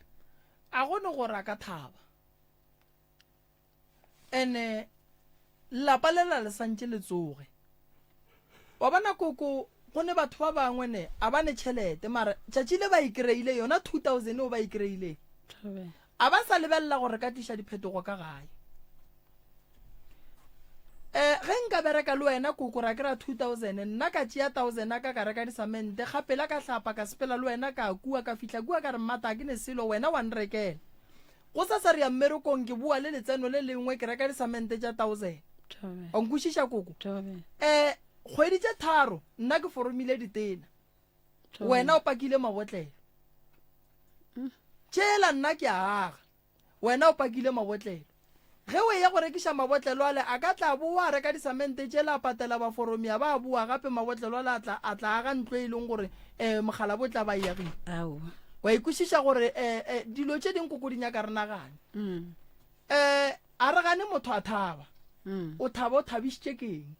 a gone gore a ka thaba ene lapa lela le santše le tsoge wa bona koko go ne batho ba bangwe ne a ba ne tšhelete mara tšatši le ba ikreile yona 2000 o ba ikreile a ba sa lebelela gore ka tliša diphetogo ka gae ge nka bereka le wena koko ra kry-a 2000 nna ka tšea 1000 a ka reka disamente gapela ka hlapa ka sepela le wena ka kua ka fihla kua ka re mmata ke ne selo wena wa nrekela go sa sa re ya mmerekong ke bua le letseno le lengwe ke reka disamente tša 1000 o nkwešiša koko kgwedi tše 3 nna ke foromile ditena wena o pakile mabotlelo tšela nna ke aga wena o pakile mabotlelo ge o ya go rekiša mabotlelo ale a ka tla boa reka disamente tšela patela baforomia ba bua gape mabotlelo ale a tla aga ntlo e leng gore mogala bo tla ba iagile wa ikwešiša gore dilo tše ding koko di nyaka re nagane a re gane motho a thaba o thaba o thabišitše keng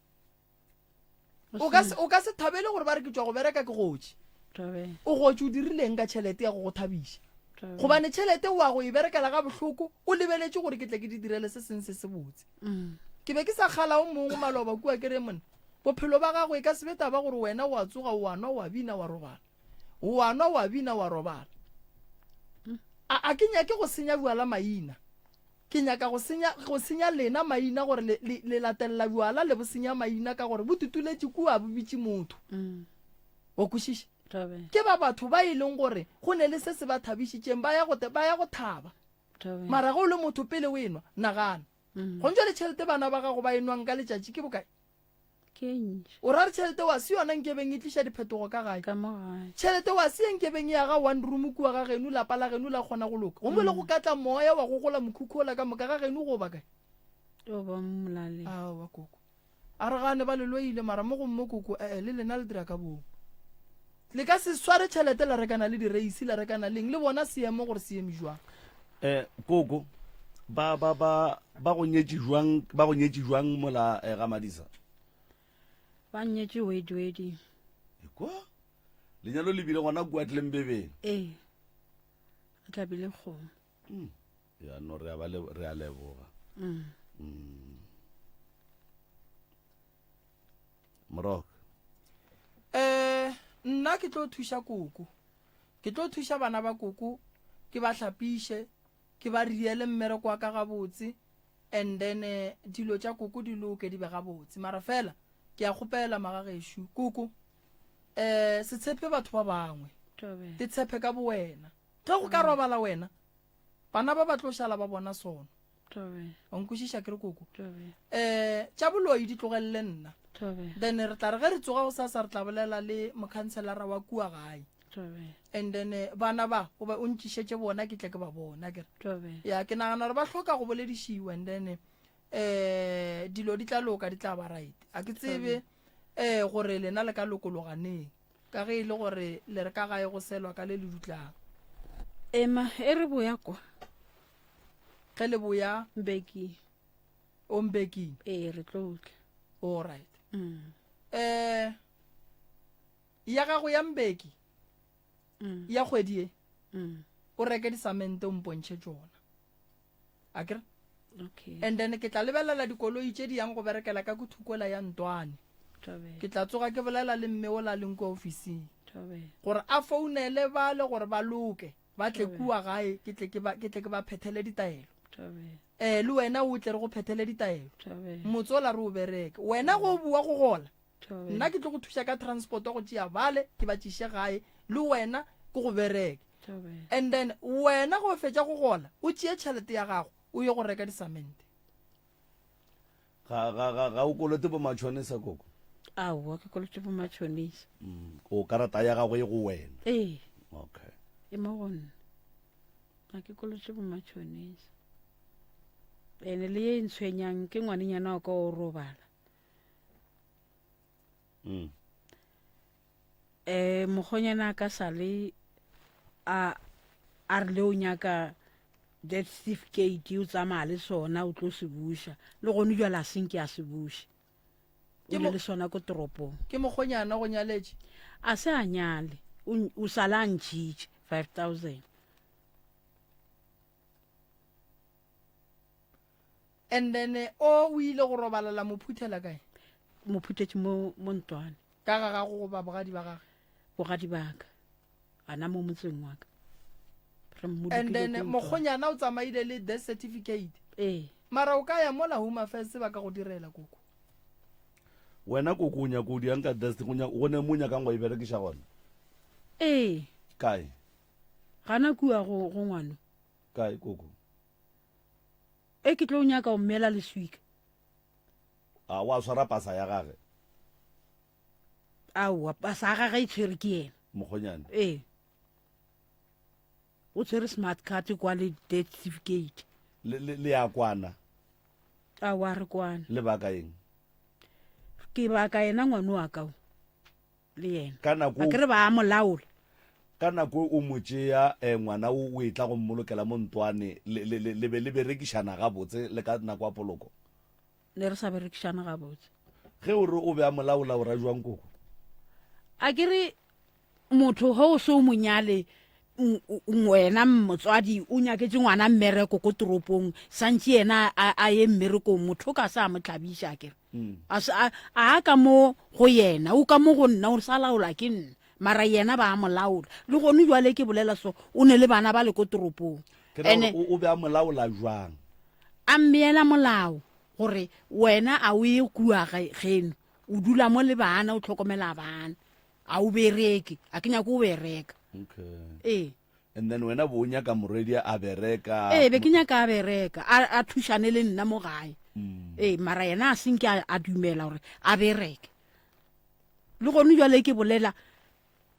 o ka se thabele gore ba re ke tšwa go bereka ke gotše o gotše o dirileng ka tšhelete ya go thabiša gobane tšhelete wa go e berekela ga bohloko o lebeletše gore ke tle ke di direle se seng se se botse ke be ke sa kgala o mongwe maloba kua ke re mona bophelo ba gago e ka sebeta ba gore wena wa tsoga wa nwa wa bina wa robala wa nwa wa bina wa robala a ke nyake go senya buala maina ke nyaka go senya lena maina gore le latelela buala le bo senya maina ka gore bo tutuletše kua bo bitše motho wa kwešiša ke ba batho ba e leng gore go ne le se se ba thabišitšeng ba ya go thaba mara go le motho pele o enwa nagana go ntšwa le tšhelete bana ba gago ba enwang ka letšatši ke bokae o ra re tšhelete wa se yona nkebeng e tliša diphetogo ka gae tšhelete wa se nkebeng ya ga one room kua ga geno lapa la geno la kgona go loka go mo le go katla moya wa go gola mokhukhu ola ka moka ga geno go bakae to ba mmolale aowa koko a re gane ba leloile mara mo gomme koko le lena le dira ka bong le ka se sware tšhelete la rekana le direisi la rekana leng le bona seemo gore seeme jwang koko ba go nyetše jwang mola ga Madisa ba nyetše wedwedi kwa lenyalo le bile gona kua tleng bebeng re tlabile kgomo ya no re a leboga Morok nna ke tlo thuša koko ke tlo thuša bana ba koko ke ba hlapiše ke ba riele mmereko wa ka gabotse and then dilo tša koko di loke di be gabotse mara fela ke a kgopela magagešo koko se tshepe batho ba bangwe te tshepe ka bo wena ge go ka robala wena bana ba tlo šala ba bona sona wa nkwešiša ke re koko tša boloi di tlogelele nna then re tla re ge re tsoga go sasa re tla bolela le mokhanselara wa kua gae and then bana ba o ba o ntšišetše bona ke tle ke ba bona kere ya ke nagana gore ba hloka go boledišiwa and then dilo di tla loka di tla ba right a ke tsebe gore lena le ka lokologaneng ka ge e le gore le re ka gae go selwa ka le le dutlang ema e re boya kwa ge le boya mbeki o mbeking re tlotle all right ya gago ya mbeki ya kgwedi e o reke disamente o mpontšhe tsona a kere and then ke tla lebelela dikoloi tše di yang go berekela ka kuthukola ya Ntwane ke tla tsoga ke bolela le mme o la leng ko ofising gore a founele bale gore ba loke ba tle kua gae ke tle ke ba phethele ditaelo le wena o tle re go phethele ditaelo motse o la re o bereke wena go bua go gola nna ke tlo go thuša ka transport go tšea bale ke ba tšiše gae le wena ke go bereke and then wena go fetša go gola o tšee tšhelete ya gago o ye go reka disamente ga o kolote bo matšhonisa koko aowa ke kolote bo matšhonisa o karata ya gago e go wena okay e mo gonna ga ke kolote bo matšhonisa ene le ye ntshwenyang ke ngwanenyana wa ka o robala mokgonyana ka sale a re le o nyaka death certificate o tsamaya le sona o tlo se buša le gone jwale a senke a se buše o le sona ko toropong ke mokgonyana go nyaletše a se a nyale o sala ntšhitše 5,000 and then o ile go robalela mophuthela kae mophuthetše mo Ntwane ka ga gago goba bogadi ba gage bogadi baka ana mo motseng wa ka and then mokgonyana o tsamaile le death certificate mara o ka ya mola Home Affairs ba ka go direla koko wena koko o nyaka o diang ka death go ne mo nyakang go e berekiša gona kae gana kua go ngwano kae koko ke tlo o nyaka o mmela leswika wa swara pasa ya gage aowa pasa ya gage e tshwere ke yena mokgonyana o tshwere smart card kwa le death certificate le ya kwana aowa re kwana le baka eng ke baka yena ngwane wa ka le yena a ke re ba molaola ka nako o motšea ngwana o e tla go mmolokela mo Ntwane le be le berekišana gabotse le ka nako ya poloko le re sa berekišana gabotse ge o re o be a molaola o ra jwang koko a ke re motho ge o se o monyale wena motswadi o nyaketse ngwana mmereko ko toropong santse yena a ye mmerekong motho ka sa mo tlhabiša kere a ka mo go yena o ka mo go nna o sa laola ke nna mara yena ba molaola le gone jwale ke bolela so o ne le bana ba le ko toropong o be a molaola jwang a mmeela molao gore wena a o ye kua geno o dula mo le bana o tlhokomela bana a o bereke a ke nyaka o bereka and then wena bo nyaka moredi a bereka be ke nyaka a bereka a thušane le nna mo gae mara yena a senke a dumela gore a bereke le gone jwale ke bolela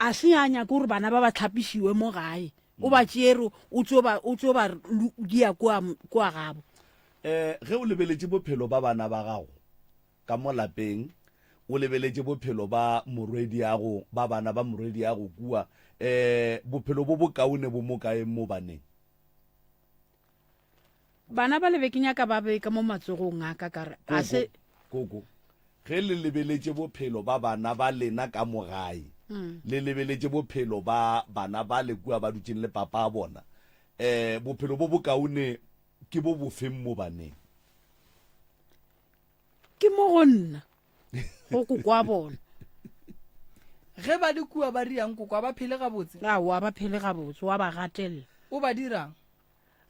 a se a nyaka gore bana ba ba tlhapišiwe mo gae o ba tšere o tso ba dia kwa gabo ge o lebeletse bophelo ba bana ba gago ka mo lapeng o lebeletse bophelo ba morwediago ba bana ba morwediago kua bophelo bo bokaone bo mo kae mo baneng bana ba lebe ke nyaka ba be ka mo matsogong a ka kare a se koko ge le lebeletse bophelo ba bana ba lena ka mogae le lebeletse bophelo ba bana ba le kua ba dutseng le papa a bona bophelo bo bokaone ke bo bofeng mo baneng ke mo go nna go kokwa bona ge ba di kua ba riang kokwa ba phele gabotse a wa ba phele gabotse wa ba gatella o ba dirang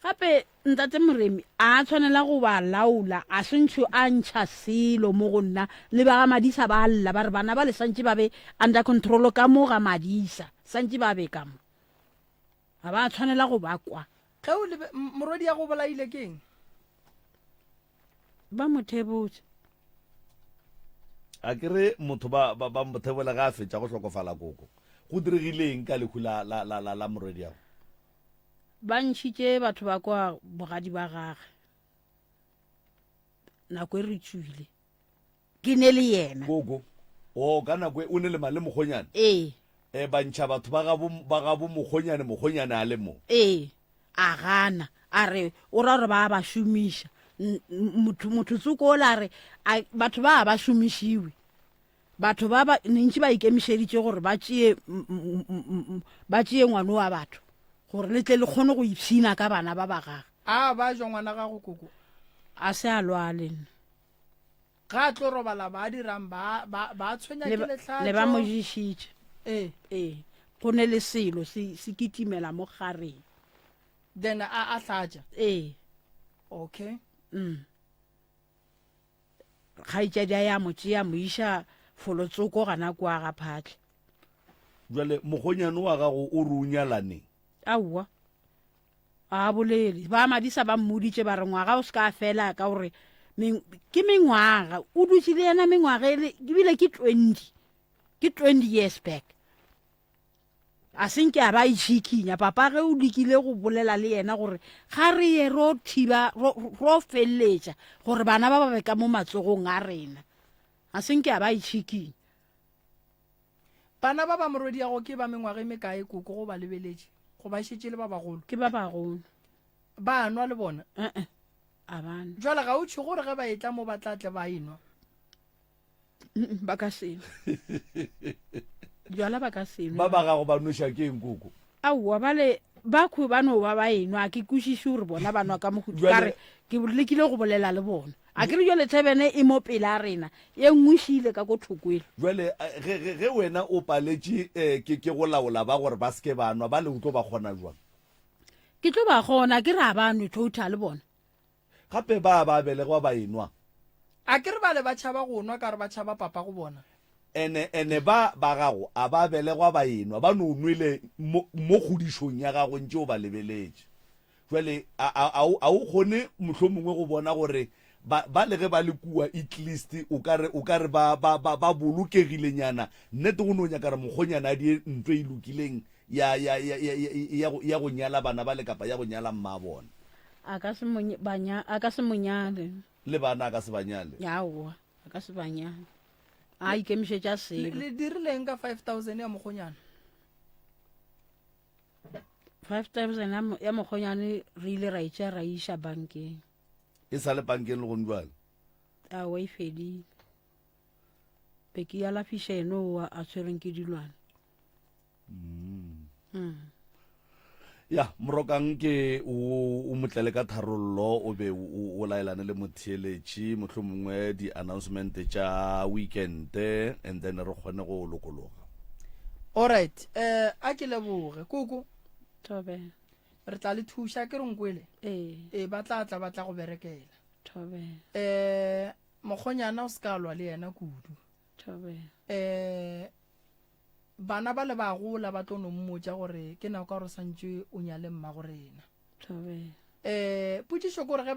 gape ntate moremi a tshwanela go ba laula a sentšho a ntšha selo mo go nna le ba ga madisa ba lla ba re bana ba le santse ba be under control ka mo ga madisa santse ba be ka mo ga ba tshwanela go ba kwa ge o morwedi ya go bolaile keng ba mothebotse a kere motho ba mothebola ga a fetša go hlokofala koko go diregileng ka lekhu la morwedi yago ba ntšhitše batho ba kwa bogadi ba gage nako e re tswile ke ne le yena koko o ka nako o ne le male mogonyane ba ntšha batho ba gabo mogonyane a le mo a gana a re o ra gore ba ba šomiša motho tsoko o la re batho ba ba šomišiwe batho ba ntši ba ikemišeditše gore ba tšee ngwane wa batho gore le tle le kgone go ipshina ka bana ba ba gage a ba jwa ngwana gago koko a se a lwale nna ga a tlo robala ba dirang ba tshwenya ke letlhatso le ba mo jišitše go ne le selo se kitimela mo gareng then a tlatša okay kgaitšadi a ya mo tšea mo iša folotsoko gana kwa ga phatlhe jale mogonyane wa gago o re o nyalaneng aowa a bolele ba madisa ba mmoditše ba re ngwaga o se ka fela ka gore ke mengwaga o dutse le yena mengwaga ebile ke 20 years back a senke a ba itšhikinya papa ge o lekile go bolela le yena gore ga re ye ro thiba ro feleletša gore bana ba ba be ka mo matsogong a rena a senke a ba itšhikinya bana ba ba morwedi yago ke ba mengwaga e mekae koko go ba lebeletše go ba šetše le ba bagolo ke ba bagolo ba nwa le bona a bana jwale ga o tšho gore ge ba etla mo ba tlatle ba enwa ba ka seno jwala ba ka seno ba ba gago ba noša ke eng koko aowa bale ba khwe ba no ba enwa ke kwešiše gore bona ba nwa ka mohudu kare ke lekile go bolela le bona a ke re jwale thebene e mo pele a rena ye ngwešile ka ko thokwele jwale ge wena o paletše ke go laola ba gore ba seke ba nwa ba le o tlo ba kgona jwang ke tlo ba kgona ke re a ba nwe total bona gape ba belegwa ba enwa a ke re ba le ba tšhaba go nwa ka re ba tšhaba papa go bona ene ba gago a ba belegwa ba enwa ba no nwele mo kgodišong ya gago ntše o ba lebeletše jwale a o kgone mohlomongwe go bona gore ba le ge ba le kua at least o ka re ba bolokegile-nyana nnete go ne o nyaka re mokgonyana a die ntlo e lokileng ya go nyala bana ba le kapa ya go nyala mma bona a ka se monyale le bana a ka se banyale yaowa a ka se banyale a ikemišetša selo le dirileng ka 5,000 ya mokgonyana 5,000 ya mokgonyane re ile ra itša ra iša bankeng e sa le bankeng le gone jwale aowa e fedile peki ya lafiša eno a tshwereng ke dilwana ya morokang ke o motlele ka tharollo o be o laelane le motheeletši mohlomongwe di-announcement tša weekend and then re kgone go lokologa alright a ke leboge koko thobe re tla le thuša ke renkwele ba tla go berekela thobe mokgonyana o se ka lwa le yena kudu thobe bana ba le ba gola ba tlo no mmotša gore ke nako gore santše o nyale mma go rena thobe potšišo kore ge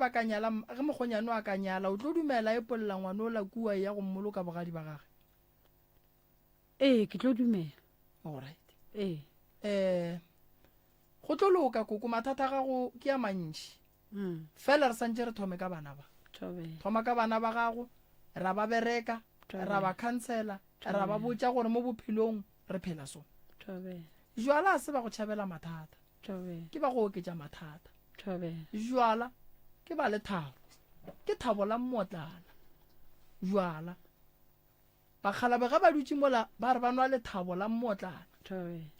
mokgonyane a ka nyala o tlo dumela e polola ngwane o la kua ya go mmoloka bogadi ba gage ke tlo dumela alright go tlo loka koko mathata gago ke a mantši fela re santse re thome ka bana ba thoma ka bana ba gago ra ba bereka ra ba khansela ra ba botsa gore mo bophelong re phela so jwala se ba go tšhabela mathata ke ba go oketša mathata jwala ke ba le thabo ke thabo la mmotlana jwala bakgalabe ga ba dutse mola ba re ba nwa le thabo la mmotlana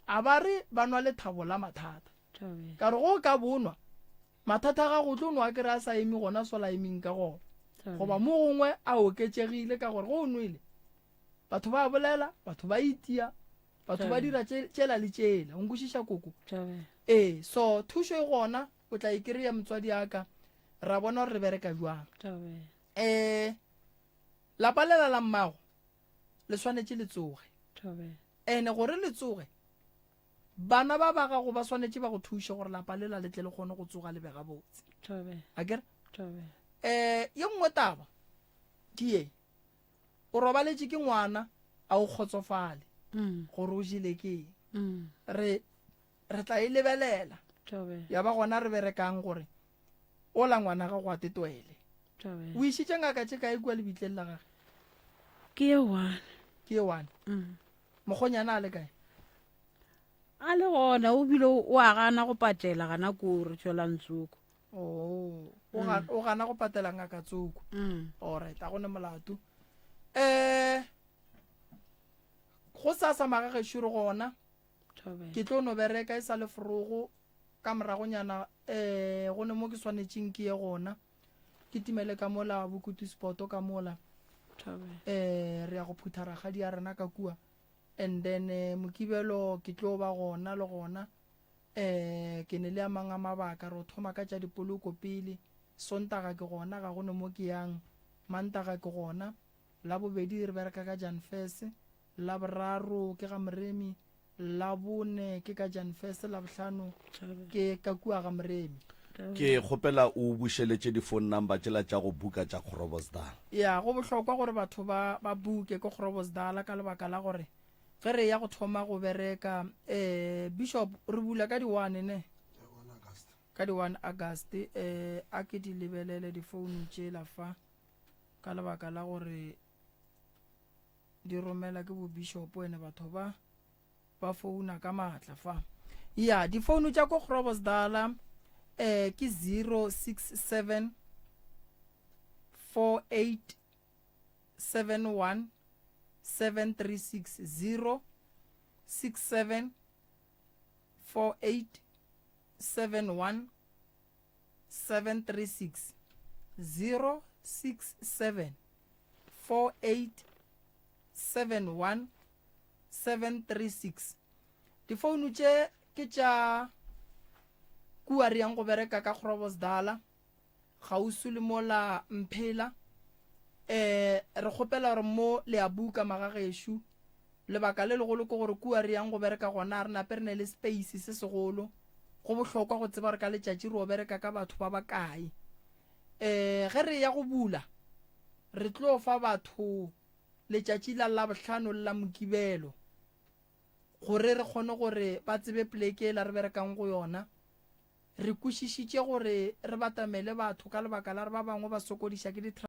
a ba re ba nwa le thabo la mathata ka re go ka bonwa mathata ga go tlo nwa ke re a sa eme gona sola emeng ka gona goba mo gongwe a oketsegile ka gore go o nwele batho ba bolela batho ba itia batho ba dira tšela le tšela o nkwešiša koko so thušo e gona o tla ikry-a motswadi aka ra bona gore re bereka jwang lapa lela la mmago le swanetše le tsoge ene gore le tsoge bana ba ba gago ba swanetše ba go thuše gore lapa lela le tle le kgone go tsoga le bega botse akere ye nngwe taba die o robaletše ke ngwana a o kgotsofale gore o jile ke re tla e lebelela ya ba gona re berekang gore o la ngwana ga go a tetwele o išitše ngaka tše kae kua lebitleng la gage ke ye one mokgonyana a le kae a le gona o bile o a gana go patela gana kore tšwelang tsoko o gana go patela ngaka tsoko alright a gone molato go sa magagešo re gona ke tlo no bereka e sa le forogo ka moragonyana go ne mo ke swanetšeng ke ye gona ke timele ka mola bokutu sport ka mola re ya go phutha ragadi ya rena ka kua and then mokibelo ke tlo ba gona le gona ke ne le a mang a mabaka re o thoma ka tša dipoloko pele sontaga ke gona ga gone mo ke yang mantaga ke gona la bobedi re bereka ka janfes la boraro ke ga moremi la bone ke ka janfes la bohlano ke ka kua ga moremi ke kgopela o bušeletše di-phone number tšela tša go buka tša Groblersdal ya go bohlokwa gore batho ba buke ko Groblersdal ka lebaka la gore ge re ya go thoma go bereka bishop re bula ka di-1 ne ka di-1 August a ke di lebelele difounu tšela fa ka lebaka la gore di romela ke bo bishop ene batho ba founa ka maatla fa ya difounu tša ko Groblersdal ke 067 48 71 736 067 48 71 736 067 48 71 736 difounu tše ke tša kua re yang go bereka ka Groblersdal ga o sule mola mphela re kgopela gore mo le a buka magagešo lebaka le legolo ke gore kua re yang go bereka gona re nape re ne le space se segolo go bohlokwa go tseba re ka letšatši re o bereka ka batho ba bakae ge re ya go bula re tlo fa batho letšatši la bohlano la mokibelo gore re kgone gore ba tsebe pleke la re berekang go yona re kwešišitše gore re batamele batho ka lebaka la re ba bangwe ba sokodiša ke